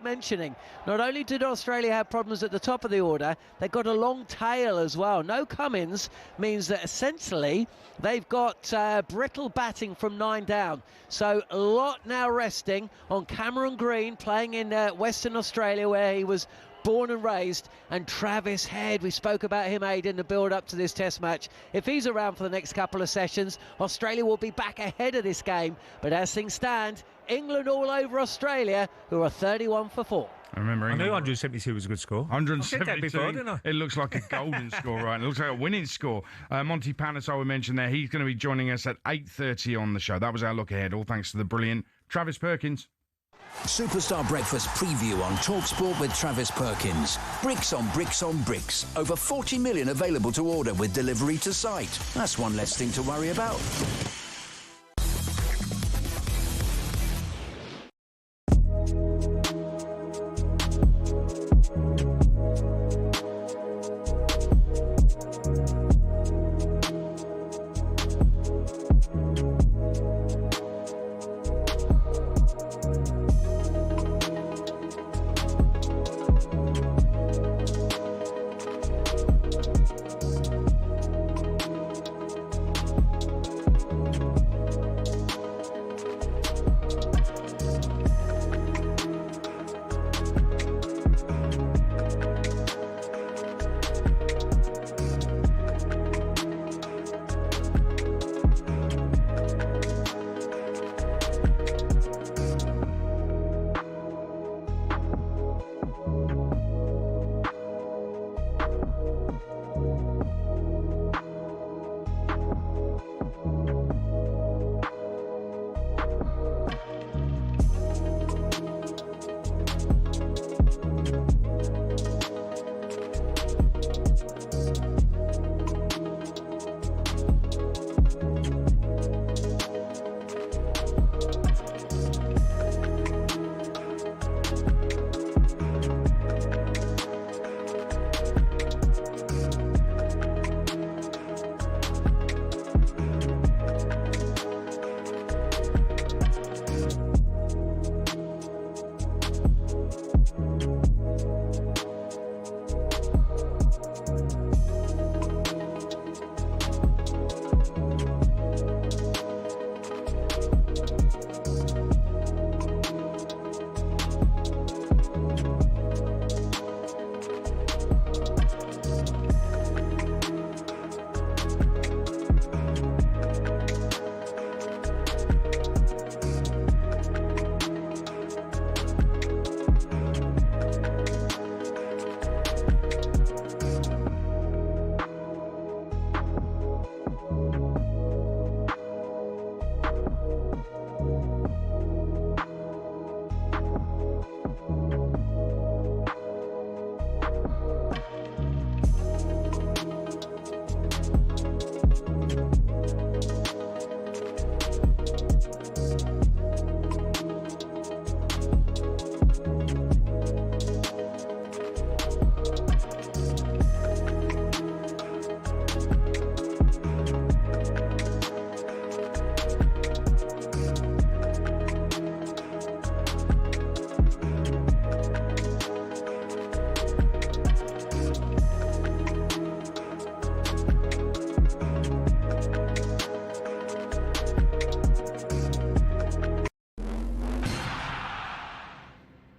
mentioning, not only did Australia have problems at the top of the order, they got a long tail as well. No Cummins means that essentially they've got brittle batting from 9 down. So a lot now resting on Cameron Green, playing in Western Australia, where he was born and raised, and Travis Head. We spoke about him, Aid, in the build-up to this test match. If he's around for the next couple of sessions, Australia will be back ahead of this game. But as things stand, England all over Australia, who are 31 for 4. I remember I knew England. 172 was a good score. 172. I said that before, didn't I? It looks like a golden score, right? It looks like a winning score. Monty Panesar, we mentioned there, he's going to be joining us at 8:30 on the show. That was our look ahead, all thanks to the brilliant Travis Perkins. Superstar Breakfast preview on talkSPORT with Travis Perkins. Bricks on bricks on bricks. Over 40 million available to order with delivery to site. That's one less thing to worry about.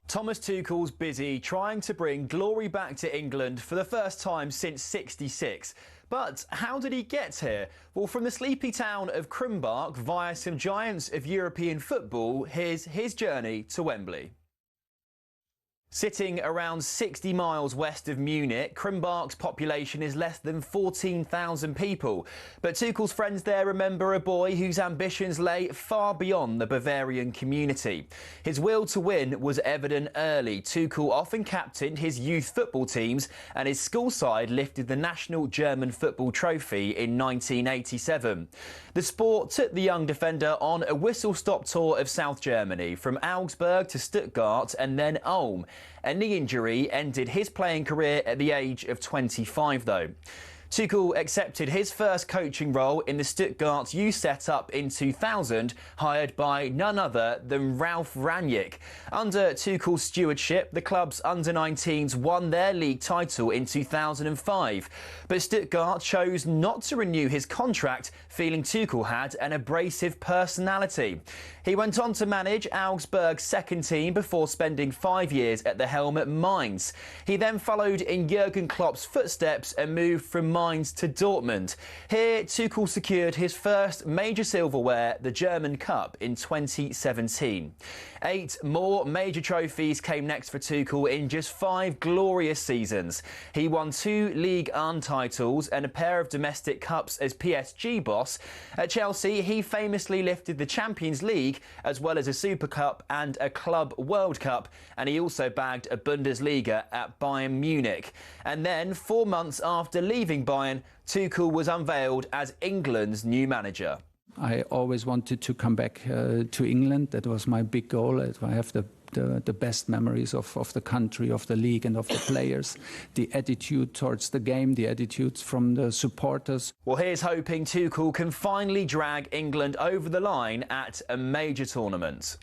Thomas Tuchel's busy trying to bring glory back to England for the first time since '66. But how did he get here? Well, from the sleepy town of Krimbach via some giants of European football, here's his journey to Wembley. Sitting around 60 miles west of Munich, Krimbach's population is less than 14,000 people. But Tuchel's friends there remember a boy whose ambitions lay far beyond the Bavarian community. His will to win was evident early. Tuchel often captained his youth football teams, and his school side lifted the national German football trophy in 1987. The sport took the young defender on a whistle-stop tour of South Germany, from Augsburg to Stuttgart and then Ulm. A knee injury ended his playing career at the age of 25, though. Tuchel accepted his first coaching role in the Stuttgart youth setup in 2000, hired by none other than Ralf Rangnick. Under Tuchel's stewardship, the club's under-19s won their league title in 2005. But Stuttgart chose not to renew his contract, feeling Tuchel had an abrasive personality. He went on to manage Augsburg's second team before spending 5 years at the helm at Mainz. He then followed in Jurgen Klopp's footsteps and moved from Mainz to Dortmund. Here, Tuchel secured his first major silverware, the German Cup, in 2017. 8 more major trophies came next for Tuchel in just 5 glorious seasons. He won 2 Ligue 1 titles and a pair of domestic cups as PSG boss. At Chelsea, he famously lifted the Champions League as well as a Super Cup and a Club World Cup, and he also bagged a Bundesliga at Bayern Munich. And then, 4 months after leaving Bayern, Tuchel was unveiled as England's new manager. I always wanted to come back to England. That was my big goal. I have the best memories of the country, of the league and of the players. The attitude towards the game, the attitudes from the supporters. Well, here's hoping Tuchel can finally drag England over the line at a major tournament.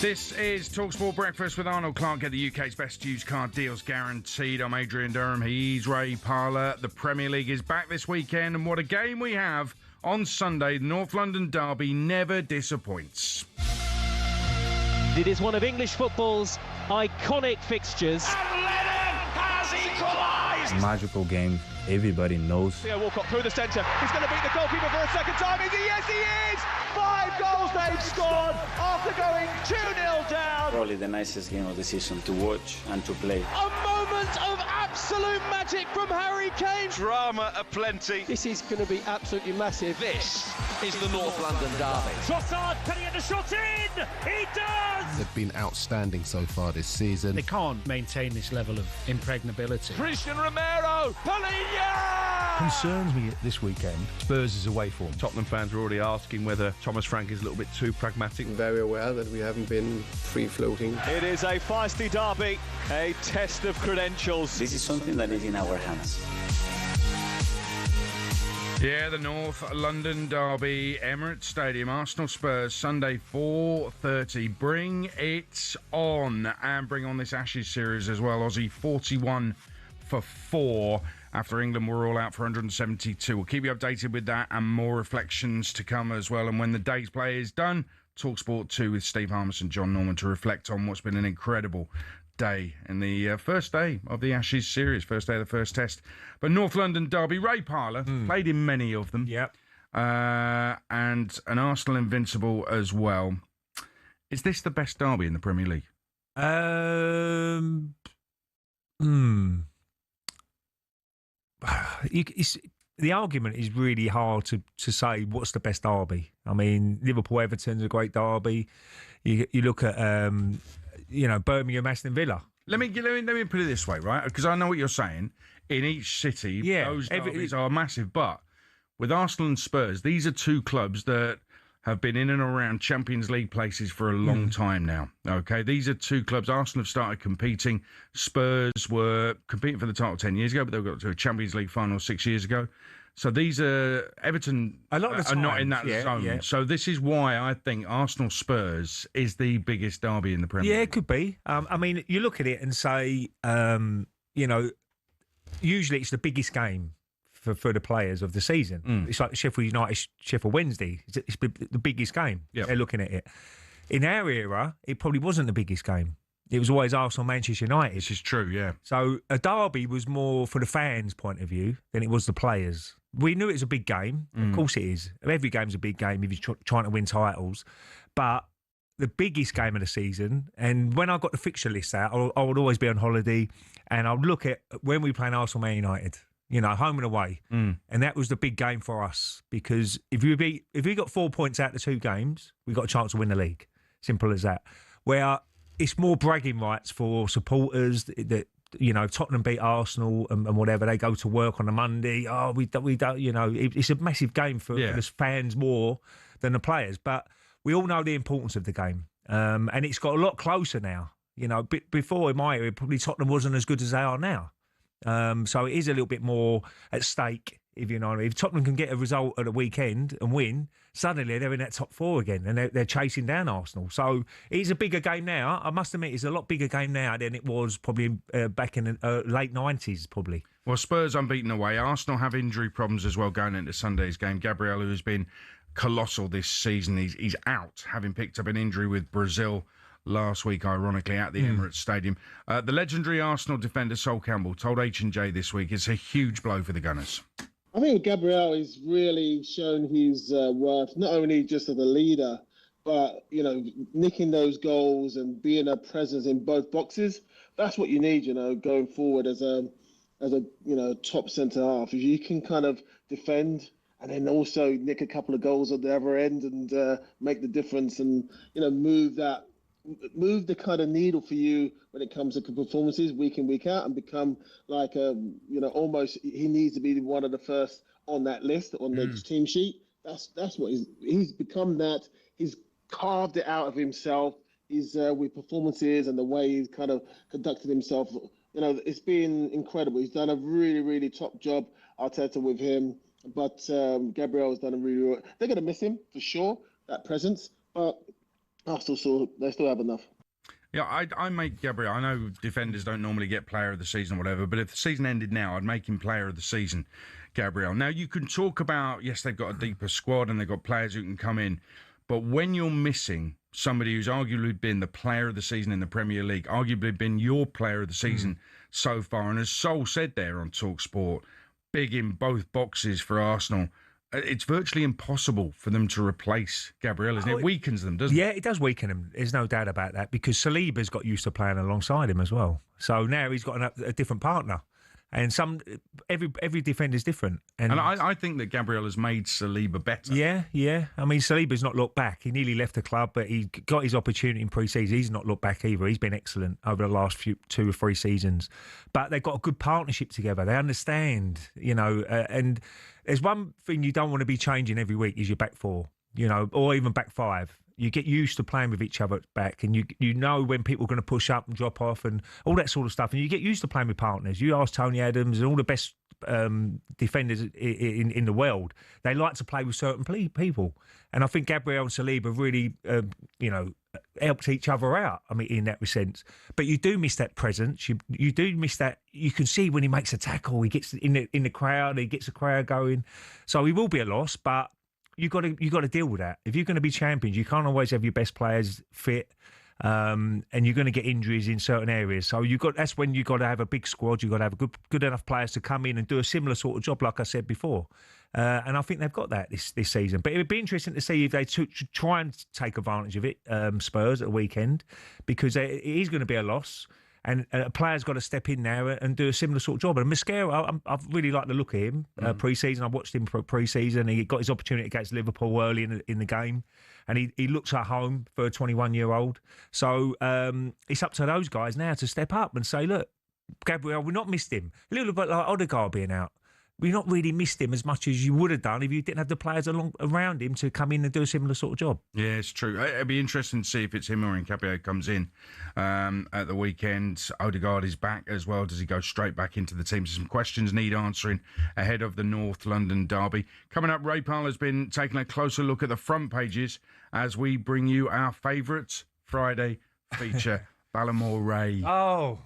This is talkSPORT Breakfast with Arnold Clark. Get the UK's best used car deals guaranteed. I'm Adrian Durham. He's Ray Parlour. The Premier League is back this weekend, and what a game we have on Sunday. The North London derby never disappoints. It is one of English football's iconic fixtures. And Lennon has equalised! Magical game. Everybody knows. Theo Walcott through the centre. He's going to beat the goalkeeper for a second time. Yes, he is! 5 goals they've scored after going 2-0 down. Probably the nicest game of the season to watch and to play. A moment of absolute magic from Harry Kane. Drama aplenty. This is going to be absolutely massive. This is the North London derby. Trossard putting the shot in. He does. They've been outstanding so far this season. They can't maintain this level of impregnability. Christian Romero. Polina. Concerns me this weekend. Spurs is away form. Tottenham fans are already asking whether Thomas Frank is a little bit too pragmatic. Very aware that we haven't been free-floating. It is a feisty derby, a test of credentials. This is something that is in our hands. Yeah, the North London derby, Emirates Stadium, Arsenal Spurs, Sunday 4:30. Bring it on, and bring on this Ashes series as well. Aussie 41 for 4 after England were all out for 172. We'll keep you updated with that and more reflections to come as well. And when the day's play is done, talkSPORT 2 with Steve Harmis and John Norman to reflect on what's been an incredible day in the first day of the Ashes series, first day of the first test. But North London derby, Ray Parlour played in many of them. Yep. And an Arsenal invincible as well. Is this the best derby in the Premier League? The argument is really hard to say what's the best derby. I mean, Liverpool-Everton's a great derby. You look at, Birmingham-Aston Villa. Let me put it this way, right? Because I know what you're saying. In each city, those derbies are massive. But with Arsenal and Spurs, these are two clubs that have been in and around Champions League places for a long time now. Okay, these are two clubs. Arsenal have started competing. Spurs were competing for the title 10 years ago, but they got to a Champions League final 6 years ago. So these are Everton a lot of the time, are not in that zone. Yeah. So this is why I think Arsenal Spurs is the biggest derby in the Premier League. Yeah, it could be. I mean, you look at it and say, usually it's the biggest game for the players of the season. It's like Sheffield United, Sheffield Wednesday. It's the biggest game. Yep. They're looking at it. In our era, it probably wasn't the biggest game. It was always Arsenal, Manchester United. This is true, yeah. So a derby was more for the fans' point of view than it was the players. We knew it was a big game. Of course it is. Every game's a big game if you're trying to win titles. But the biggest game of the season, and when I got the fixture list out, I would always be on holiday, and I'd look at when we play Arsenal, Man United, home and away. And that was the big game for us, because if we got 4 points out of the 2 games, we got a chance to win the league. Simple as that. Where it's more bragging rights for supporters that Tottenham beat Arsenal and whatever, they go to work on a Monday. Oh, we don't. It's a massive game for the fans more than the players. But we all know the importance of the game, and it's got a lot closer now. Before in my era, probably Tottenham wasn't as good as they are now. So it is a little bit more at stake, if you know what I mean. If Tottenham can get a result at the weekend and win, suddenly they're in that top 4 again, and they're chasing down Arsenal. So it is a bigger game now. I must admit, it's a lot bigger game now than it was probably back in the late 90s, probably. Well, Spurs unbeaten away. Arsenal have injury problems as well going into Sunday's game. Gabriel, who has been colossal this season, he's out, having picked up an injury with Brazil last week, ironically, at the Emirates Stadium. The legendary Arsenal defender Sol Campbell told H&J this week it's a huge blow for the Gunners. I think Gabriel has really shown his worth, not only just as a leader, but, nicking those goals and being a presence in both boxes. That's what you need, going forward as a top centre-half. If you can kind of defend and then also nick a couple of goals at the other end and make the difference and, move the kind of needle for you when it comes to performances week in, week out, and become like almost he needs to be one of the first on that list on the team sheet. That's what he's become. That he's carved it out of himself. He's with performances and the way he's kind of conducted himself. It's been incredible. He's done a really, really top job, Arteta, with him. But Gabriel has done a really. They're going to miss him for sure, that presence, but. They still have enough. Yeah, I make Gabriel. I know defenders don't normally get player of the season or whatever, but if the season ended now, I'd make him player of the season, Gabriel. Now, you can talk about, yes, they've got a deeper squad and they've got players who can come in, but when you're missing somebody who's arguably been the player of the season in the Premier League, arguably been your player of the season so far, and as Sol said there on talkSPORT, big in both boxes for Arsenal, it's virtually impossible for them to replace Gabriel, isn't it? It weakens them, doesn't it? Yeah, it does weaken him. There's no doubt about that, because Saliba's got used to playing alongside him as well. So now he's got a different partner. And every defender's different. And I think that Gabriel has made Saliba better. Yeah. I mean, Saliba's not looked back. He nearly left the club, but he got his opportunity in pre-season. He's not looked back either. He's been excellent over the last 2 or 3 seasons. But they've got a good partnership together. They understand, and there's one thing you don't want to be changing every week is your back 4, or even back 5. You get used to playing with each other back, and you know when people are going to push up and drop off and all that sort of stuff. And you get used to playing with partners. You ask Tony Adams and all the best defenders in the world, they like to play with certain people. And I think Gabriel and Saliba really, helped each other out. I mean, in that sense. But you do miss that presence. You do miss that. You can see when he makes a tackle, he gets in the crowd, he gets the crowd going. So he will be a loss, but you got to deal with that. If you're going to be champions, you can't always have your best players fit, and you're going to get injuries in certain areas. So that's when you got to have a big squad. You got to have good enough players to come in and do a similar sort of job, like I said before. And I think they've got that this season. But it would be interesting to see if they try and take advantage of it, Spurs at the weekend, because it is going to be a loss. And a player's got to step in there and do a similar sort of job. And Mosquera, I've really liked the look of him pre-season. I watched him for pre-season. He got his opportunity against Liverpool early in the game. And he looks at home for a 21-year-old. So it's up to those guys now to step up and say, look, Gabriel, we've not missed him. A little bit like Odegaard being out. We've not really missed him as much as you would have done if you didn't have the players around him to come in and do a similar sort of job. Yeah, it's true. It'd be interesting to see if it's him or Nketiah comes in at the weekend. Odegaard is back as well. Does he go straight back into the team? Some questions need answering ahead of the North London derby. Coming up, Ray Parlour's been taking a closer look at the front pages as we bring you our favourite Friday feature, Ballamore Ray. Oh,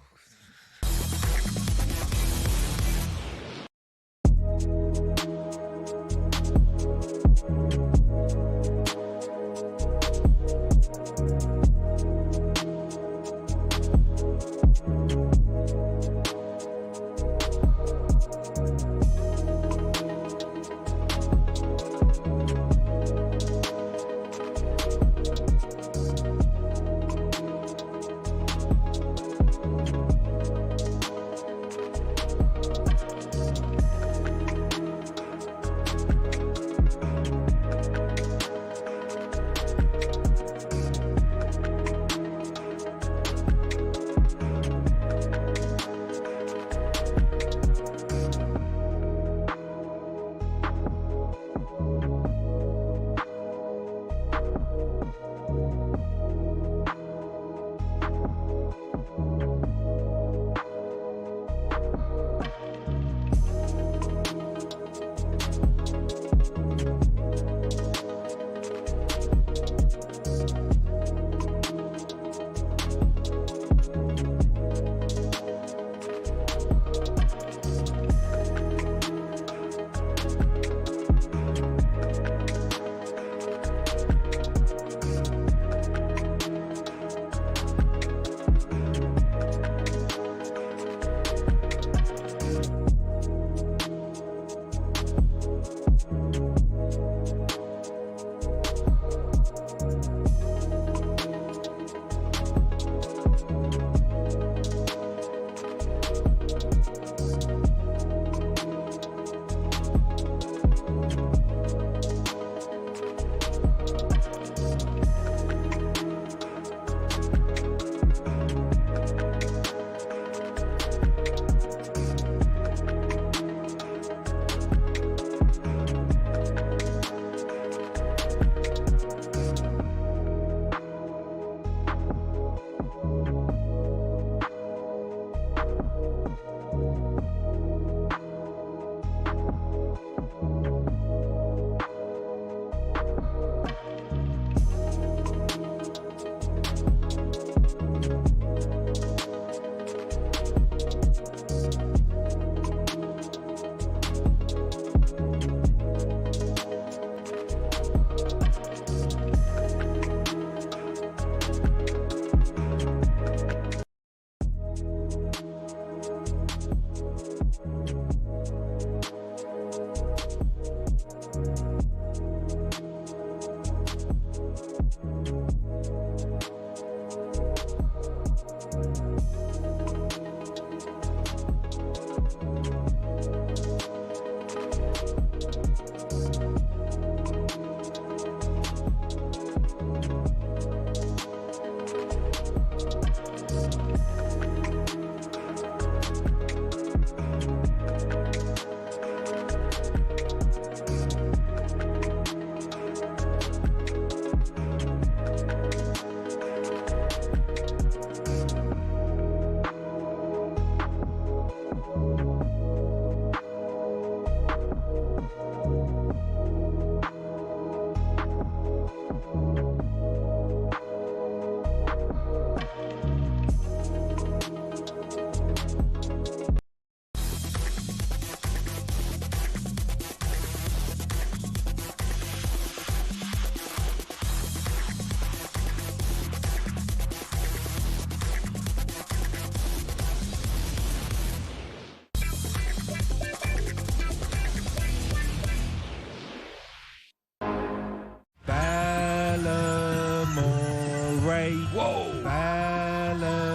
Whoa. Ballamore.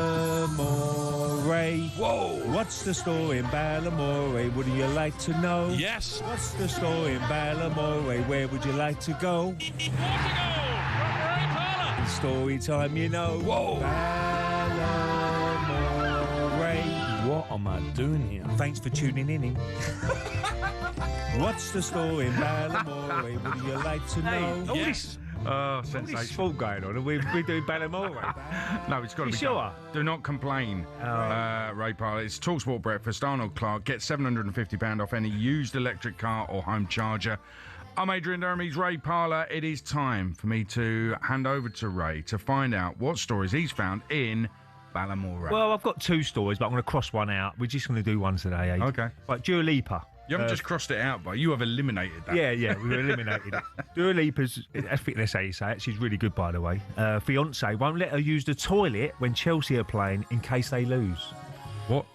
Whoa. What's the story in Ballamore? Would you like to know? Yes. What's the story in Ballamore? Where would you like to go? Parlour. Story time, you know. Whoa. Ballamore. What am I doing here? Thanks for tuning in. What's the story in Ballamore? Would you like to know? Yes. Oh, This sensational. sport going on, and we're doing Ballamore. No, it's got to You be sure? done. Do not complain, Ray Parlour. It's talkSPORT Breakfast. Arnold Clark. Get £750 off any used electric car or home charger. I'm Adrian Durham. He's Ray Parlour. It is time for me to hand over to Ray to find out what stories he's found in Ballamore. Well, I've got two stories, but I'm going to cross one out. We're just going to do one today, eh? Okay. Right, Dua Lipa. You haven't just crossed it out, but you have eliminated that. Yeah, we've eliminated it. Dua Lipa's, I think that's how you say it, she's really good, by the way. Fiancé won't let her use the toilet when Chelsea are playing in case they lose. What?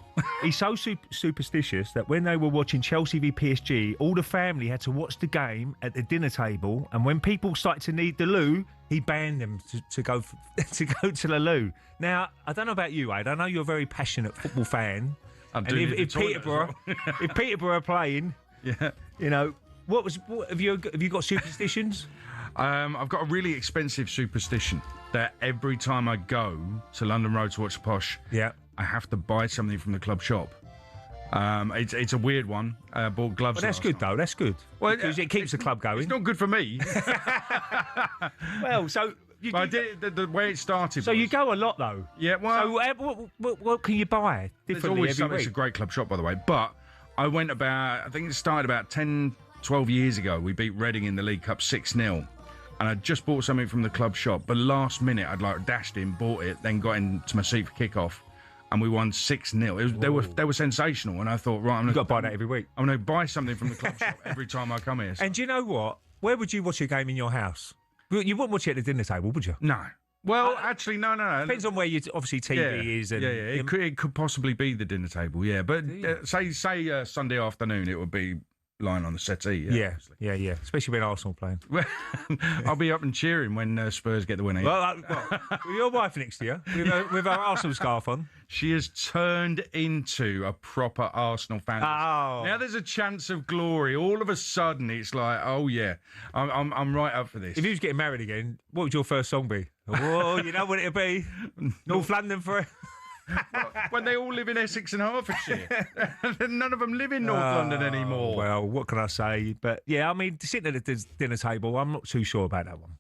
He's so superstitious that when they were watching Chelsea v PSG, all the family had to watch the game at the dinner table, and when people started to need the loo, he banned them to go to the loo. Now, I don't know about you, Aid. I know you're a very passionate football fan. I'm and doing if Peterborough, if Peterborough are playing, yeah, you know, what have you got superstitions? I've got a really expensive superstition that every time I go to London Road to watch Posh, yeah, I have to buy something from the club shop. It's a weird one. Bought gloves. Well, that's good though. That's good. Well, because it keeps the club going. It's not good for me. Well, so. I did the way it started. So you go a lot though. Yeah. Well, so what can you buy differently every week? It's a great club shop, by the way. But I went I think it started about 10, 12 years ago. We beat Reading in the League Cup 6-0. And I just bought something from the club shop. But last minute, I'd dashed in, bought it, then got into my seat for kickoff. And we won 6-0. They were sensational. And I thought, right, You've got to buy that every week. I'm going to buy something from the club shop every time I come here. So. And do you know what? Where would you watch a game in your house? You wouldn't watch it at the dinner table, would you? No. Well, actually, no. Depends on where obviously TV is. And, It could possibly be the dinner table, yeah. But say Sunday afternoon, it would be lying on the settee. Yeah. Especially when Arsenal playing. I'll be up and cheering when Spurs get the winner. Well, with your wife next to you, with her Arsenal scarf on. She has turned into a proper Arsenal fan. Oh. Now there's a chance of glory. All of a sudden, it's like, oh yeah, I'm right up for this. If you was getting married again, what would your first song be? Oh, you know what it'd be? North London for. When they all live in Essex and Hertfordshire. None of them live in North London anymore. Well, what can I say? But yeah, I mean, sitting at the dinner table, I'm not too sure about that one.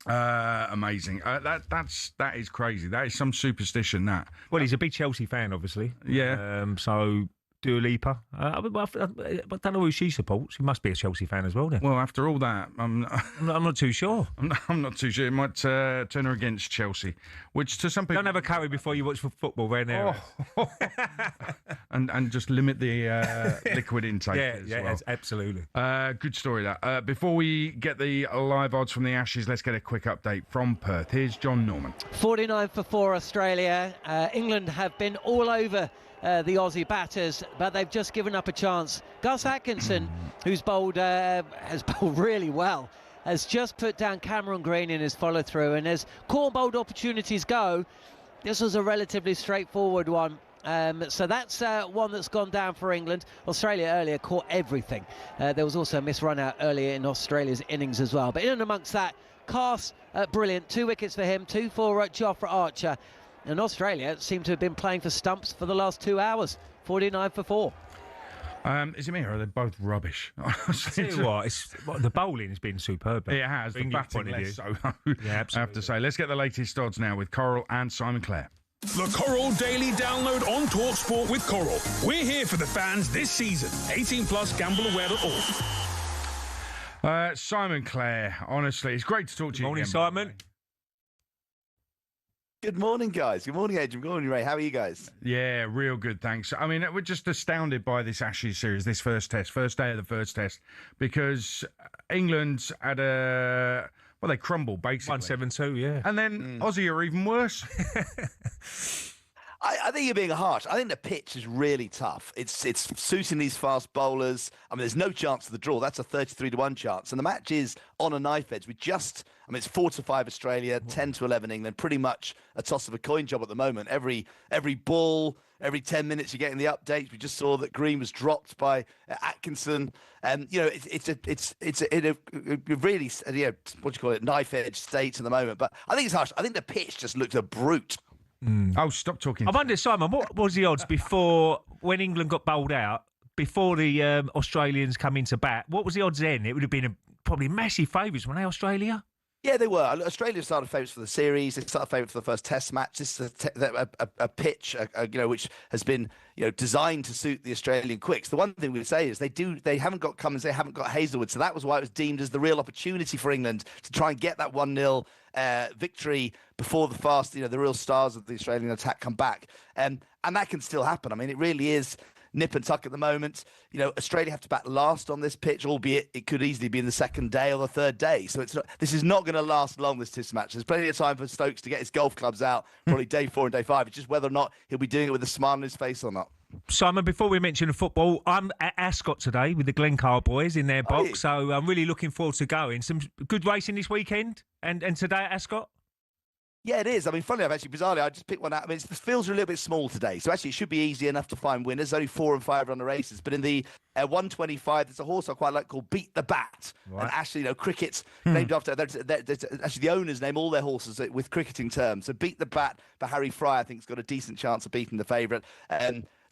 Amazing. That is crazy. That is some superstition, that. Well, he's a big Chelsea fan, obviously. Yeah. So Dua Lipa. I don't know who she supports. She must be a Chelsea fan as well, then. Well, after all that, I'm not too sure. I'm not too sure. It might turn her against Chelsea, which to some people... Don't have a curry before you watch football, right now. And just limit the liquid intake well. Absolutely. Good story, that. Before we get the live odds from the Ashes, let's get a quick update from Perth. Here's John Norman. 49 for 4 Australia. England have been all over the Aussie batters, but they've just given up a chance. Gus Atkinson, who's has bowled really well, has just put down Cameron Green in his follow-through, and as core bowled opportunities go, this was a relatively straightforward one. So that's one that's gone down for England. Australia earlier caught everything. There was also a missed run out earlier in Australia's innings as well. But in and amongst that, Carse, brilliant. 2 wickets for him, 2 for Jofra Archer. And Australia seem to have been playing for stumps for the last 2 hours. 49 for 4. Is it me or are they both rubbish? Tell you what, the bowling has been superb. It has. The batting less so. Yeah, absolutely. I have to say. Let's get the latest odds now with Coral and Simon Clare. The Coral Daily Download on talkSPORT with Coral. We're here for the fans this season. 18 plus gambleaware.org. Simon Clare, honestly, it's great to talk to you. Morning, again, Simon. Good morning, guys. Good morning, Adrian. Good morning, Ray. How are you guys? Yeah, real good, thanks. I mean, we're just astounded by this Ashes series, this first day of the first test, because England had they crumbled, basically. 1-7-2, yeah. And then Aussie are even worse. I think you're being harsh. I think the pitch is really tough. It's suiting these fast bowlers. I mean, there's no chance of the draw. That's a 33-1 chance. And the match is on a knife edge. It's 4-5 Australia, 10-11 England. Pretty much a toss of a coin job at the moment. Every ball, every 10 minutes you're getting the updates. We just saw that Green was dropped by Atkinson. And, it's a really, what do you call it, knife edge state at the moment. But I think it's harsh. I think the pitch just looked a brute. Oh, stop talking. I wonder, Simon, what was the odds before, when England got bowled out, before the Australians come into bat? What was the odds then? It would have been probably massive favourites, weren't they, Australia? Yeah, they were. Australia started favourites for the series. They started favourites for the first Test match. This is a pitch, which has been designed to suit the Australian quicks. The one thing we would say is they haven't got Cummins, they haven't got Hazelwood, so that was why it was deemed as the real opportunity for England to try and get that 1-0 victory before the real stars of the Australian attack come back. And that can still happen. I mean, it really is nip and tuck at the moment. Australia have to bat last on this pitch, albeit it could easily be in the second day or the third day. So this is not going to last long, this Test match. There's plenty of time for Stokes to get his golf clubs out, probably day 4 and day 5. It's just whether or not he'll be doing it with a smile on his face or not. Simon, before we mention the football, I'm at Ascot today with the Glencar boys in their box, so I'm really looking forward to going. Some good racing this weekend and today at Ascot? Yeah, it is. I mean, funnily enough, actually, bizarrely, I just picked one out. I mean, the fields are a little bit small today, so actually it should be easy enough to find winners. Only 4 and 5 run the races. But in the 125, there's a horse I quite like called Beat the Bat. Right. And actually, cricket's named after... Actually, the owners name all their horses with cricketing terms. So Beat the Bat for Harry Fry, I think, has got a decent chance of beating the favourite.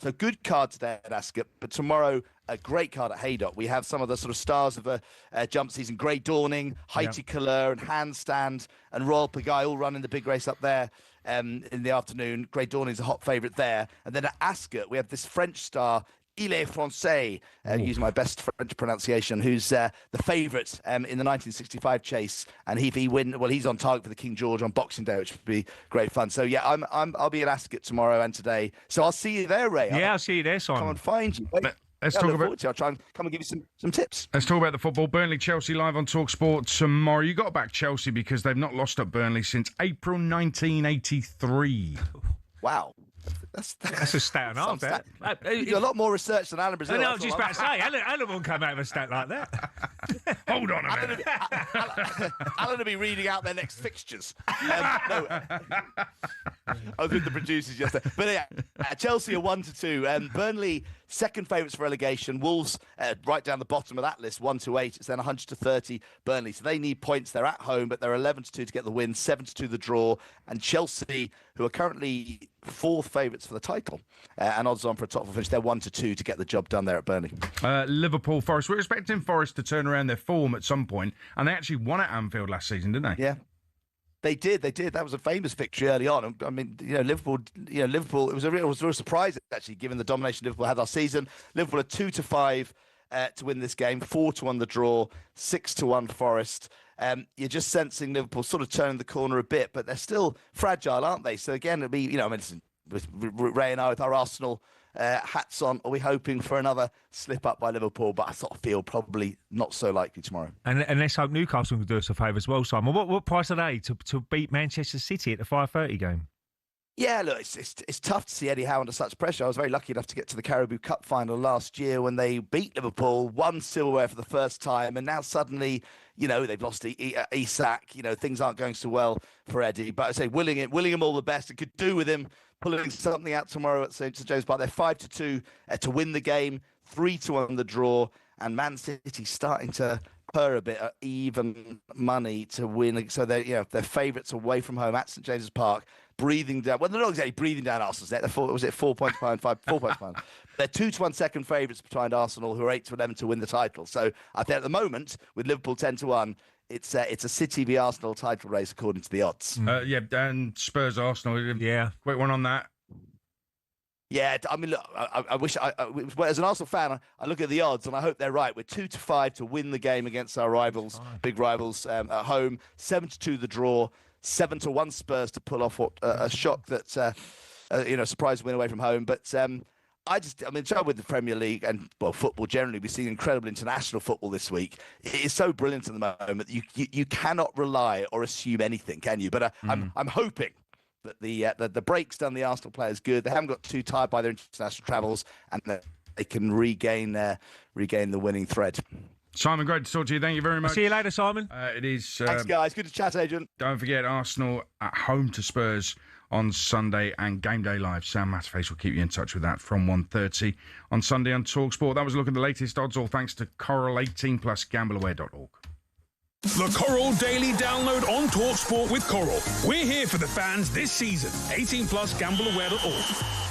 So good card today at Ascot, but tomorrow a great card at Haydock. We have some of the sort of stars of the jump season: Grey Dawning, Haiti Couleur, and Handstand, and Royal Pagaille all running the big race up there in the afternoon. Grey Dawning's a hot favourite there. And then at Ascot, we have this French star, Il est Français, using my best French pronunciation, who's the favourite in the 1965 chase, and if he win, well, he's on target for the King George on Boxing Day, which would be great fun. So yeah, I'll be at Ascot tomorrow and today. So I'll see you there, Ray. Yeah, I'll see you there, Simon. Come and find you. Let's talk about. I'll try and come and give you some tips. Let's talk about the football. Burnley, Chelsea live on talkSPORT tomorrow. You got to back Chelsea because they've not lost at Burnley since April 1983. Wow. That's a stat and half. You do a lot more research than Alan Brazil. I was just about to say, Alan won't come out with a stat like that. Hold on a minute. Alan will be reading out their next fixtures. I was with the producers yesterday. But yeah, Chelsea are 1-2. Burnley, second favourites for relegation. Wolves, right down the bottom of that list, 1-8. It's then 100-30 Burnley. So they need points. They're at home, but they're 11-2 to get the win, 7-2 the draw. And Chelsea, who are currently fourth favourites for the title and odds on for a top four finish, they're 1-2 to get the job done there at Burnley. Liverpool, Forest. We're expecting Forest to turn around their form at some point, and they actually won at Anfield last season, didn't they? Yeah. They did. That was a famous victory early on. I mean, Liverpool. It was a real surprise actually, given the domination Liverpool had last season. Liverpool are 2-5 to win this game, 4-1 the draw, 6-1 Forest. You're just sensing Liverpool sort of turning the corner a bit, but they're still fragile, aren't they? So again, it'll be, with Ray and I with our Arsenal hats on, are we hoping for another slip up by Liverpool? But I sort of feel probably not so likely tomorrow. And let's hope Newcastle can do us a favour as well, Simon. What price are they to beat Manchester City at the 5:30 game? Yeah, look, it's tough to see Eddie Howe under such pressure. I was very lucky enough to get to the Carabao Cup final last year when they beat Liverpool, won silverware for the first time, and now suddenly, they've lost Isak. Things aren't going so well for Eddie. But I say, willing him all the best. It could do with him pulling something out tomorrow at St James Park. They're 5-2 to win the game, 3-1 the draw, and Man City starting to purr a bit at even money to win. So they're favourites away from home at St James's Park. Breathing down. Well, they're not exactly breathing down Arsenal's net. They're 4 points behind, 4 points behind. They're 2-1 second favourites behind Arsenal, who are 8-11 to win the title. So I think at the moment, with Liverpool 10-1, it's a City v Arsenal title race according to the odds. And Spurs Arsenal. Yeah, quick one on that. Yeah, I mean, look, I wish as an Arsenal fan, I look at the odds and I hope they're right. We're 2-5 to win the game against our rivals, big rivals at home. 7-2 the draw. 7-1 Spurs to pull off a shock that surprise win away from home. But trouble with the Premier League and football generally, we're seeing incredible international football this week. It is so brilliant at the moment. You cannot rely or assume anything, can you? But I'm hoping but the break's done the Arsenal players good. They haven't got too tired by their international travels, and they can regain the winning thread. Simon, great to talk to you. Thank you very much. See you later, Simon. It is. Thanks, guys. Good to chat, Adrian. Don't forget Arsenal at home to Spurs on Sunday and Game Day Live. Sam Matterface will keep you in touch with that from 1:30 on Sunday on talkSPORT. That was a look at the latest odds, all thanks to Coral 18+, gambleaware.org. The Coral Daily Download on talkSPORT with Coral. We're here for the fans this season. 18+, gambleaware.org.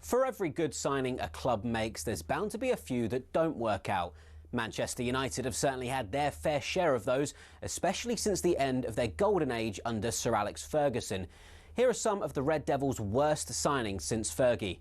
For every good signing a club makes, there's bound to be a few that don't work out. Manchester United have certainly had their fair share of those, especially since the end of their golden age under Sir Alex Ferguson. Here are some of the Red Devils' worst signings since Fergie.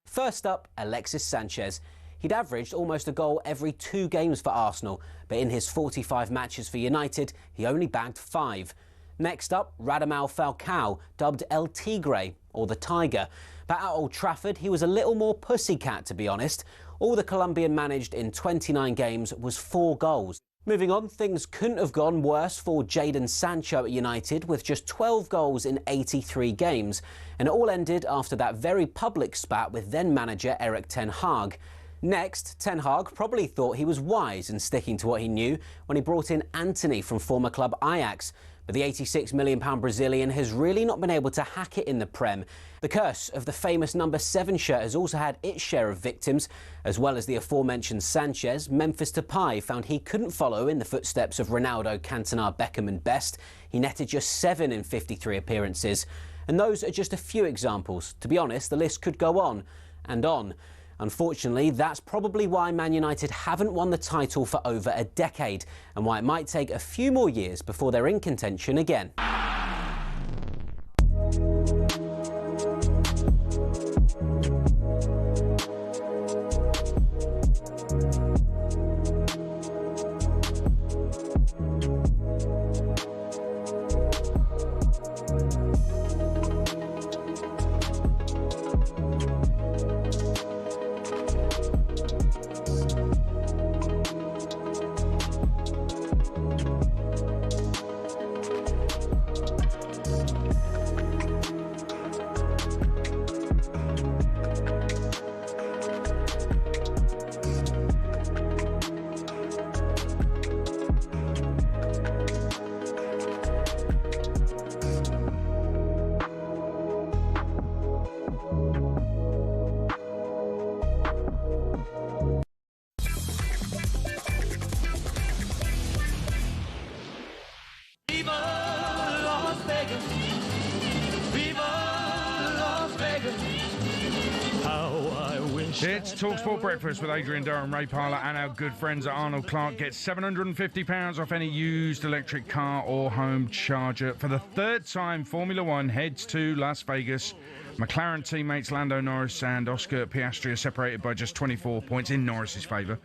First up, Alexis Sanchez. He'd averaged almost a goal every 2 games for Arsenal, but in his 45 matches for United, he only bagged 5. Next up, Radamel Falcao, dubbed El Tigre, or the Tiger. But at Old Trafford, he was a little more pussycat, to be honest. All the Colombian managed in 29 games was 4 goals. Moving on, things couldn't have gone worse for Jadon Sancho at United, with just 12 goals in 83 games. And it all ended after that very public spat with then-manager Erik ten Hag. Next, Ten Hag probably thought he was wise in sticking to what he knew when he brought in Antony from former club Ajax. But the £86 million Brazilian has really not been able to hack it in the Prem. The curse of the famous number 7 shirt has also had its share of victims. As well as the aforementioned Sanchez, Memphis Depay found he couldn't follow in the footsteps of Ronaldo, Cantona, Beckham and Best. He netted just 7 in 53 appearances. And those are just a few examples. To be honest, the list could go on and on. Unfortunately, that's probably why Man United haven't won the title for over a decade, and why it might take a few more years before they're in contention again. It's talkSPORT Breakfast with Adrian Durham Ray Parlour and our good friends at Arnold Clark. Get £750 off any used electric car or home charger. For the third time, Formula One heads to Las Vegas. McLaren teammates Lando Norris and Oscar Piastri are separated by just 24 points in Norris's favour.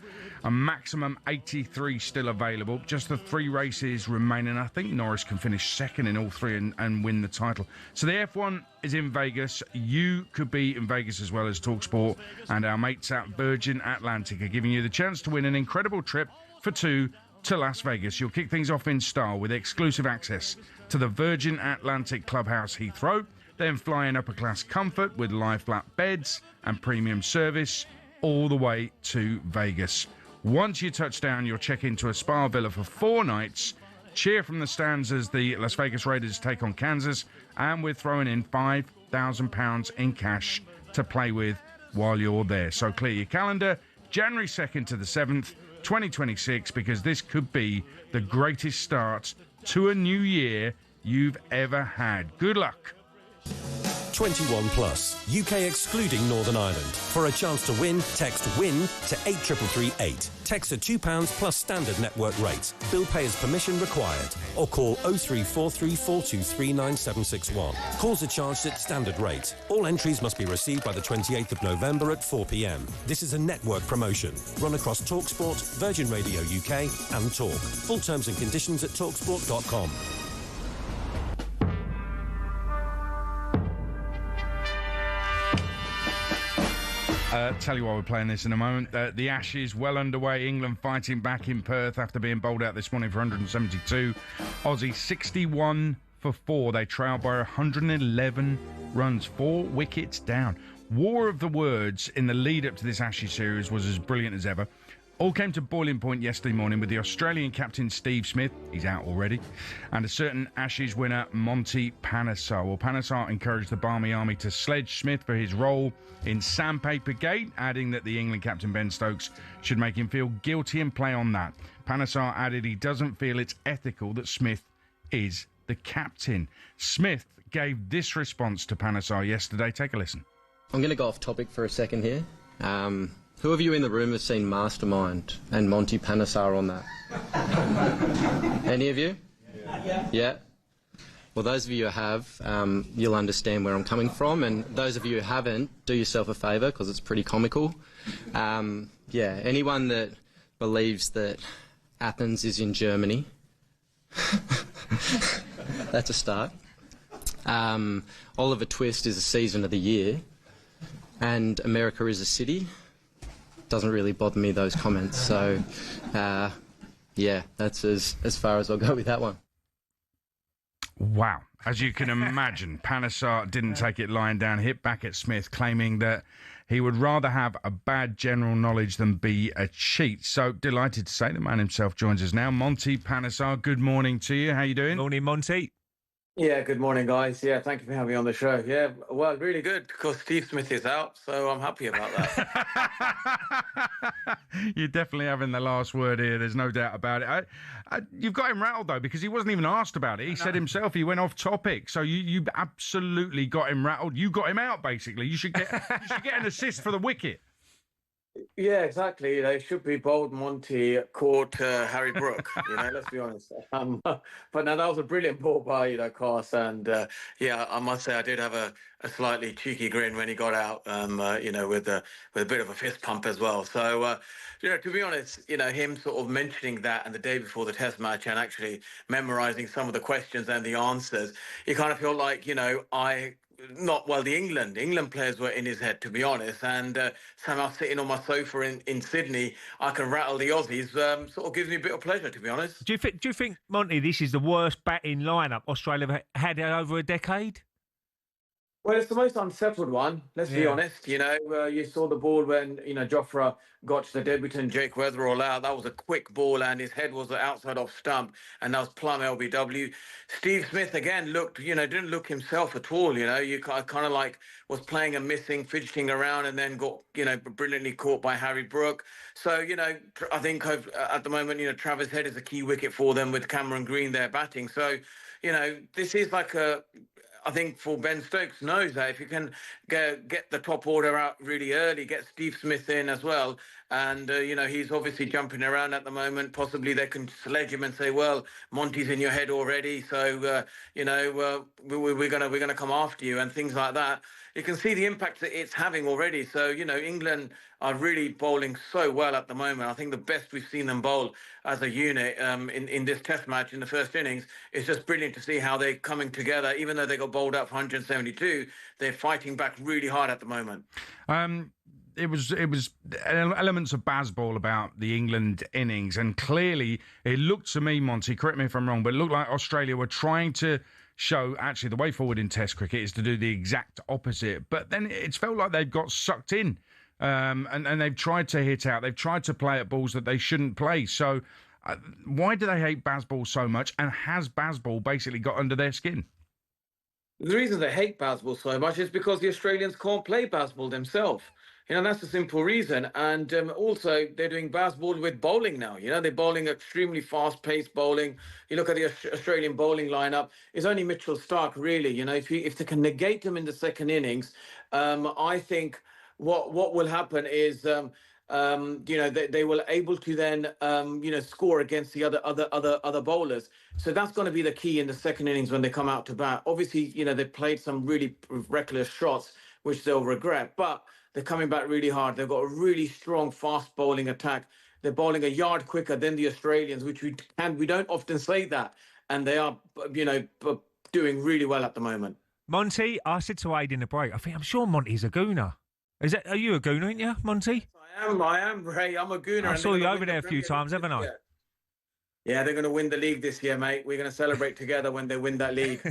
A maximum 83 still available. Just the 3 races remaining. I think Norris can finish second in all 3 and win the title. So the F1 is in Vegas. You could be in Vegas as well as talkSPORT. And our mates at Virgin Atlantic are giving you the chance to win an incredible trip for 2 to Las Vegas. You'll kick things off in style with exclusive access to the Virgin Atlantic Clubhouse Heathrow. Then fly in upper-class comfort with lie flat beds and premium service all the way to Vegas. Once you touch down, you'll check into a spa villa for 4 nights, cheer from the stands as the Las Vegas Raiders take on Kansas, and we're throwing in £5,000 in cash to play with while you're there. So clear your calendar, January 2nd to the 7th, 2026, because this could be the greatest start to a new year you've ever had. Good luck. 21 plus, UK excluding Northern Ireland. For a chance to win, text WIN to 83338. Text at £2 plus standard network rate. Bill payer's permission required. Or call 03434239761. Calls are charged at standard rate. All entries must be received by the 28th of November at 4 p.m. This is a network promotion. Run across talkSPORT, Virgin Radio UK and Talk. Full terms and conditions at talksport.com. Tell you why we're playing this in a moment. The Ashes well underway. England fighting back in Perth after being bowled out this morning for 172. Aussie 61 for 4. They trail by 111 runs, 4 wickets down. War of the words in the lead up to this Ashes series was as brilliant as ever. All came to boiling point yesterday morning with the Australian captain Steve Smith, he's out already, and a certain Ashes winner Monty Panesar. Well, Panesar encouraged the Barmy Army to sledge Smith for his role in Sandpaper Gate, adding that the England captain Ben Stokes should make him feel guilty and play on that. Panesar added he doesn't feel it's ethical that Smith is the captain. Smith gave this response to Panesar yesterday. Take a listen. I'm going to go off topic for a second here. Who of you in the room has seen Mastermind and Monty Panesar on that? Any of you? Yeah? Well, those of you who have, you'll understand where I'm coming from, and those of you who haven't, do yourself a favour, because it's pretty comical. Anyone that believes that Athens is in Germany, that's a start. Oliver Twist is a season of the year, and America is a city. Doesn't really bother me, those comments. So, that's as far as I'll go with that one. Wow. As you can imagine, Panesar didn't take it lying down, hit back at Smith, claiming that he would rather have a bad general knowledge than be a cheat. So, delighted to say the man himself joins us now. Monty Panesar, good morning to you. How you doing? Morning, Monty. Yeah, good morning, guys. Yeah, thank you for having me on the show. Yeah, well, really good, because Steve Smith is out, so I'm happy about that. You're definitely having the last word here, there's no doubt about it. You've got him rattled, though, because he wasn't even asked about it. He said himself he went off topic, so you absolutely got him rattled. You got him out, basically. You should get an assist for the wicket. Yeah, exactly. They should be bold. Monty caught Harry Brook. Let's be honest. But no, that was a brilliant ball by Cos, and yeah, I must say I did have a slightly cheeky grin when he got out. With a bit of a fist pump as well. So to be honest, him sort of mentioning that and the day before the Test match and actually memorising some of the questions and the answers, you kind of feel like the England players were in his head, to be honest, and somehow sitting on my sofa in Sydney, I can rattle the Aussies, sort of gives me a bit of pleasure, to be honest. Do you think, Monty, this is the worst batting lineup Australia have had in over a decade? Well, it's the most unsettled one, let's be honest. You saw the ball when, Jofra got the debutant Jake Weatherall out. That was a quick ball and his head was outside off stump, and that was plumb LBW. Steve Smith, again, didn't look himself at all, You kind of like was playing and missing, fidgeting around, and then got, brilliantly caught by Harry Brook. So, I think at the moment, Travis Head is a key wicket for them with Cameron Green there batting. So, this is like I think for Ben Stokes knows that if you can get the top order out really early, get Steve Smith in as well, and he's obviously jumping around at the moment. Possibly they can sledge him and say, "Well, Monty's in your head already, so we're gonna come after you," and things like that. You can see the impact that it's having already. So England are really bowling so well at the moment. I think the best we've seen them bowl as a unit in this Test match in the first innings. It's just brilliant to see how they're coming together. Even though they got bowled out for 172, they're fighting back really hard at the moment. It was elements of baseball about the England innings, and clearly it looked to me, Monty, correct me if I'm wrong, but it looked like Australia were trying to show actually the way forward in Test cricket is to do the exact opposite. But then it's felt like they've got sucked in. And they've tried to hit out. They've tried to play at balls that they shouldn't play. So why do they hate baseball so much? And has baseball basically got under their skin? The reason they hate baseball so much is because the Australians can't play baseball themselves. That's the simple reason. And also, they're doing baseball with bowling now. They're bowling extremely fast-paced bowling. You look at the Australian bowling lineup, it's only Mitchell Starc, really. If they can negate them in the second innings, I think what will happen is, they will able to then, score against the other bowlers. So that's going to be the key in the second innings when they come out to bat. Obviously, they played some really reckless shots, which they'll regret, but they're coming back really hard. They've got a really strong, fast bowling attack. They're bowling a yard quicker than the Australians, which we don't often say that. And they are, doing really well at the moment. Monty, I said to Aid in the break, I'm sure Monty's a gooner. Are you a gooner, aren't you, Monty? I am, Ray. I'm a gooner. I saw you over there a few times, haven't I? Yeah, they're going to win the league this year, mate. We're going to celebrate together when they win that league.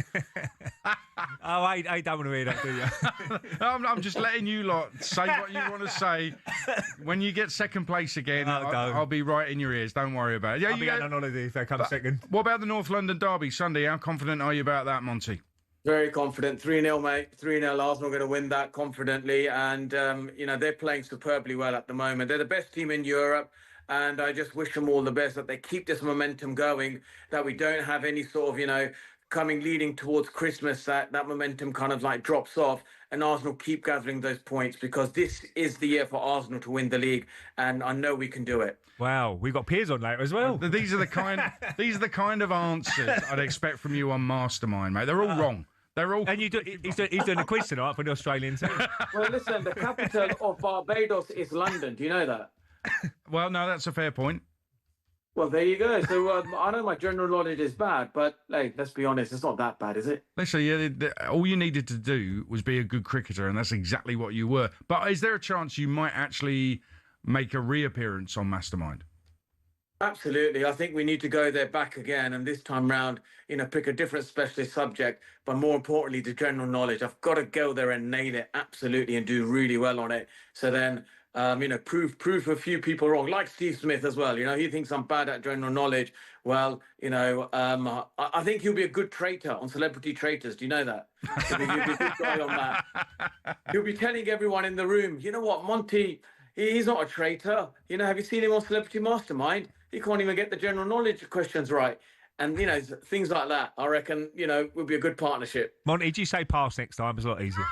I don't want to hear that, do you? I'm just letting you lot say what you want to say. When you get second place again, I'll be right in your ears. Don't worry about it. I'll be going on holiday if they come second. What about the North London derby Sunday? How confident are you about that, Monty? Very confident. 3-0, mate. 3-0. Arsenal going to win that confidently. And, they're playing superbly well at the moment. They're the best team in Europe. And I just wish them all the best, that they keep this momentum going, that we don't have any sort of, leading towards Christmas, that momentum kind of like drops off, and Arsenal keep gathering those points, because this is the year for Arsenal to win the league, and I know we can do it. Wow, we've got Piers on later as well. These are the kind of answers I'd expect from you on Mastermind, mate. They're all wrong. They're all. And he's doing a quiz tonight for the Australian team. Well, listen, the capital of Barbados is London. Do you know that? Well, no, that's a fair point. Well, there you go. So I know my general knowledge is bad, but hey, let's be honest, it's not that bad, is it? Listen, all you needed to do was be a good cricketer, and that's exactly what you were. But is there a chance you might actually make a reappearance on Mastermind? Absolutely. I think we need to go there back again, and this time round, pick a different specialist subject, but more importantly, the general knowledge. I've got to go there and nail it absolutely and do really well on it. So then, prove a few people wrong, like Steve Smith as well. He thinks I'm bad at general knowledge. Well, I think he'll be a good traitor on Celebrity Traitors. Do you know that? He'll be a good guy on that. He'll be telling everyone in the room, you know what, Monty, he's not a traitor. Have you seen him on Celebrity Mastermind? He can't even get the general knowledge questions right. And, things like that, I reckon, would be a good partnership. Monty, did you say pass next time? It's a lot easier.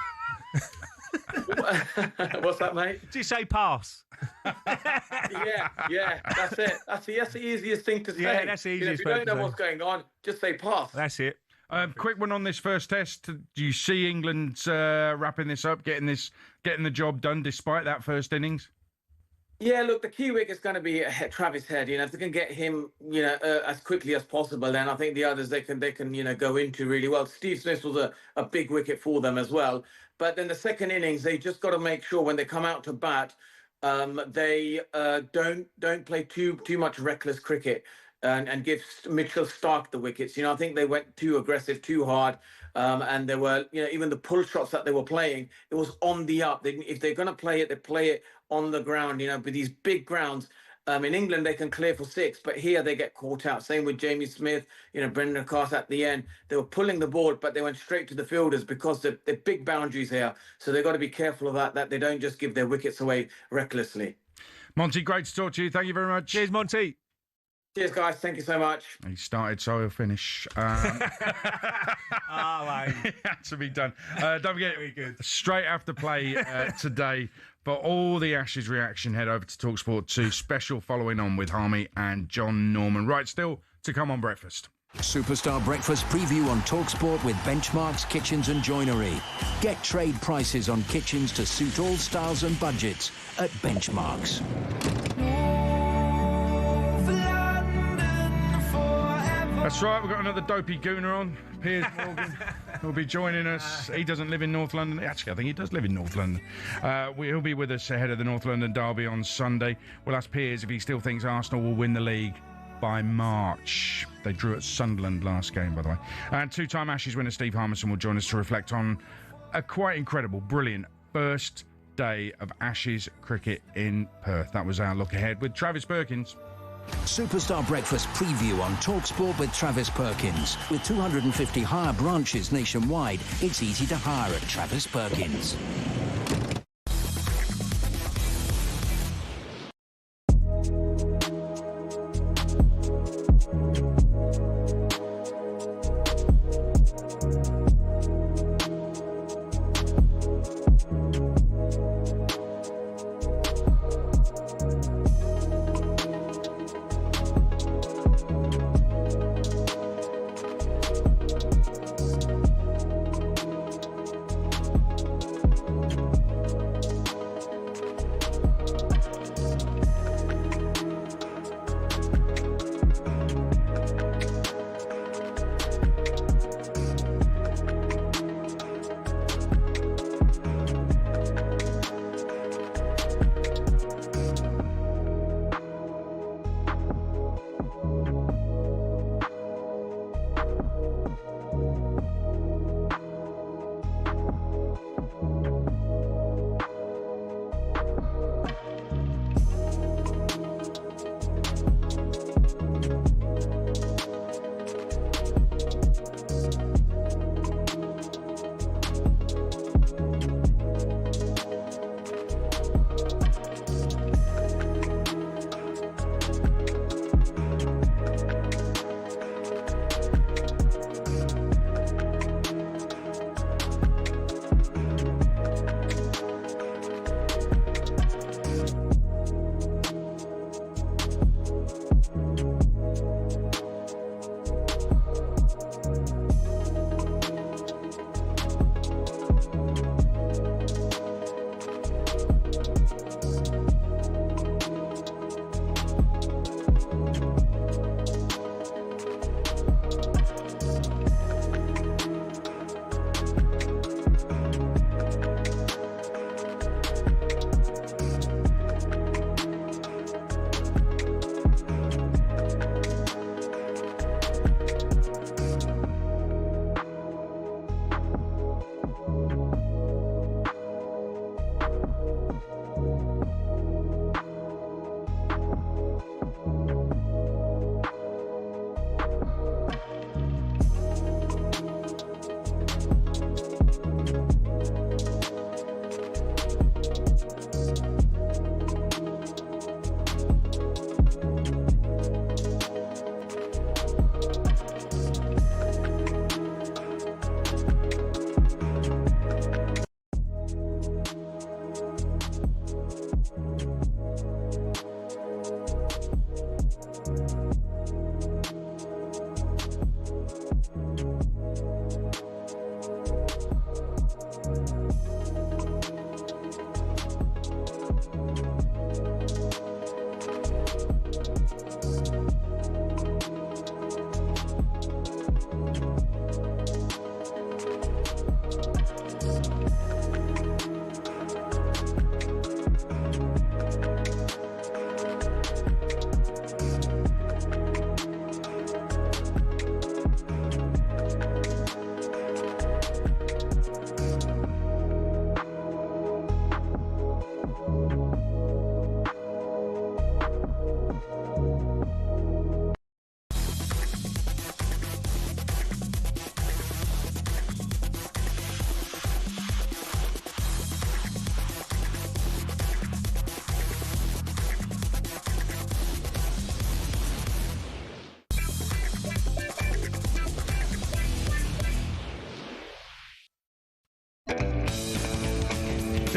What's that, mate? Did you say pass? Yeah, that's it. That's the easiest thing to say. Yeah, that's the easiest If you don't know thing to what's going on, just say pass. That's it. Quick one on this first test. Do you see England wrapping this up, getting the job done despite that first innings? Yeah, look, the key wicket is going to be Travis Head. If they can get him, as quickly as possible, then I think the others they can go into really well. Steve Smith was a big wicket for them as well. But then the second innings, they just got to make sure when they come out to bat, they don't play too much reckless cricket and give Mitchell Starc the wickets. I think they went too aggressive, too hard. And there were, even the pull shots that they were playing, it was on the up. If they're going to play it, they play it on the ground, with these big grounds. In England, they can clear for 6, but here they get caught out. Same with Jamie Smith, Brendan Carse at the end. They were pulling the ball, but they went straight to the fielders because they're big boundaries here. So they've got to be careful of that they don't just give their wickets away recklessly. Monty, great to talk to you. Thank you very much. Cheers, Monty. Cheers, guys. Thank you so much. He started, so he'll finish. Mate. It had to be done. Don't forget, straight after play today, for all the Ashes reaction, head over to talkSPORT 2. Special following on with Harmy and John Norman. Right, still to come on breakfast. Superstar Breakfast preview on talkSPORT with Benchmarx Kitchens and Joinery. Get trade prices on kitchens to suit all styles and budgets at Benchmarx. That's right, we've got another dopey gooner on, Piers Morgan, who'll be joining us. He doesn't live in North London. Actually, I think he does live in North London. He'll be with us ahead of the North London derby on Sunday. We'll ask Piers if he still thinks Arsenal will win the league by March. They drew at Sunderland last game, by the way. And two-time Ashes winner Steve Harmison will join us to reflect on a quite incredible, brilliant first day of Ashes cricket in Perth. That was our look ahead with Travis Perkins. Superstar Breakfast preview on talkSPORT with Travis Perkins. With 250 hire branches nationwide, it's easy to hire at Travis Perkins.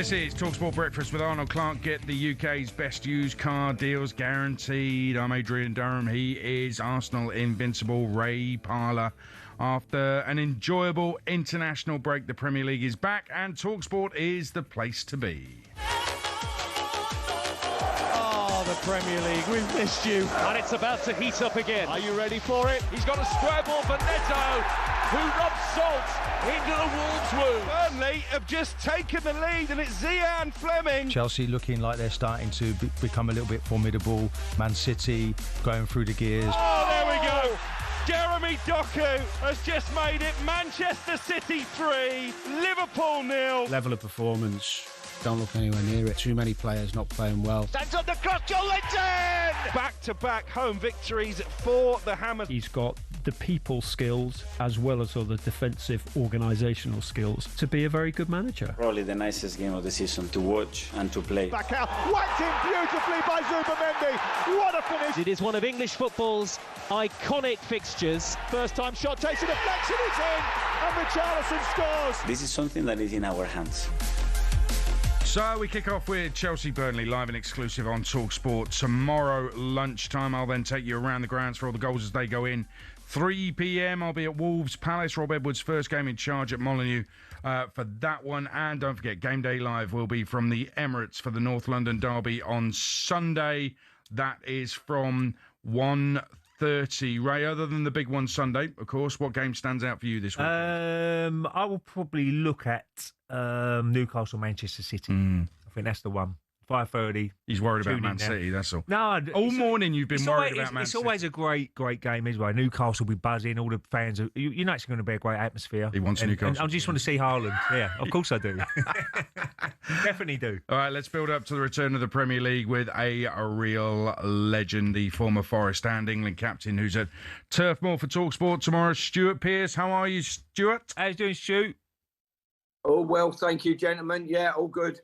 This is talkSPORT Breakfast with Arnold Clark. Get the UK's best used car deals guaranteed. I'm Adrian Durham. He is Arsenal invincible Ray Parlour. After an enjoyable international break, the Premier League is back and talkSPORT is the place to be. Oh, the Premier League, we've missed you. And it's about to heat up again. Are you ready for it? He's got a square ball for Neto, who rubs salt into the Wolves' wound. Burnley have just taken the lead, and it's Zian Fleming. Chelsea looking like they're starting to become a little bit formidable. Man City going through the gears. Oh, there we go. Jeremy Doku has just made it Manchester City 3, Liverpool 0. Level of performance, don't look anywhere near it. Too many players not playing well. Stands on the cross, Joelinton! Back-to-back home victories for the Hammers. He's got the people skills as well as all the defensive organisational skills to be a very good manager. Probably the nicest game of the season to watch and to play. Back out, whacked in beautifully by Zubamendi. What a finish! It is one of English football's iconic fixtures. First time shot takes a deflection, it's in, and Richarlison scores. This is something that is in our hands. So we kick off with Chelsea-Burnley live and exclusive on talkSPORT tomorrow lunchtime. I'll then take you around the grounds for all the goals as they go in. 3 p.m. I'll be at Wolves Palace. Rob Edwards' first game in charge at Molineux for that one. And don't forget, Game Day Live will be from the Emirates for the North London derby on Sunday. That is from 1:30. Ray, other than the big one Sunday, of course, what game stands out for you this week? I will probably look at Newcastle, Manchester City. I think that's the one. 5:30. He's worried about Man City, that's all. No, all morning you've been worried about Man City. It's always a great game as well. Newcastle will be buzzing. All the fans, you know it's going to be a great atmosphere. He wants Newcastle. And I just want to see Haaland. Yeah, of course I do. Definitely do. All right, let's build up to the return of the Premier League with a real legend, the former Forest and England captain who's at Turf Moor for talkSPORT tomorrow. Stuart Pearce, how are you, Stuart? How you doing, Stu? All well, thank you, gentlemen. Yeah, all good.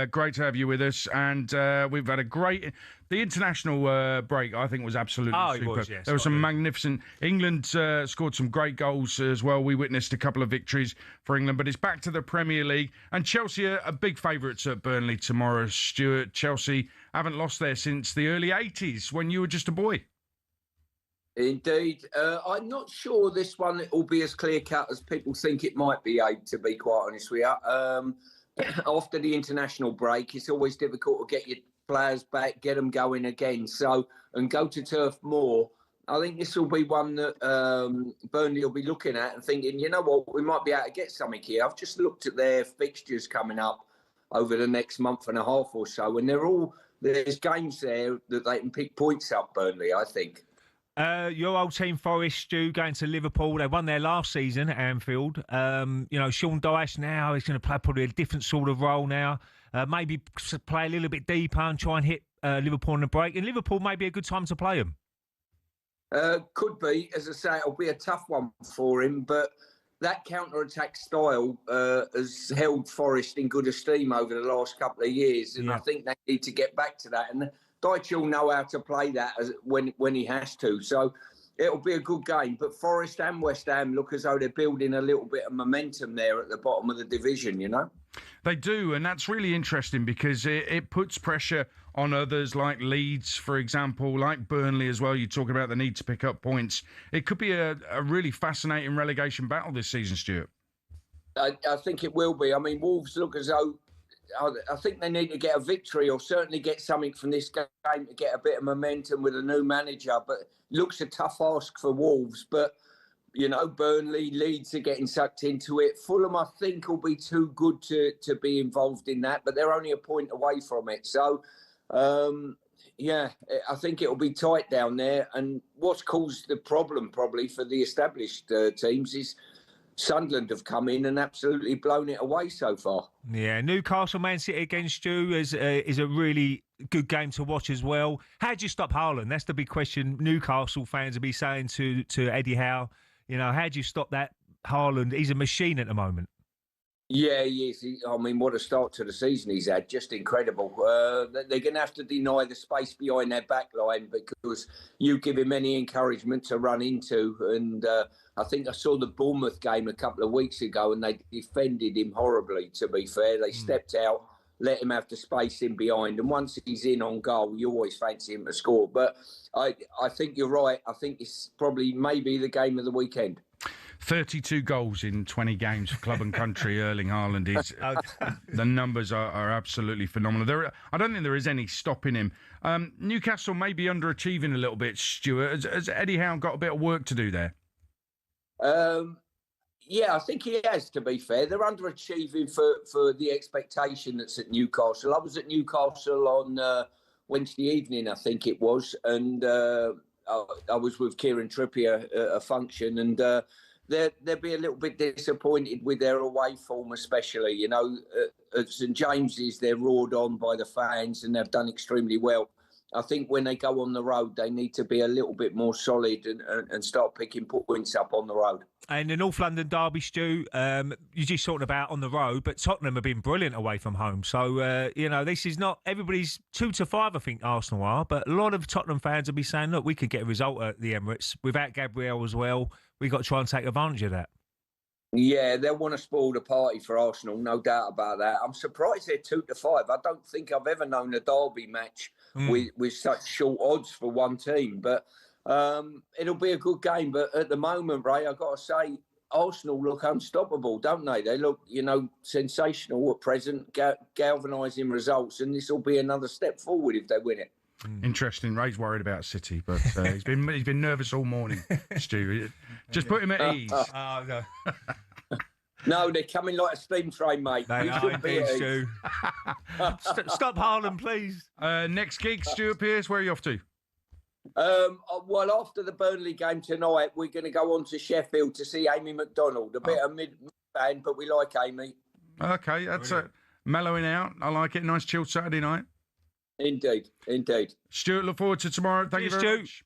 Great to have you with us, and we've had the international break. I think was absolutely super. Yes, there was some magnificent. England scored some great goals as well. We witnessed a couple of victories for England, but it's back to the Premier League, and Chelsea are big favourites at Burnley tomorrow. Stuart, Chelsea haven't lost there since the early '80s when you were just a boy. Indeed. I'm not sure this one will be as clear-cut as people think it might be, Abe, to be quite honest with you. After the international break, it's always difficult to get your players back, get them going again. So, and go to Turf Moor. I think this will be one that Burnley will be looking at and thinking, you know what, we might be able to get something here. I've just looked at their fixtures coming up over the next month and a half or so, and there's games there that they can pick points up, Burnley, I think. Your old team, Forest, Stu, going to Liverpool. They won their last season at Anfield. Sean Dyche now is going to play probably a different sort of role now. Maybe play a little bit deeper and try and hit Liverpool in the break. And Liverpool may be a good time to play them. Could be. As I say, it'll be a tough one for him. But that counter-attack style has held Forest in good esteem over the last couple of years. And I think they need to get back to that. And Dyche will know how to play that when he has to. So it'll be a good game. But Forest and West Ham look as though they're building a little bit of momentum there at the bottom of the division, you know? They do, and that's really interesting because it puts pressure on others like Leeds, for example, like Burnley as well. You talk about the need to pick up points. It could be a really fascinating relegation battle this season, Stuart. I think it will be. I mean, Wolves look as though I think they need to get a victory or certainly get something from this game to get a bit of momentum with a new manager. But looks a tough ask for Wolves. But, you know, Burnley, Leeds are getting sucked into it. Fulham, I think, will be too good to be involved in that. But they're only a point away from it. So, I think it'll be tight down there. And what's caused the problem probably for the established teams is Sunderland have come in and absolutely blown it away so far. Yeah, Newcastle, Man City against you is a really good game to watch as well. How do you stop Haaland? That's the big question Newcastle fans will be saying to Eddie Howe. You know, how do you stop that Haaland? He's a machine at the moment. Yeah, he is. I mean, what a start to the season he's had. Just incredible. They're going to have to deny the space behind their back line because you give him any encouragement to run into. And I think I saw the Bournemouth game a couple of weeks ago and they defended him horribly, to be fair. They stepped out let him have the space in behind. And once he's in on goal, you always fancy him to score. But I think you're right. I think it's probably maybe the game of the weekend. 32 goals in 20 games for club and country. Erling Haaland is. The numbers are absolutely phenomenal. I don't think there is any stopping him. Newcastle may be underachieving a little bit, Stuart. Has Eddie Howe got a bit of work to do there? Yeah, I think he has, to be fair. They're underachieving for the expectation that's at Newcastle. I was at Newcastle on Wednesday evening, I think it was, and I was with Kieran Trippier at a function, and they'll be a little bit disappointed with their away form, especially. You know, at St James's, they're roared on by the fans, and they've done extremely well. I think when they go on the road, they need to be a little bit more solid and start picking points up on the road. And the North London derby, Stu, you're just talking about on the road, but Tottenham have been brilliant away from home. So, this is not everybody's 2-5, I think Arsenal are, but a lot of Tottenham fans will be saying, look, we could get a result at the Emirates without Gabriel as well. We've got to try and take advantage of that. Yeah, they'll want to spoil the party for Arsenal, no doubt about that. I'm surprised they're 2-5. I don't think I've ever known a derby match with such short odds for one team. But it'll be a good game. But at the moment, Ray, I've got to say, Arsenal look unstoppable, don't they? They look, sensational at present, galvanising results, and this will be another step forward if they win it. Interesting. Ray's worried about City, but he's been nervous all morning, Stu. Just put him at ease. No, they're coming like a steam train, mate. They are indeed, Stu. Stop Haaland, please. Next gig, Stuart Pearce, where are you off to? Well, after the Burnley game tonight, we're going to go on to Sheffield to see Amy McDonald. A bit of mid-band, but we like Amy. Okay, that's mellowing out. I like it. Nice chilled Saturday night. Indeed. Stuart, look forward to tomorrow. Thank you very much.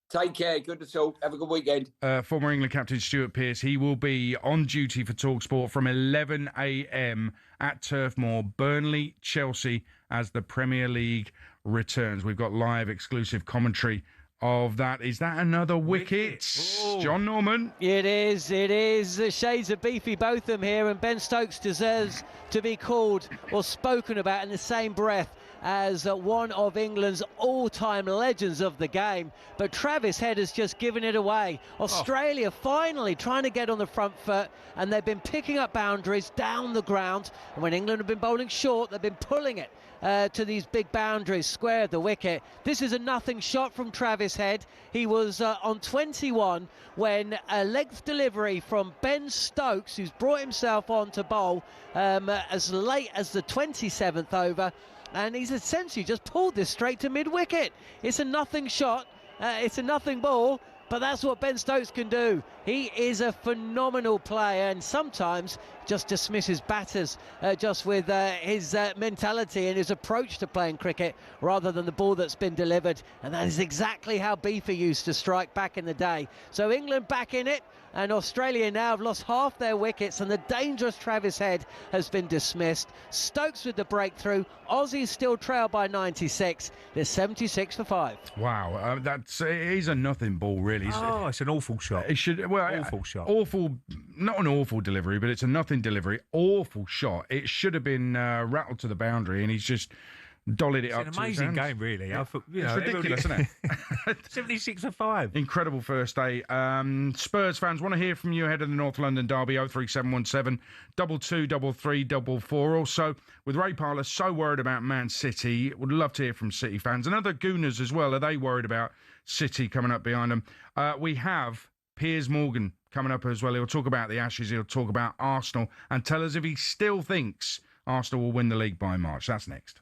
Take care. Good to talk. Have a good weekend. Former England captain Stuart Pearce. He will be on duty for talkSPORT from 11 a.m. at Turf Moor, Burnley, Chelsea, as the Premier League returns. We've got live exclusive commentary of that. Is that another wicket? John Norman? It is. The shades of beefy, both of them here, and Ben Stokes deserves to be called or spoken about in the same breath as one of England's all-time legends of the game. But Travis Head has just given it away. Australia finally trying to get on the front foot, and they've been picking up boundaries down the ground. And when England have been bowling short, they've been pulling it to these big boundaries, square of the wicket. This is a nothing shot from Travis Head. He was on 21 when a length delivery from Ben Stokes, who's brought himself on to bowl as late as the 27th over, and he's essentially just pulled this straight to mid-wicket. It's a nothing shot, it's a nothing ball, but that's what Ben Stokes can do. He is a phenomenal player, and sometimes just dismisses batters just with his mentality and his approach to playing cricket rather than the ball that's been delivered. And that is exactly how Beefy used to strike back in the day. So England back in it, and Australia now have lost half their wickets, and the dangerous Travis Head has been dismissed. Stokes with the breakthrough. Aussies still trail by 96. They're 76 for 5. Wow, it is a nothing ball, really. It's an awful shot. It should, awful shot. Awful, not an awful delivery, but it's a nothing delivery. Awful shot. It should have been rattled to the boundary, and he's just dollied it up to his hands. It's an amazing game, really. It's ridiculous, isn't it? 76 for 5. Incredible first day. Spurs fans, want to hear from you ahead of the North London derby, 03717 22 33 44. Also, with Ray Parlour so worried about Man City, would love to hear from City fans. And other Gooners as well, are they worried about City coming up behind them? We have Piers Morgan coming up as well. He'll talk about the Ashes, he'll talk about Arsenal, and tell us if he still thinks Arsenal will win the league by March. That's next.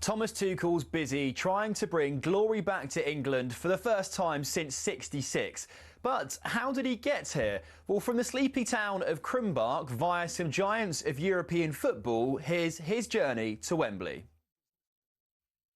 Thomas Tuchel's busy trying to bring glory back to England for the first time since '66. But how did he get here? Well, from the sleepy town of Krumbach via some giants of European football, here's his journey to Wembley.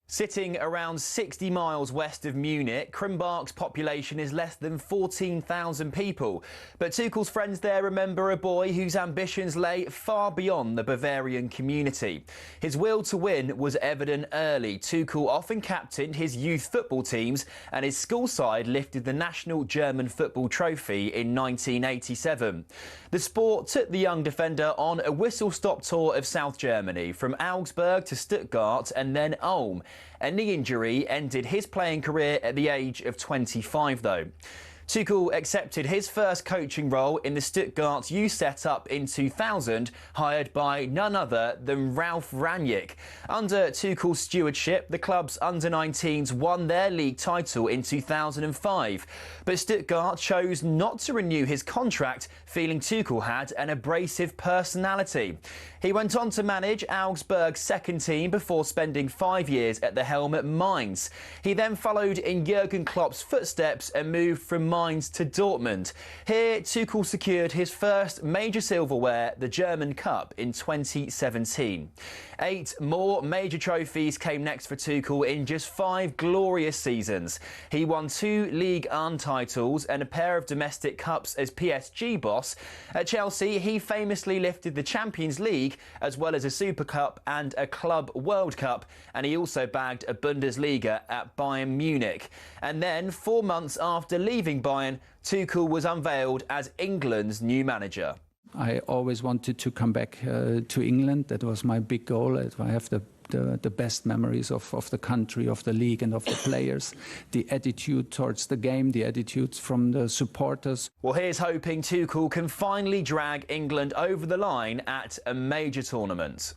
Sitting around 60 miles west of Munich, Krumbach's population is less than 14,000 people. But Tuchel's friends there remember a boy whose ambitions lay far beyond the Bavarian community. His will to win was evident early. Tuchel often captained his youth football teams, and his school side lifted the national German football trophy in 1987. The sport took the young defender on a whistle-stop tour of South Germany, from Augsburg to Stuttgart and then Ulm. A knee injury ended his playing career at the age of 25, though. Tuchel accepted his first coaching role in the Stuttgart youth setup in 2000, hired by none other than Ralf Rangnick. Under Tuchel's stewardship, the club's under-19s won their league title in 2005. But Stuttgart chose not to renew his contract, feeling Tuchel had an abrasive personality. He went on to manage Augsburg's second team before spending 5 years at the helm at Mainz. He then followed in Jurgen Klopp's footsteps and moved from Mainz to Dortmund. Here, Tuchel secured his first major silverware, the German Cup, in 2017. 8 more major trophies came next for Tuchel in just 5 glorious seasons. He won 2 Ligue 1 titles and a pair of domestic cups as PSG boss. At Chelsea, he famously lifted the Champions League as well as a Super Cup and a Club World Cup, and he also bagged a Bundesliga at Bayern Munich. And then, 4 months after leaving Bayern, Tuchel was unveiled as England's new manager. I always wanted to come back to England. That was my big goal. I have the best memories of the country, of the league and of the players, the attitude towards the game, the attitudes from the supporters. Well, here's hoping Tuchel can finally drag England over the line at a major tournament.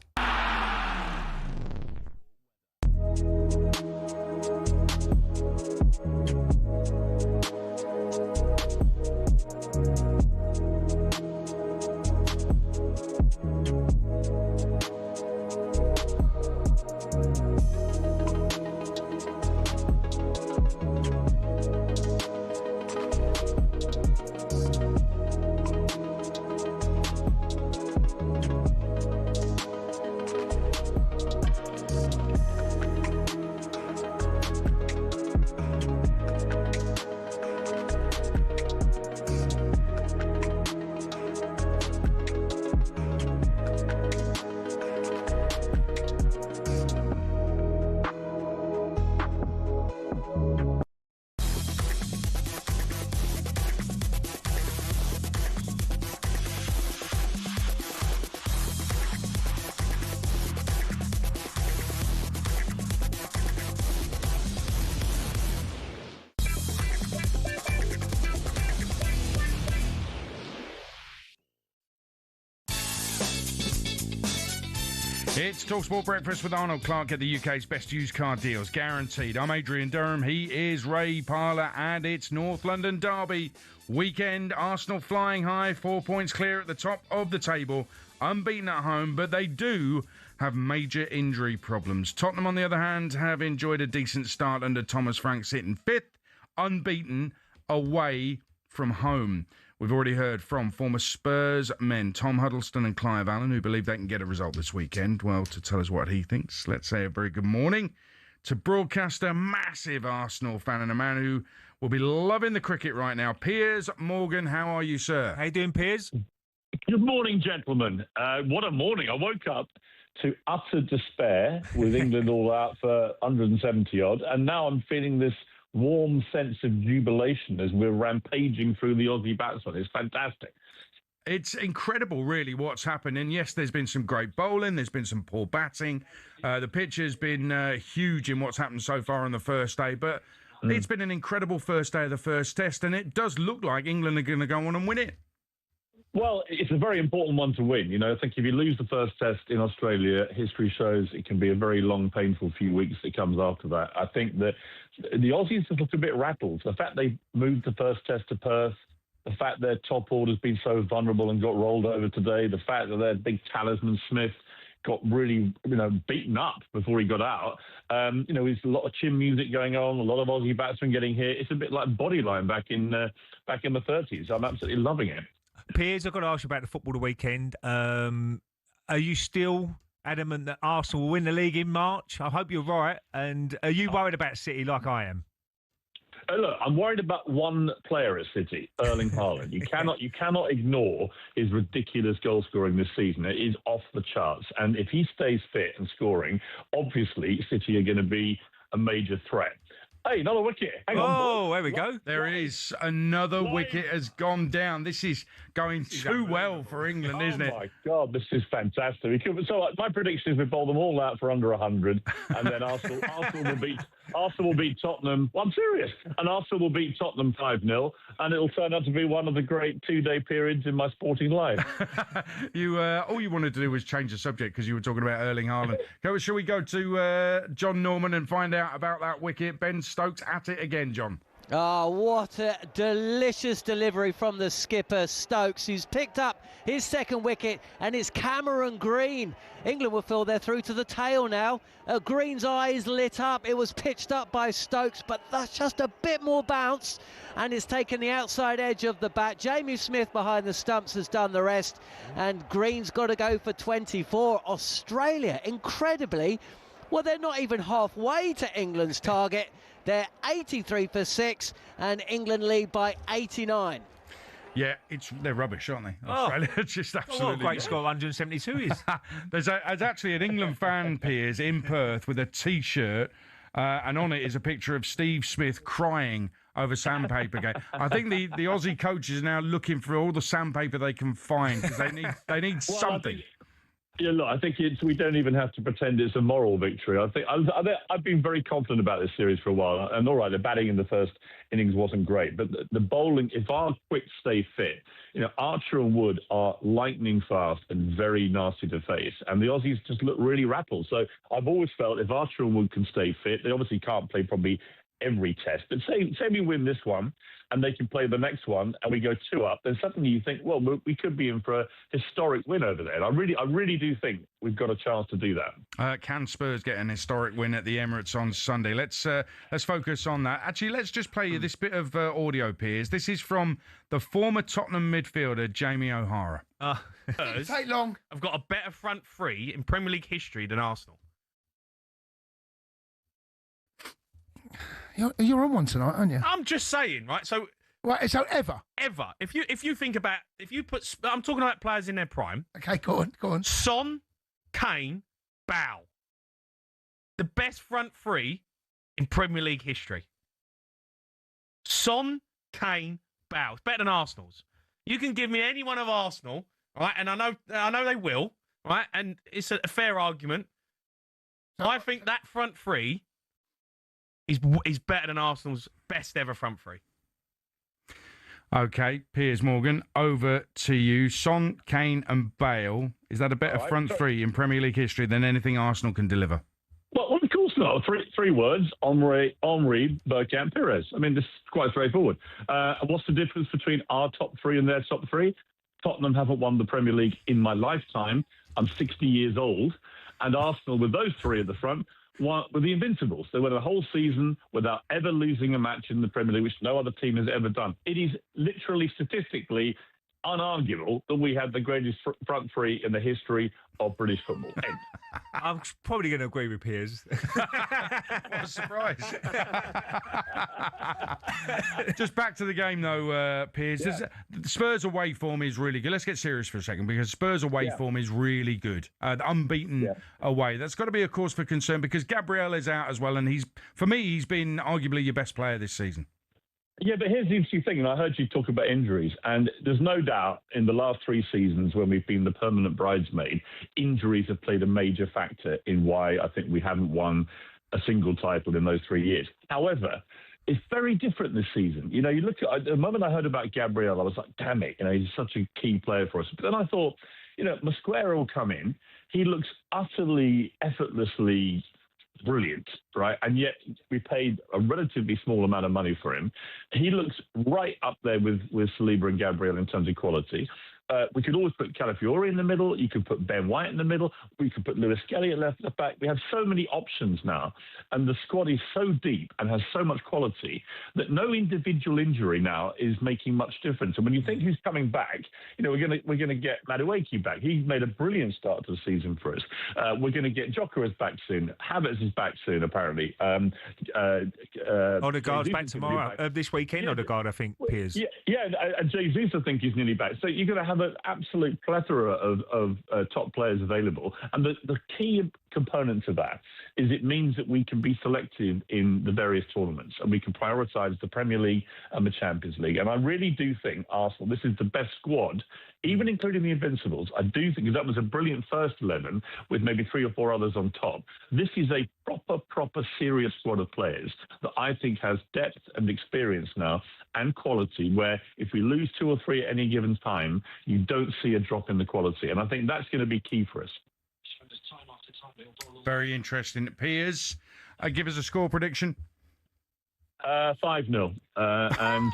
It's talkSPORT Breakfast with Arnold Clark at the UK's best used car deals, guaranteed. I'm Adrian Durham, he is Ray Parlour, and it's North London Derby weekend. Arsenal flying high, 4 points clear at the top of the table, unbeaten at home, but they do have major injury problems. Tottenham, on the other hand, have enjoyed a decent start under Thomas Frank, sitting 5th, unbeaten, away from home. We've already heard from former Spurs men Tom Huddleston and Clive Allen, who believe they can get a result this weekend. Well, to tell us what he thinks, let's say a very good morning to broadcaster, massive Arsenal fan, and a man who will be loving the cricket right now, Piers Morgan. How are you, sir? How you doing, Piers? Good morning, gentlemen. What a morning. I woke up to utter despair with England all out for 170-odd, and now I'm feeling this warm sense of jubilation as we're rampaging through the Aussie batsmen. It's fantastic. It's incredible, really, what's happened. And yes, there's been some great bowling. There's been some poor batting. The pitch has been huge in what's happened so far on the first day. But it's been an incredible first day of the first test. And it does look like England are going to go on and win it. Well, it's a very important one to win. You know, I think if you lose the first test in Australia, history shows it can be a very long, painful few weeks that comes after that. I think that the Aussies have looked a bit rattled. The fact they moved the first test to Perth, the fact their top order's been so vulnerable and got rolled over today, the fact that their big talisman Smith got really, beaten up before he got out. There's a lot of chin music going on, a lot of Aussie batsmen getting hit. It's a bit like Bodyline back in the 30s. I'm absolutely loving it. Piers, I've got to ask you about the football the weekend. Are you still adamant that Arsenal will win the league in March? I hope you're right. And are you worried about City like I am? Look, I'm worried about one player at City, Erling Haaland. You cannot ignore his ridiculous goal scoring this season. It is off the charts. And if he stays fit and scoring, obviously City are going to be a major threat. Hey, another wicket. Hang on. There we go. There is another wicket has gone down. This is going too well for England, isn't it? Oh, my God, this is fantastic. So my prediction is we bowl them all out for under 100, and then Arsenal will beat Tottenham. Well, I'm serious. And Arsenal will beat Tottenham 5-0, and it'll turn out to be one of the great two-day periods in my sporting life. All you wanted to do was change the subject because you were talking about Erling Haaland. Shall we go to John Norman and find out about that wicket? Ben Stokes at it again, John. Oh, what a delicious delivery from the skipper, Stokes, who's picked up his second wicket, and it's Cameron Green. England will feel they're through to the tail now. Green's eyes lit up. It was pitched up by Stokes, but that's just a bit more bounce, and it's taken the outside edge of the bat. Jamie Smith behind the stumps has done the rest, and Green's got to go for 24. Australia, incredibly, well, they're not even halfway to England's target. They're 83 for 6, and England lead by 89. Yeah, they're rubbish, aren't they? Australia, just absolutely. What a great score 172 is. There's actually an England fan, Piers, in Perth with a T-shirt, and on it is a picture of Steve Smith crying over sandpaper game. I think the Aussie coaches are now looking for all the sandpaper they can find because they need something. Yeah, look, I think we don't even have to pretend it's a moral victory. I think I've been very confident about this series for a while. And all right, the batting in the first innings wasn't great, but the bowling, if our quicks stay fit, Archer and Wood are lightning fast and very nasty to face. And the Aussies just look really rattled. So I've always felt if Archer and Wood can stay fit, they obviously can't play probably every test. But say we win this one and they can play the next one and we go 2 up, then suddenly you think, well, we could be in for a historic win over there. And I really do think we've got a chance to do that. Can Spurs get an historic win at the Emirates on Sunday? Let's focus on that. Actually, let's just play you this bit of audio, Piers. This is from the former Tottenham midfielder, Jamie O'Hara. Take long. I've got a better front three in Premier League history than Arsenal. You're on one tonight, aren't you? I'm just saying, right? So ever. If you think about, I'm talking about players in their prime. Okay, go on. Son, Kane, Bow. The best front three in Premier League history. Son, Kane, Bow. It's better than Arsenal's. You can give me any one of Arsenal, right? And I know they will, right? And it's a fair argument. I think that front three is better than Arsenal's best ever front three. Okay, Piers Morgan, over to you. Son, Kane and Bale. Is that a better front three in Premier League history than anything Arsenal can deliver? Well, of course not. Three words: Henry, Bergkamp, Pires. I mean, this is quite straightforward. What's the difference between our top three and their top three? Tottenham haven't won the Premier League in my lifetime. I'm 60 years old. And Arsenal, with those three at the front, were the Invincibles. They went a whole season without ever losing a match in the Premier League, which no other team has ever done. It is literally statistically unarguable that we had the greatest front three in the history of British football. I'm probably going to agree with Piers. What a surprise. Just back to the game, though, Piers. Yeah. The Spurs away form is really good. Let's get serious for a second, because Spurs away form is really good. Unbeaten away. That's got to be a cause for concern, because Gabriel is out as well, and for me, he's been arguably your best player this season. Yeah, but here's the interesting thing, and I heard you talk about injuries, and there's no doubt in the last 3 seasons when we've been the permanent bridesmaid, injuries have played a major factor in why I think we haven't won a single title in those 3 years. However, it's very different this season. You look at the moment I heard about Gabriel, I was like, damn it, he's such a key player for us. But then I thought, Mosquera will come in. He looks utterly, effortlessly brilliant, right? And yet we paid a relatively small amount of money for him. He looks right up there with Saliba and Gabriel in terms of quality. we could always put Calafiori in the middle. You could put Ben White in the middle. We could put Lewis Kelly at left back. We have so many options now, and the squad is so deep and has so much quality that no individual injury now is making much difference. And when you think who's coming back, we're gonna get Madueke back. He made a brilliant start to the season for us. We're going to get Jokeris back soon. Havertz is back soon, apparently. Odegaard's back tomorrow. This weekend, Odegaard, I think, Piers. Yeah, and Jesus, I think, is nearly back. So you're going to have an absolute plethora of top players available. And the key component to that is it means that we can be selective in the various tournaments and we can prioritise the Premier League and the Champions League. And I really do think Arsenal, this is the best squad, even including the Invincibles. I do think that was a brilliant first 11 with maybe 3 or 4 others on top. This is a proper serious squad of players that I think has depth and experience now and quality, where if we lose 2 or 3 at any given time, you don't see a drop in the quality. And I think that's going to be key for us. Very interesting. Piers, give us a score prediction. 5-0. And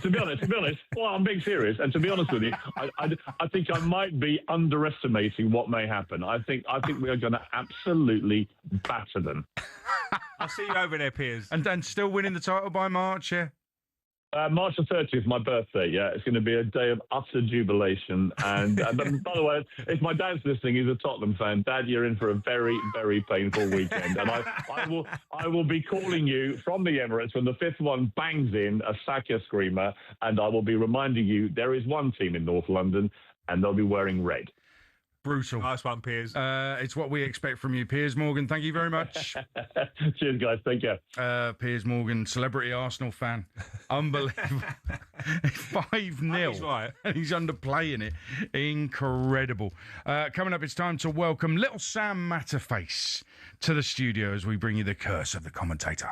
to be honest, well, I'm being serious. And to be honest with you, I think I might be underestimating what may happen. I think we are going to absolutely batter them. I'll see you over there, Piers. And still winning the title by March, yeah? March the 30th, my birthday, yeah. It's going to be a day of utter jubilation. And by the way, if my dad's listening, he's a Tottenham fan. Dad, you're in for a very, very painful weekend. And I will be calling you from the Emirates when the 5th one bangs in, a Saka screamer, and I will be reminding you there is one team in North London, and they'll be wearing red. Brutal. Nice one, Piers. It's what we expect from you, Piers Morgan. Thank you very much. Cheers, guys. Take care. Piers Morgan, celebrity Arsenal fan. Unbelievable. 5-0. He's right. And he's underplaying it. Incredible. Coming up, it's time to welcome little Sam Matterface to the studio as we bring you the curse of the commentator.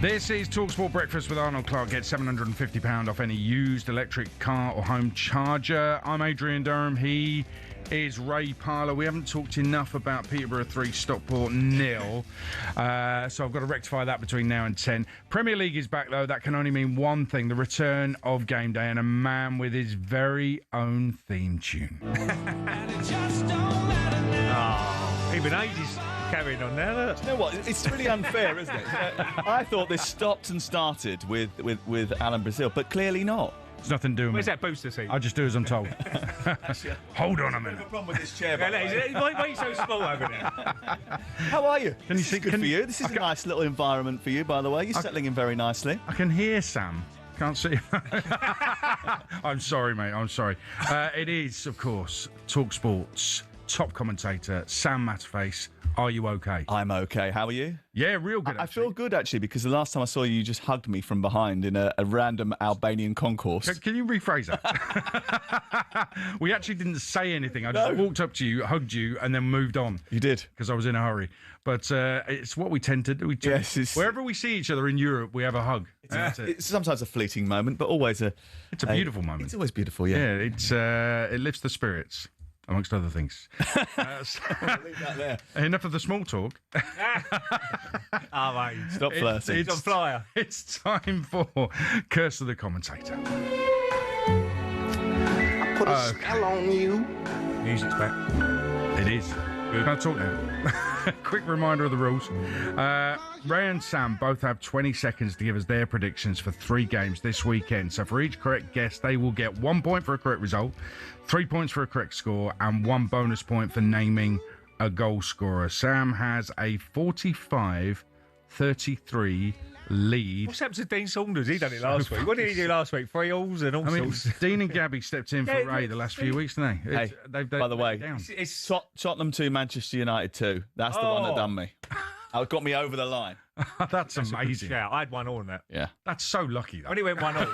This is talkSPORT Breakfast with Arnold Clark. Get £750 off any used electric car or home charger. I'm Adrian Durham. He is Ray Parlour. We haven't talked enough about Peterborough 3, Stockport 0. So I've got to rectify that between now and 10. Premier League is back, though. That can only mean one thing, the return of game day and a man with his very own theme tune. Even ages carrying on now. Do you know what? It's really unfair, isn't it? I thought this stopped and started with Alan Brazil, but clearly not. There's nothing doing. Where's that booster seat? I just do as I'm told. Hold on a minute. I have a problem with this chair. Why are you so small over there? How are you? Can you see? Good for you. This is a nice little environment for you, by the way. You're settling in very nicely. I can hear Sam. Can't see. I'm sorry, mate. I'm sorry. It is, of course, talkSPORT's top commentator, Sam Matterface. Are you okay? I'm okay. How are you? Yeah, real good. I feel good, actually, because the last time I saw you, you just hugged me from behind in a random Albanian concourse. Can you rephrase that? We actually didn't say anything. I just walked up to you, hugged you, and then moved on. You did. Because I was in a hurry. But it's what we tend to do. Yes, wherever we see each other in Europe, we have a hug. It's sometimes a fleeting moment, but always it's a beautiful moment. It's always beautiful, yeah. Yeah, it lifts the spirits. Amongst other things. Leave that there. Enough of the small talk. Mate. Stop flirting. It's on flyer. It's time for Curse of the Commentator. I put a spell on you. Music's back. It is. Can I talk now? Quick reminder of the rules. Ray and Sam both have 20 seconds to give us their predictions for 3 games this weekend. So for each correct guess, they will get 1 point for a correct result, 3 points for a correct score, and 1 bonus point for naming a goal scorer. Sam has a 45-33 lead. What's happened to Dean Saunders? He done it last week. What did he do last week? 3 alls and all sorts. Dean and Gabby stepped in for Ray the last few weeks, didn't they? Hey, by the way, it's Tottenham 2, Manchester United 2. That's the one that done me. It got me over the line. That's amazing. Yeah, I had 1 all in that. Yeah. That's so lucky, though. When he went 1 all.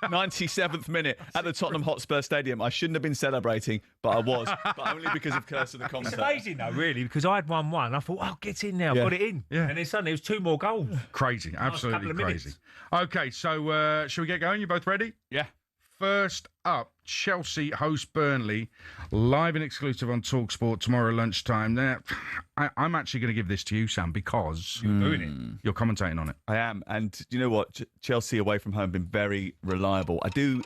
97th minute at the Tottenham Hotspur Stadium. I shouldn't have been celebrating, but I was. But only because of Curse of the Commentator. It's amazing, though, really, because I had 1-1. I thought, oh, get in now. Got it in. Yeah. And then suddenly it was 2 more goals. Crazy. Absolutely crazy. Okay, so shall we get going? You both ready? Yeah. First up, Chelsea host Burnley, live and exclusive on talkSPORT tomorrow lunchtime. Now, I'm actually going to give this to you, Sam, because you're doing it. You're commentating on it. I am, and you know what? Chelsea away from home have been very reliable. I do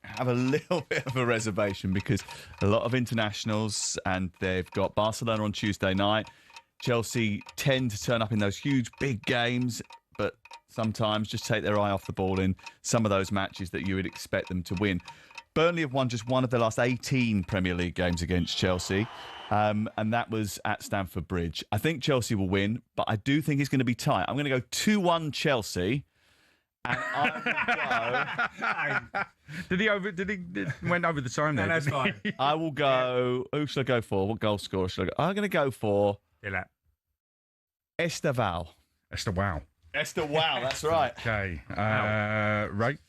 have a little bit of a reservation because a lot of internationals, and they've got Barcelona on Tuesday night. Chelsea tend to turn up in those huge, big games, but sometimes just take their eye off the ball in some of those matches that you would expect them to win. Burnley have won just one of their last 18 Premier League games against Chelsea, and that was at Stamford Bridge. I think Chelsea will win, but I do think it's going to be tight. I'm going to go 2-1 Chelsea, and I will go... Did he went over the time there? No, that's fine. I will go... Who should I go for? What goal scorer should I go? I'm going to go for... Estevao. Estevao. Wow, that's right. Okay. Right.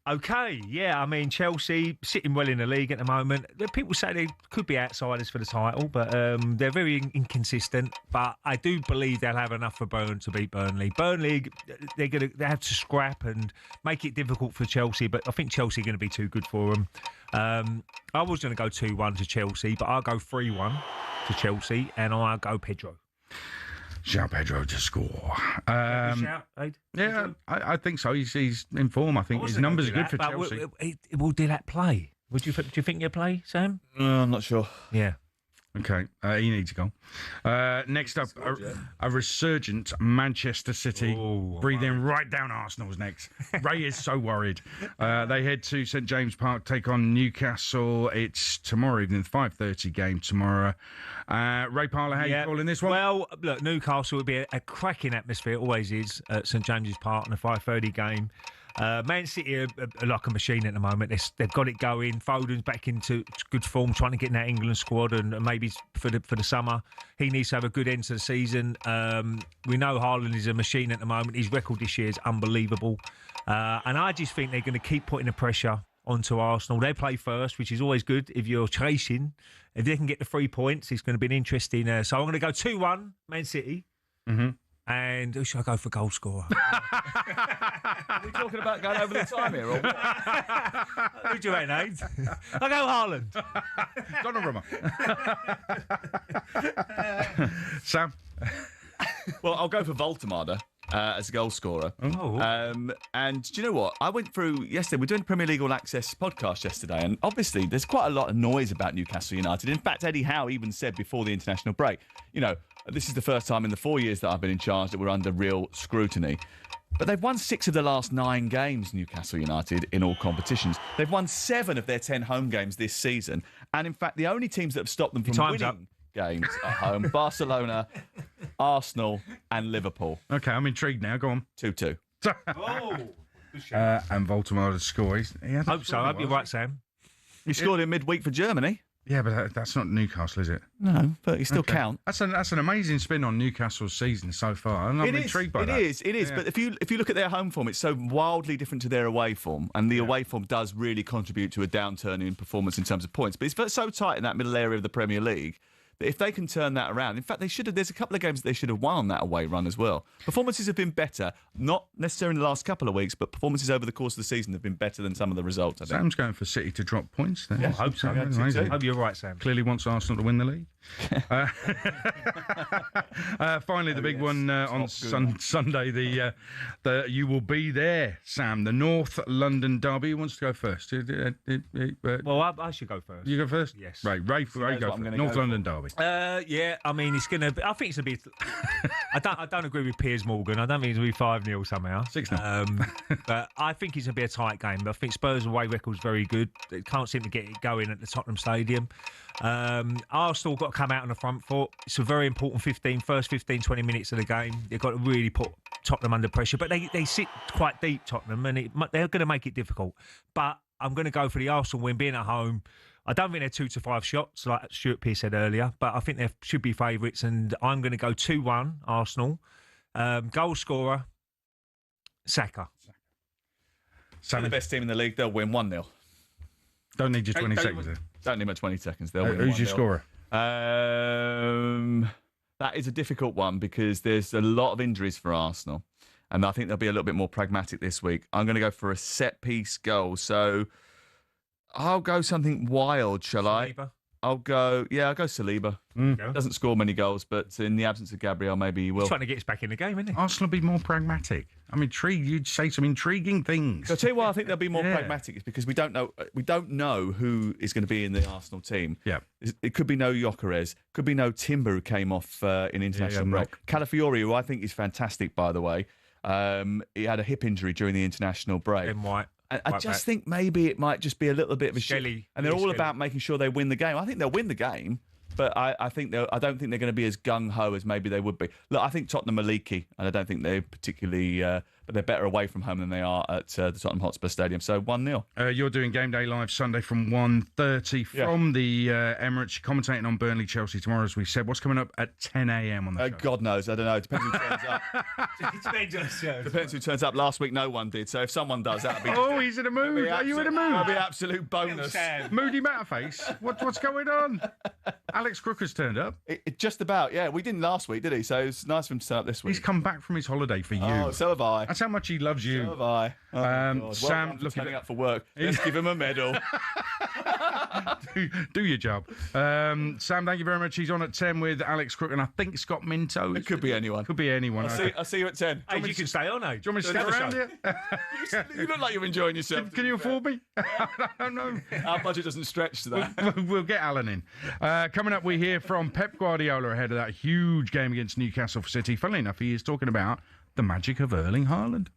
Okay, yeah, I mean, Chelsea sitting well in the league at the moment. People say they could be outsiders for the title, but they're very inconsistent. But I do believe they'll have enough for Burnley to beat Burnley. Burnley, they have to scrap and make it difficult for Chelsea, but I think Chelsea are going to be too good for them. I was going to go 2-1 to Chelsea, but I'll go 3-1 to Chelsea, and I'll go Pedro. João Pedro to score. Shout, yeah, I think so. He's in form. I think his numbers are good for Chelsea. Will Dillard play? Do you think he'll play, Sam? I'm not sure. Yeah. Okay, he needs to go. Next up, a resurgent Manchester City, breathing right down Arsenal's necks. Ray is so worried. They head to St James Park, take on Newcastle. It's tomorrow evening, 5:30 game tomorrow. Ray Parlour, how you calling this one? Well, look, Newcastle would be a cracking atmosphere. It always is at St James's Park in a 5:30 game. Man City are like a machine at the moment. They've got it going. Foden's back into good form, trying to get in that England squad, and maybe for the summer, he needs to have a good end to the season. We know Haaland is a machine at the moment. His record this year is unbelievable, and I just think they're going to keep putting the pressure onto Arsenal. They play first, which is always good if you're chasing. If they can get the 3 points, it's going to be an interesting. So I'm going to go 2-1 Man City. Mm-hmm. And who should I go for goal scorer? Are we talking about going over the time here? Or what? Who do you reckon, Aid? I go Haaland. Donnarumma. Sam? Well, I'll go for Voltemada as a goal scorer. Oh. And do you know what? I went through yesterday. We're doing Premier League All Access podcast yesterday, and obviously there's quite a lot of noise about Newcastle United. In fact, Eddie Howe even said before the international break, this is the first time in the 4 years that I've been in charge that we're under real scrutiny. But they've won 6 of the last 9 games, Newcastle United, in all competitions. They've won 7 of their 10 home games this season. And in fact, the only teams that have stopped them from winning games at home, Barcelona, Arsenal and Liverpool. Okay, I'm intrigued now. Go on. 2-2. And Voltemada's score. Hope so. I hope you're right, Sam. He scored in midweek for Germany. Yeah, but that's not Newcastle, is it? No, but you still count. That's an amazing spin on Newcastle's season so far, and I'm intrigued by that. It is. Yeah. But if you look at their home form, it's so wildly different to their away form, and the away form does really contribute to a downturn in performance in terms of points. But it's so tight in that middle area of the Premier League that if they can turn that around, in fact, they should have. There's a couple of games that they should have won on that away run as well. Performances have been better, not necessarily in the last couple of weeks, but performances over the course of the season have been better than some of the results, I think. Sam's going for City to drop points there. Yeah, I hope so. Amazing. Hope you're right, Sam. Clearly wants Arsenal to win the league. Finally, the big one on Sunday. The you will be there, Sam. The North London derby. Who wants to go first? Well, I should go first. You go first. Yes. Right, Ray go first. North London derby. Yeah, I mean, it's gonna. I think it's gonna be. I don't agree with Piers Morgan. I don't think it's gonna be 5-0 somehow. 6-0. But I think it's gonna be a tight game. But I think Spurs' away record's very good. They can't seem to get it going at the Tottenham Stadium. Arsenal got to come out on the front foot. It's a very important first 15, 20 minutes of the game. They've got to really put Tottenham under pressure. But they sit quite deep, Tottenham, and they're going to make it difficult. But I'm going to go for the Arsenal win, being at home. I don't think they're 2 to 5 shots, like Stuart Pearce said earlier, but I think they should be favourites, and I'm going to go 2-1 Arsenal. Goal scorer, Saka. They're the best team in the league. They'll win 1-0. Don't need your 20 seconds there. Don't need my 20 seconds. They'll win 1-0. Who's your scorer? That is a difficult one because there's a lot of injuries for Arsenal, and I think they'll be a little bit more pragmatic this week. I'm going to go for a set-piece goal, so I'll go something wild, shall Saliba. I? I'll go Saliba. Doesn't score many goals, but in the absence of Gabriel, maybe he will. He's trying to get us back in the game, isn't he? Arsenal will be more pragmatic. I'm intrigued. You'd say some intriguing things. So I'll tell you why I think they'll be more pragmatic is because we don't know who is going to be in the Arsenal team. Yeah, it could be no Gyökeres, could be no Timber who came off in international break. Calafiori, who I think is fantastic, by the way. He had a hip injury during the international break. Ben White. I just think maybe it might just be a little bit of a Skelly. And they're all about making sure they win the game. I think they'll win the game, but I don't think they're going to be as gung-ho as maybe they would be. Look, I think Tottenham are leaky, and I don't think they're particularly... but they're better away from home than they are at the Tottenham Hotspur Stadium. So 1-0. You're doing Game Day Live Sunday from 1:30 from the Emirates. You're commentating on Burnley-Chelsea tomorrow, as we said. What's coming up at 10 a.m. on the show? God knows. I don't know. It depends who turns up. Depends who turns up. Last week, no one did. So if someone does, that'll be... Oh, he's in a mood. Are you in a mood? That'll be absolute bonus. Moody Matterface. What's going on? Alex Crooker's turned up. It just about, yeah. We didn't last week, did he? So it's nice for him to turn up this week. He's come back from his holiday for you. Oh, so have I. That's how much he loves you. So have I. Oh, Sam, looking turning up for work. Let's give him a medal. do your job. Sam, thank you very much. He's on at 10 with Alex Crook and I think Scott Minto. It could be anyone. Could be anyone. I'll see you at 10. Hey, you can stay on, eh? Do you want me to stick around here? You look like you're enjoying yourself. Can you afford me? I don't know. Our budget doesn't stretch to that. We'll get Alan in. Coming up, we hear from Pep Guardiola ahead of that huge game against Newcastle City. Funnily enough, he is talking about the magic of Erling Haaland.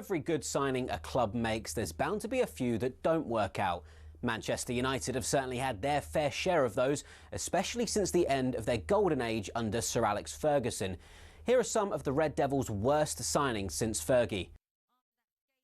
every good signing a club makes, there's bound to be a few that don't work out. Manchester United have certainly had their fair share of those, especially since the end of their golden age under Sir Alex Ferguson. Here are some of the Red Devils' worst signings since Fergie.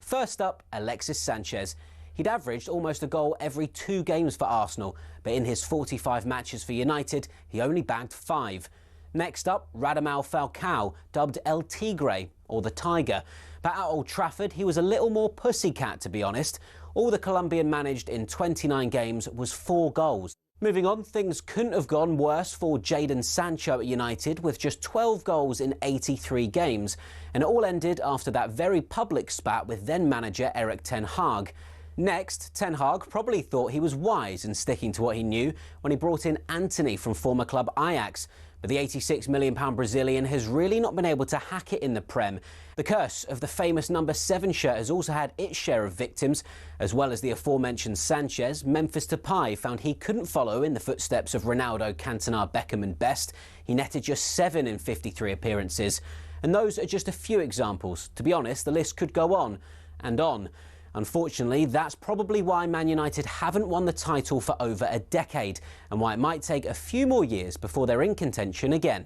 First up, Alexis Sanchez. He'd averaged almost a goal every 2 games for Arsenal, but in his 45 matches for United, he only bagged 5. Next up, Radamel Falcao, dubbed El Tigre, or the Tiger. But at Old Trafford, he was a little more pussycat, to be honest. All the Colombian managed in 29 games was 4 goals. Moving on, things couldn't have gone worse for Jadon Sancho at United, with just 12 goals in 83 games. And it all ended after that very public spat with then-manager Erik ten Hag. Next, Ten Hag probably thought he was wise in sticking to what he knew when he brought in Antony from former club Ajax. But the £86 million Brazilian has really not been able to hack it in the Prem. The curse of the famous number 7 shirt has also had its share of victims. As well as the aforementioned Sanchez, Memphis Depay found he couldn't follow in the footsteps of Ronaldo, Cantona, Beckham and Best. He netted just 7 in 53 appearances. And those are just a few examples. To be honest, the list could go on and on. Unfortunately, that's probably why Man United haven't won the title for over a decade, and why it might take a few more years before they're in contention again.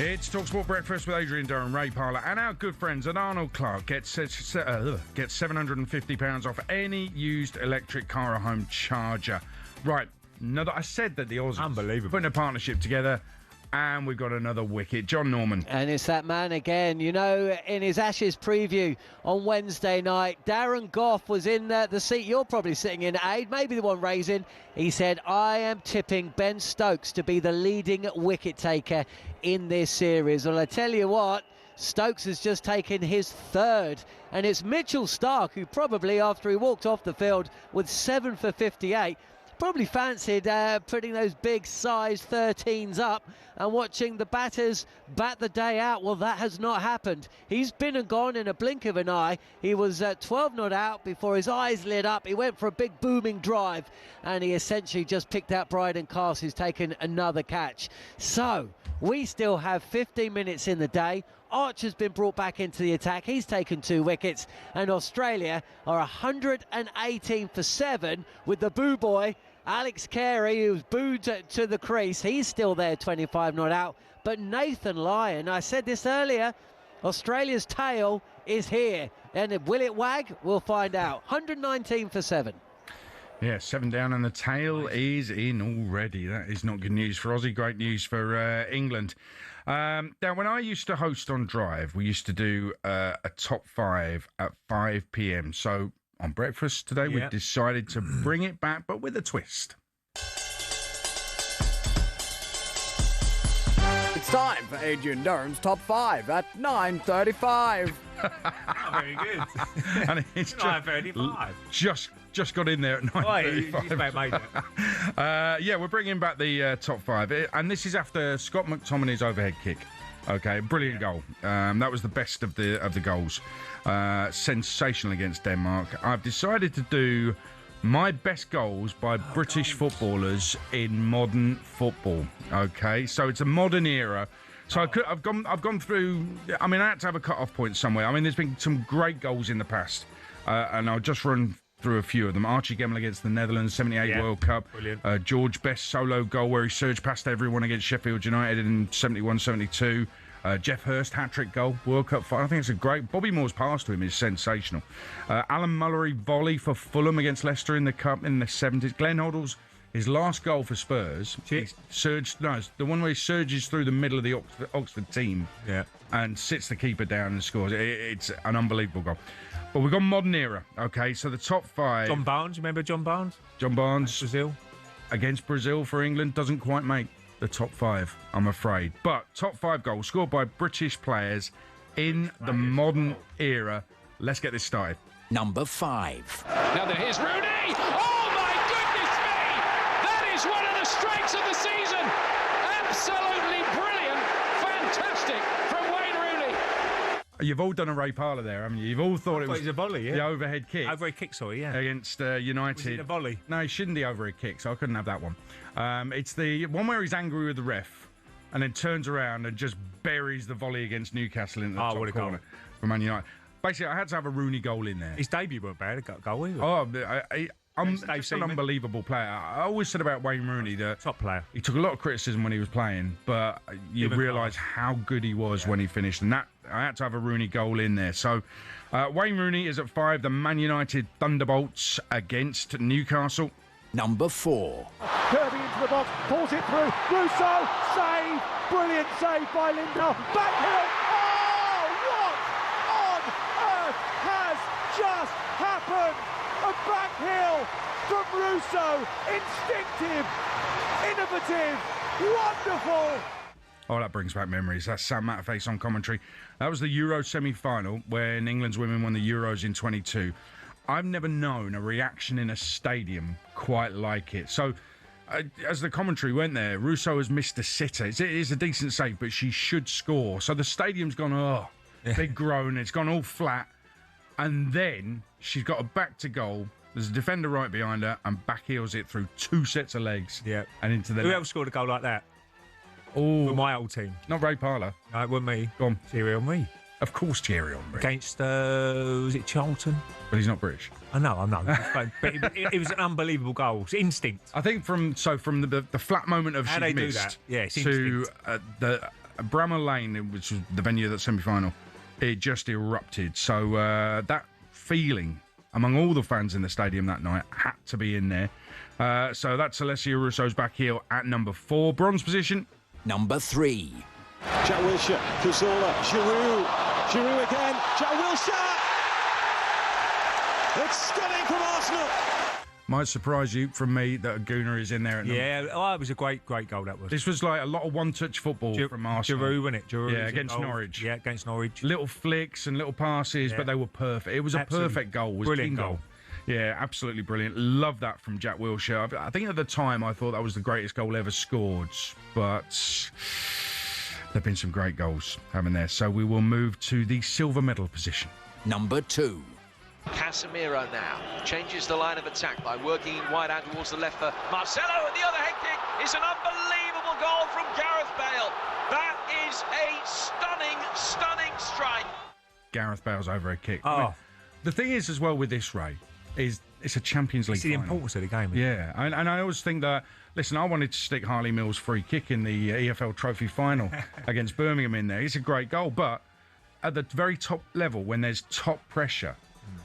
It's talkSPORT Breakfast with Adrian Durham Ray Parlour, and our good friends at Arnold Clark get £750 off any used electric car or home charger. Right, now that I said that the Aussies putting a partnership together, and we've got another wicket. John Norman. And it's that man again. You know, in his Ashes preview on Wednesday night, Darren Gough was in the seat you're probably sitting in, Aid, maybe the one raising. He said, I am tipping Ben Stokes to be the leading wicket taker in this series. Well, I tell you what, Stokes has just taken his 3rd, and it's Mitchell Starc who probably, after he walked off the field with 7 for 58, probably fancied putting those big size 13s up and watching the batters bat the day out. Well, that has not happened. He's been and gone in a blink of an eye. He was 12 not out before his eyes lit up. He went for a big booming drive, and he essentially just picked out Bryden Cass, who's taken another catch. So we still have 15 minutes in the day. Archer's been brought back into the attack. He's taken 2 wickets, and Australia are 118 for 7 with the boo boy Alex Carey, who's booed to the crease. He's still there, 25 not out. But Nathan Lyon, I said this earlier, Australia's tail is here. And will it wag? We'll find out. 119 for 7. Yeah, 7 down and the tail is in already. That is not good news for Aussie, great news for England. Now, when I used to host on Drive, we used to do a top 5 at 5 p.m. So on breakfast today, we decided to bring it back, but with a twist. It's time for Adrian Durham's Top 5 at 9:35. Very good. And it's 9:35. Just got in there at 9:35. Yeah, we're bringing back the top 5. And this is after Scott McTominay's overhead kick. Okay, brilliant goal. That was the best of the goals. Sensational against Denmark. I've decided to do my best goals by British footballers in modern football. Okay, so it's a modern era. So I've gone through. I mean, I had to have a cut-off point somewhere. I mean, there's been some great goals in the past, and I'll just run through a few of them. Archie Gemmill against the Netherlands, 78 World Cup. George Best's solo goal where he surged past everyone against Sheffield United in 71-72. Jeff Hurst, hat-trick goal, World Cup final. I think it's a great... Bobby Moore's pass to him is sensational. Alan Mullery volley for Fulham against Leicester in the Cup in the 70s. Glenn Hoddle's, his last goal for Spurs, he surged... No, it's the one where he surges through the middle of the Oxford team and sits the keeper down and scores. It's an unbelievable goal. But we've got modern era, okay? So the top 5... John Barnes, remember John Barnes? John Barnes. Brazil. Against Brazil for England, doesn't quite make the top 5, I'm afraid. But top 5 goals scored by British players in the modern era. Let's get this started. Number 5. Now here's Rooney. Oh my goodness me! That is one of the strikes of the season. Absolutely brilliant, fantastic from Wayne Rooney. You've all done a Ray Parlour there, haven't you? You've all thought it was a volley, yeah. The overhead kick. Overhead kick, sorry, yeah. Against United. Was it a volley? No, it shouldn't be overhead kick, so I couldn't have that one. It's the one where he's angry with the ref and then turns around and just buries the volley against Newcastle in the top corner for Man United. Basically, I had to have a Rooney goal in there. His debut weren't bad, goal either. Oh, I'm just an unbelievable player. I always said about Wayne Rooney that top player. He took a lot of criticism when he was playing, but you realise how good he was when he finished, and that I had to have a Rooney goal in there. So Wayne Rooney is at 5. The Man United Thunderbolts against Newcastle. Number 4. Kirby into the box, pulls it through. Russo, save, brilliant save by Lindell. Backhill. Oh, what on earth has just happened? A backhill from Russo, instinctive, innovative, wonderful. Oh, that brings back memories. That's Sam Matterface on commentary. That was the Euro semi-final when England's women won the Euros in 22. I've never known a reaction in a stadium quite like it. So, as the commentary went there, Russo has missed a sitter. It is a decent save, but she should score. So the stadium's gone, big groan. It's gone all flat. And then she's got a back to goal. There's a defender right behind her and back heels it through 2 sets of legs. Yeah. And into the Who net. else scored a goal like that? Oh, for my old team. Not Ray Parlour. No, it wasn't me. Go on. Thierry Henry. Of course, Thierry Henry. Against, was it Charlton? But he's not British. I know. But it was an unbelievable goal. It's instinct. I think from the flat moment of how she they missed do that. Yeah, it's to the Bramall Lane, which was the venue of that semi-final, it just erupted. So that feeling among all the fans in the stadium that night had to be in there. So that's Alessia Russo's back heel at number 4. Bronze position. Number 3. Jack Wilshere, Cazorla, Giroud again, Jack Wilshere! It's stunning from Arsenal! Might surprise you from me that Aguna is in there at number. It was a great goal, that was. This was like a lot of one-touch football from Arsenal. Giroud, wasn't it? Giroud against Norwich. Yeah, against Norwich. Little flicks and little passes, but they were perfect. It was a perfect goal. It was brilliant goal. Yeah, absolutely brilliant. Love that from Jack Wilshere. I think at the time I thought that was the greatest goal ever scored, but there have been some great goals, haven't there? So we will move to the silver medal position. Number 2. Casemiro now changes the line of attack by working wide out towards the left for Marcelo, and the other head kick is an unbelievable goal from Gareth Bale. That is a stunning strike. Gareth Bale's overhead kick. Oh. I mean, the thing is, as well, with this, Ray, is it's a Champions League final. It's the importance of the game. Yeah, and I always think that, listen, I wanted to stick Harley Mills' free kick in the EFL Trophy final against Birmingham in there. It's a great goal, but at the very top level, when there's top pressure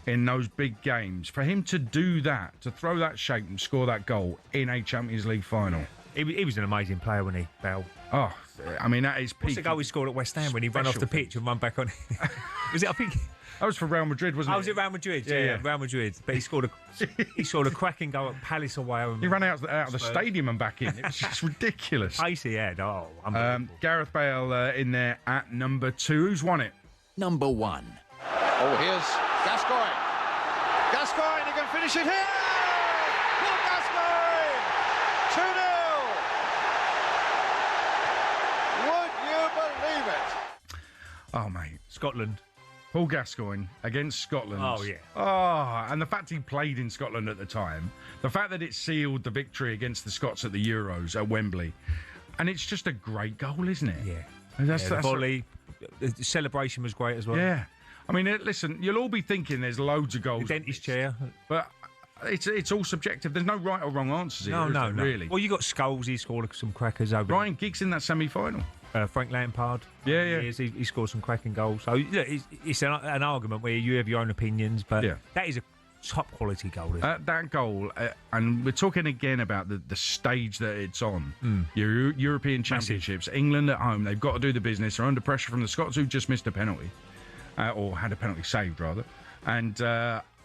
in those big games, for him to do that, to throw that shape and score that goal in a Champions League final. He was an amazing player, wasn't he, Bale? Oh, I mean, at his peak. What's the goal he scored at West Ham when he ran off the pitch and ran back on? Was it? I think that was for Real Madrid, wasn't it? Was it Real Madrid? Yeah, Real Madrid. But he scored a cracking goal at Palace away. He ran out of the stadium and back in. It was just ridiculous. Pace he had. Oh, unbelievable. Gareth Bale in there at number 2. Who's won it? Number 1. Oh, here's Gascoigne. Gascoigne, he can finish it here! Paul Gascoigne! 2-0! Would you believe it? Oh, mate. Scotland. Paul Gascoigne against Scotland. Oh, yeah. Oh, and the fact he played in Scotland at the time, the fact that it sealed the victory against the Scots at the Euros at Wembley. And it's just a great goal, isn't it? Yeah. That's the volley. The celebration was great as well. Yeah. I mean, listen, you'll all be thinking there's loads of goals. The dentist chair. But it's all subjective. There's no right or wrong answers here. No. Really. Well, you got Scholes, he scored some crackers over. Ryan Giggs in that semi-final. Frank Lampard. Yeah. He scored some cracking goals. So it's an argument where you have your own opinions, but that is a top quality goal. That goal, and we're talking again about the stage that it's on. Your European Championships, England at home, they've got to do the business. They're under pressure from the Scots, who just missed a penalty, or had a penalty saved rather, and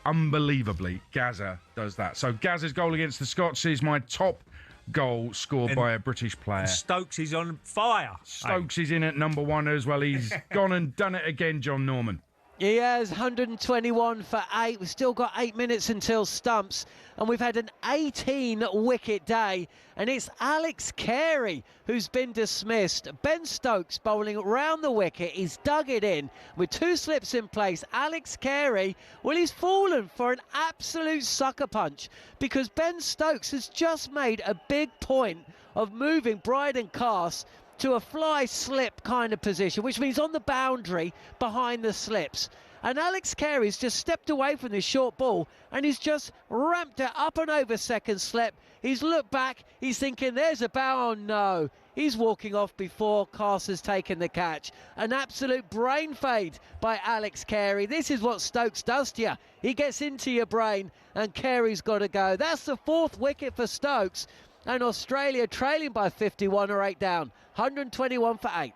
unbelievably, Gazza does that. So Gazza's goal against the Scots is my top goal scored by a British player. Stokes is on fire. Stokes is in at number 1 as well. He's gone and done it again, John Norman. He has 121 for 8. We've still got 8 minutes until stumps, and we've had an 18-wicket day, and it's Alex Carey who's been dismissed. Ben Stokes bowling round the wicket. He's dug it in with 2 slips in place. Alex Carey, well, he's fallen for an absolute sucker punch because Ben Stokes has just made a big point of moving Bryden Cast to a fly slip kind of position, which means on the boundary behind the slips. And Alex Carey's just stepped away from this short ball and he's just ramped it up and over second slip. He's looked back, he's thinking there's a bow. Oh no, he's walking off before Cast has taken the catch. An absolute brain fade by Alex Carey. This is what Stokes does to you. He gets into your brain and Carey's got to go. That's the 4th wicket for Stokes, and Australia trailing by 51 or 8 down. 121 for 8.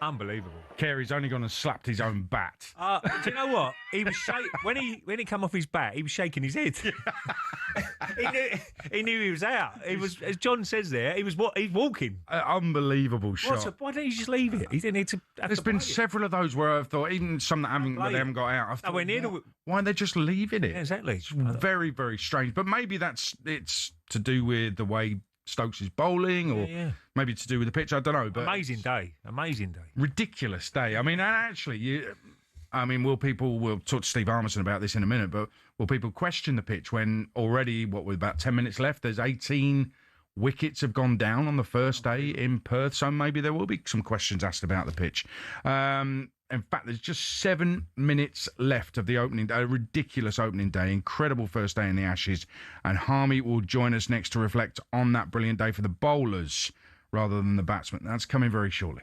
Unbelievable. Carey's only gone and slapped his own bat. Do you know what? He was when he come off his bat, he was shaking his head. he knew he was out. He was, as John says there, he's walking. Unbelievable shot. Why don't you just leave it? He didn't need to. There's been several of those where I've thought, even some that they haven't got out. I've thought, why are they just leaving it? Yeah, exactly. It's very, very strange. But maybe it's to do with the way Stokes is bowling, or maybe to do with the pitch. I don't know. But amazing day, ridiculous day. I mean, and actually, we'll talk to Steve Armisen about this in a minute. But will people question the pitch when already, with about 10 minutes left, there's 18 wickets have gone down on the first day in Perth? So maybe there will be some questions asked about the pitch. In fact, there's just 7 minutes left of the opening day. A ridiculous opening day. Incredible first day in the Ashes. And Harmy will join us next to reflect on that brilliant day for the bowlers rather than the batsmen. That's coming very shortly.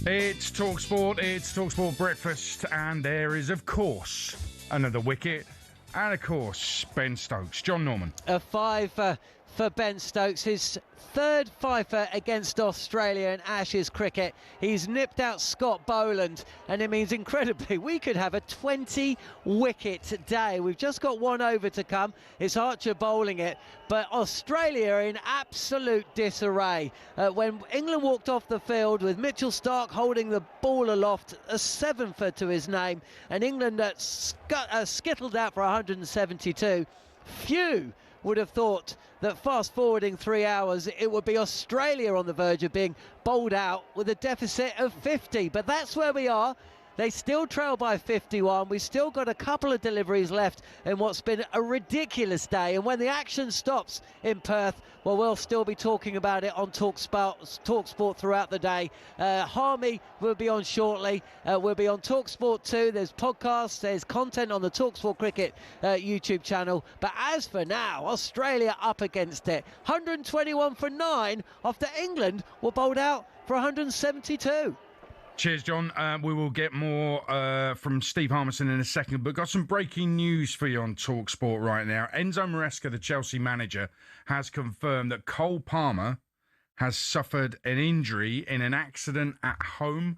It's talkSPORT Breakfast, and there is, of course, another wicket, and of course, Ben Stokes. John Norman. A fiver for Ben Stokes, his third fifer against Australia in Ashes cricket. He's nipped out Scott Boland, and it means incredibly we could have a 20-wicket day. We've just got one over to come. It's Archer bowling it, but Australia are in absolute disarray. When England walked off the field with Mitchell Starc holding the ball aloft, a 7-for to his name, and England skittled out for 172. Few would have thought that fast forwarding 3 hours, it would be Australia on the verge of being bowled out with a deficit of 50. But that's where we are. They still trail by 51. We've still got a couple of deliveries left in what's been a ridiculous day. And when the action stops in Perth, well, we'll still be talking about it on talkSPORT throughout the day. Harmy will be on shortly. We'll be on talkSPORT too. There's podcasts, there's content on the talkSPORT Cricket YouTube channel. But as for now, Australia up against it. 121 for 9 after England were bowled out for 172. Cheers, John. We will get more from Steve Harmison in a second, but got some breaking news for you on talkSPORT right now. Enzo Maresca, the Chelsea manager, has confirmed that Cole Palmer has suffered an injury in an accident at home.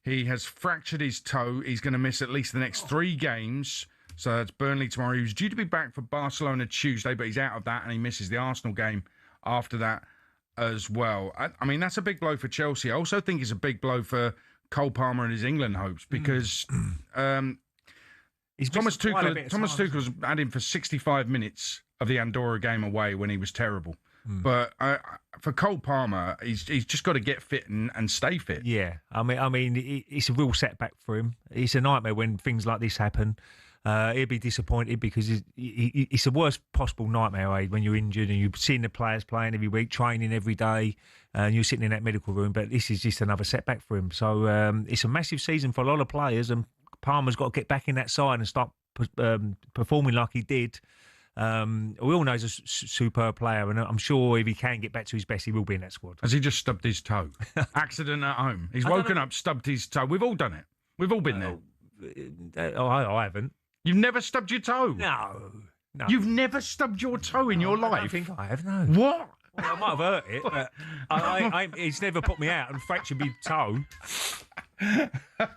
He has fractured his toe. He's going to miss at least the next 3 games. So that's Burnley tomorrow. He was due to be back for Barcelona Tuesday, but he's out of that and he misses the Arsenal game after that as well. I mean, that's a big blow for Chelsea. I also think it's a big blow for Cole Palmer and his England hopes because Thomas Tuchel's had him for 65 minutes of the Andorra game away when he was terrible. But for Cole Palmer, he's just got to get fit and stay fit. Yeah, I mean, it's a real setback for him. It's a nightmare when things like this happen. He'll be disappointed because it's the worst possible nightmare, when you're injured and you're seeing the players playing every week, training every day, and you're sitting in that medical room. But this is just another setback for him. So it's a massive season for a lot of players, and Palmer's got to get back in that side and start performing like he did. We all know he's a superb player, and I'm sure if he can get back to his best, he will be in that squad. Has he just stubbed his toe? Accident at home. He's woken up, stubbed his toe. We've all done it. We've all been there. I haven't. You've never stubbed your toe? No. You've never stubbed your toe in your life? I don't think I have, no. What? Well, I might have hurt it, but he's never put me out and fractured my toe.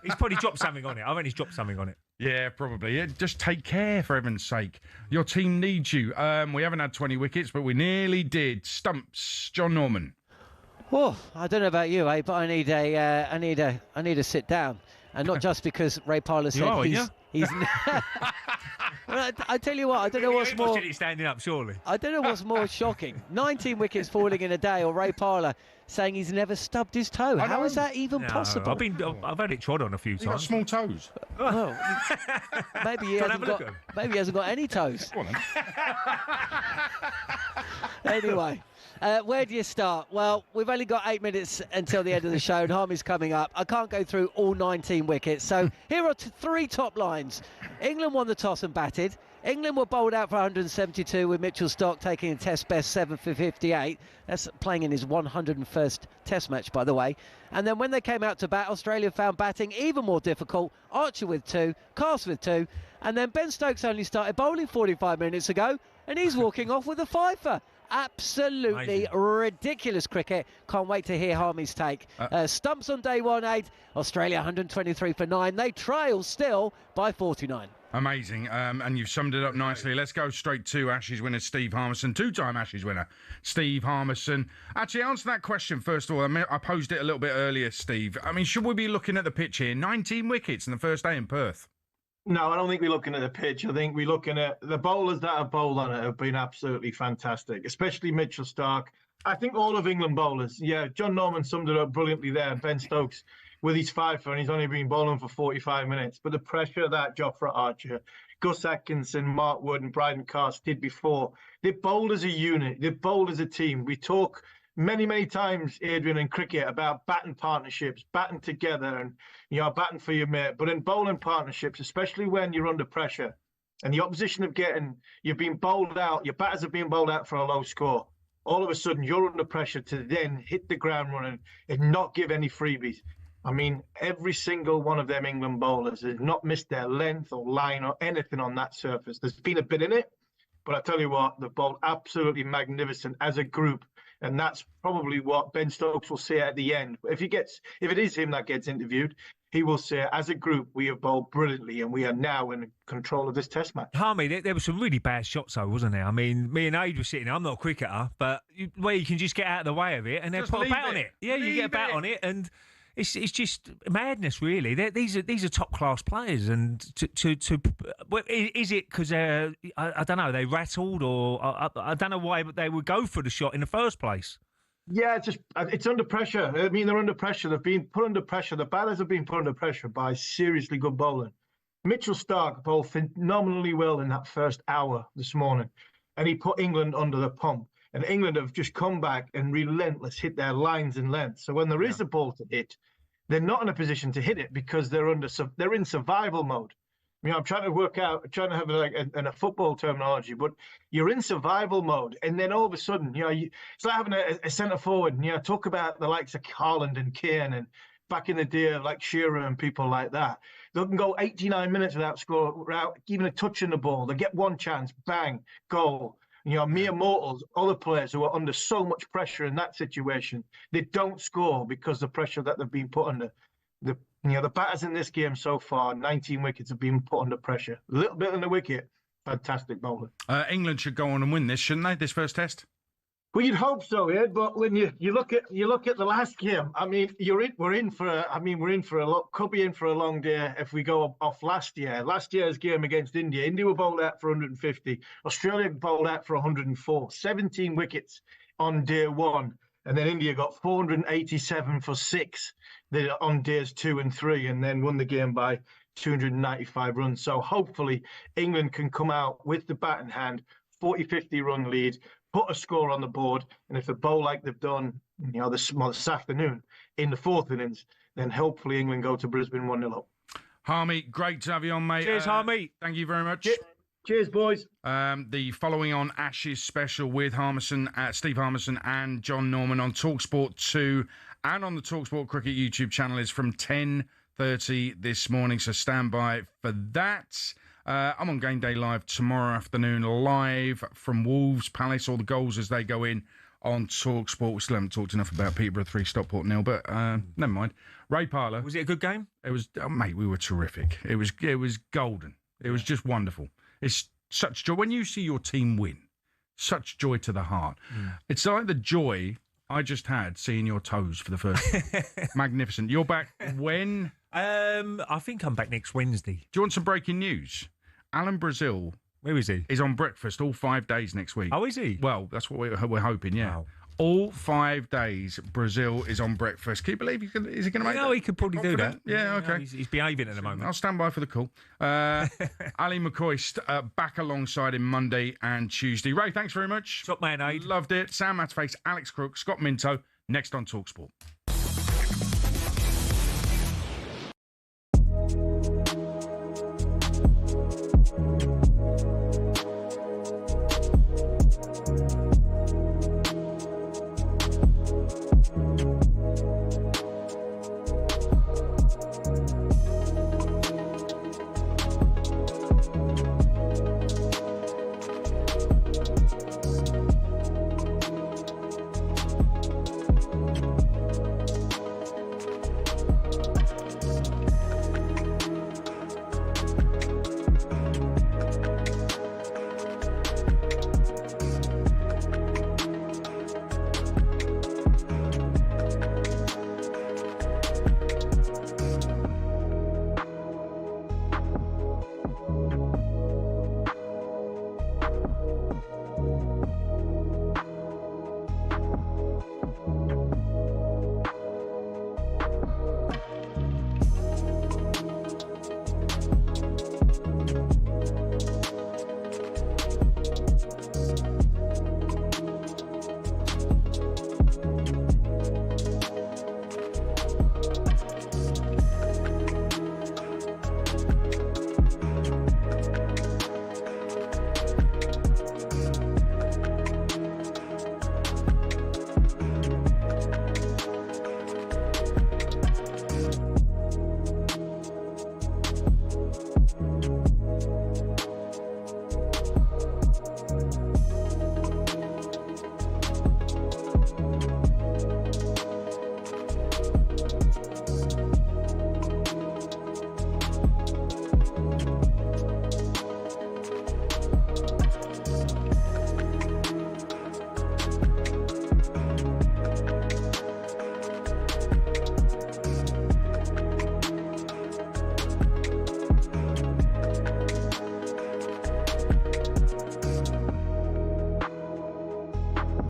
He's probably dropped something on it. I reckon he's dropped something on it. Yeah, probably. Yeah, just take care, for heaven's sake. Your team needs you. We haven't had 20 wickets, but we nearly did. Stumps, John Norman. Oh, I don't know about you, but I need a sit down, and not just because Ray Parlour said he's. Well, I tell you what, I don't know what's more. Standing up, surely. I don't know what's more shocking: 19 wickets falling in a day, or Ray Parlour saying he's never stubbed his toe. How is that even possible? I've had it trod on a few times. Got small toes. Well, maybe he hasn't got any toes. Go on, then. Anyway. Where do you start? Well, we've only got 8 minutes until the end of the show, and Harmy's coming up. I can't go through all 19 wickets. So here are 3 top lines. England won the toss and batted. England were bowled out for 172 with Mitchell Starc taking a test best 7 for 58. That's playing in his 101st test match, by the way. And then when they came out to bat, Australia found batting even more difficult. Archer with 2, Cast with 2. And then Ben Stokes only started bowling 45 minutes ago, and he's walking off with a fifer. Absolutely ridiculous cricket. Can't wait to hear Harmy's take. Stumps on day 1-8. Australia 123 for 9. They trail still by 49. Amazing. And you've summed it up nicely. Let's go straight to Ashes winner Steve Harmison, 2-time Ashes winner Steve Harmison. Actually, answer that question first of all. I posed it a little bit earlier, Steve. I mean, should we be looking at the pitch here? 19 wickets in the first day in Perth. No, I don't think we're looking at the pitch. I think we're looking at the bowlers that have bowled on it have been absolutely fantastic, especially Mitchell Starc. I think all of England bowlers. Yeah, John Norman summed it up brilliantly there. Ben Stokes with his fifer, and he's only been bowling for 45 minutes. But the pressure that Jofra Archer, Gus Atkinson, Mark Wood and Bryden Cast did before, they bowled as a unit. They bowled as a team. We talk many times, Adrian, in cricket about batting partnerships, batting together and, batting for your mate. But in bowling partnerships, especially when you're under pressure and the opposition you've been bowled out, your batters have been bowled out for a low score. All of a sudden, you're under pressure to then hit the ground running and not give any freebies. I mean, every single one of them England bowlers has not missed their length or line or anything on that surface. There's been a bit in it, but I tell you what, they've bowled absolutely magnificent as a group. And that's probably what Ben Stokes will say at the end. If it is him that gets interviewed, he will say, as a group, we have bowled brilliantly and we are now in control of this test match. Harmy, there were some really bad shots, though, wasn't there? I mean, me and Aid were sitting there. I'm not a cricketer, but where you can just get out of the way of it and then put a bat on it. Yeah, you get a bat on it, and it's just madness, really. These are top class players, and is it because I don't know, they rattled, or I don't know why they would go for the shot in the first place. Yeah, it's under pressure. I mean, they're under pressure. They've been put under pressure. The batters have been put under pressure by seriously good bowling. Mitchell Starc bowled phenomenally well in that first hour this morning, and he put England under the pump. And England have just come back and relentless hit their lines and lengths. So when there is a ball to hit, they're not in a position to hit it because they're in survival mode. I mean, I'm trying to have a football terminology, but you're in survival mode. And then all of a sudden, it's like having a centre forward, and, talk about the likes of Haaland and Kane and back in the day, like Shearer and people like that. They can go 89 minutes without even a touch in the ball. They get one chance, bang, goal. Mere mortals, other players who are under so much pressure in that situation, they don't score because of the pressure that they've been put under. The batters in this game so far, 19 wickets have been put under pressure. A little bit on the wicket, fantastic bowling. England should go on and win this, shouldn't they? This first test. Well, you'd hope so, Ed. But when you look at the last game, I mean, we're in for a lot. Could be in for a long day if we go off last year. Last year's game against India, India were bowled out for 150. Australia bowled out for 104. 17 wickets on day one. And then India got 487 for 6 on days 2 and 3, and then won the game by 295 runs. So hopefully England can come out with the bat in hand, 40-50 run lead, put a score on the board, and if they bowl like they've done this afternoon in the fourth innings, then hopefully England go to Brisbane 1-0 up. Harmy, great to have you on, mate. Cheers, Harmy. Thank you very much. Cheers, boys. The following on Ashes special with Steve Harmison and John Norman on talkSPORT 2 and on the talkSPORT Cricket YouTube channel is from 10:30 this morning, so stand by for that. I'm on Game Day Live tomorrow afternoon, live from Wolves Palace, all the goals as they go in on talkSPORT. We still haven't talked enough about Peterborough 3, Stockport 0, but never mind. Ray Parlour. Was it a good game? It was, mate, we were terrific. It was golden. It was just wonderful. It's such joy. When you see your team win, such joy to the heart. It's like the joy I just had seeing your toes for the first time. Magnificent. You're back when? I think I'm back next Wednesday. Do you want some breaking news? Alan Brazil. Where is he? Is on breakfast all 5 days next week. Oh, is he? Well, that's what we're hoping, yeah. Wow. All 5 days, Brazil is on breakfast. Can you believe is he going to make that? No, he could probably do that. Yeah, okay. He's behaving at the moment. I'll stand by for the call. Ali McCoist back alongside him Monday and Tuesday. Ray, thanks very much. Top man, Aid. Loved it. Sam Matterface, Alex Crook, Scott Minto, next on talkSPORT.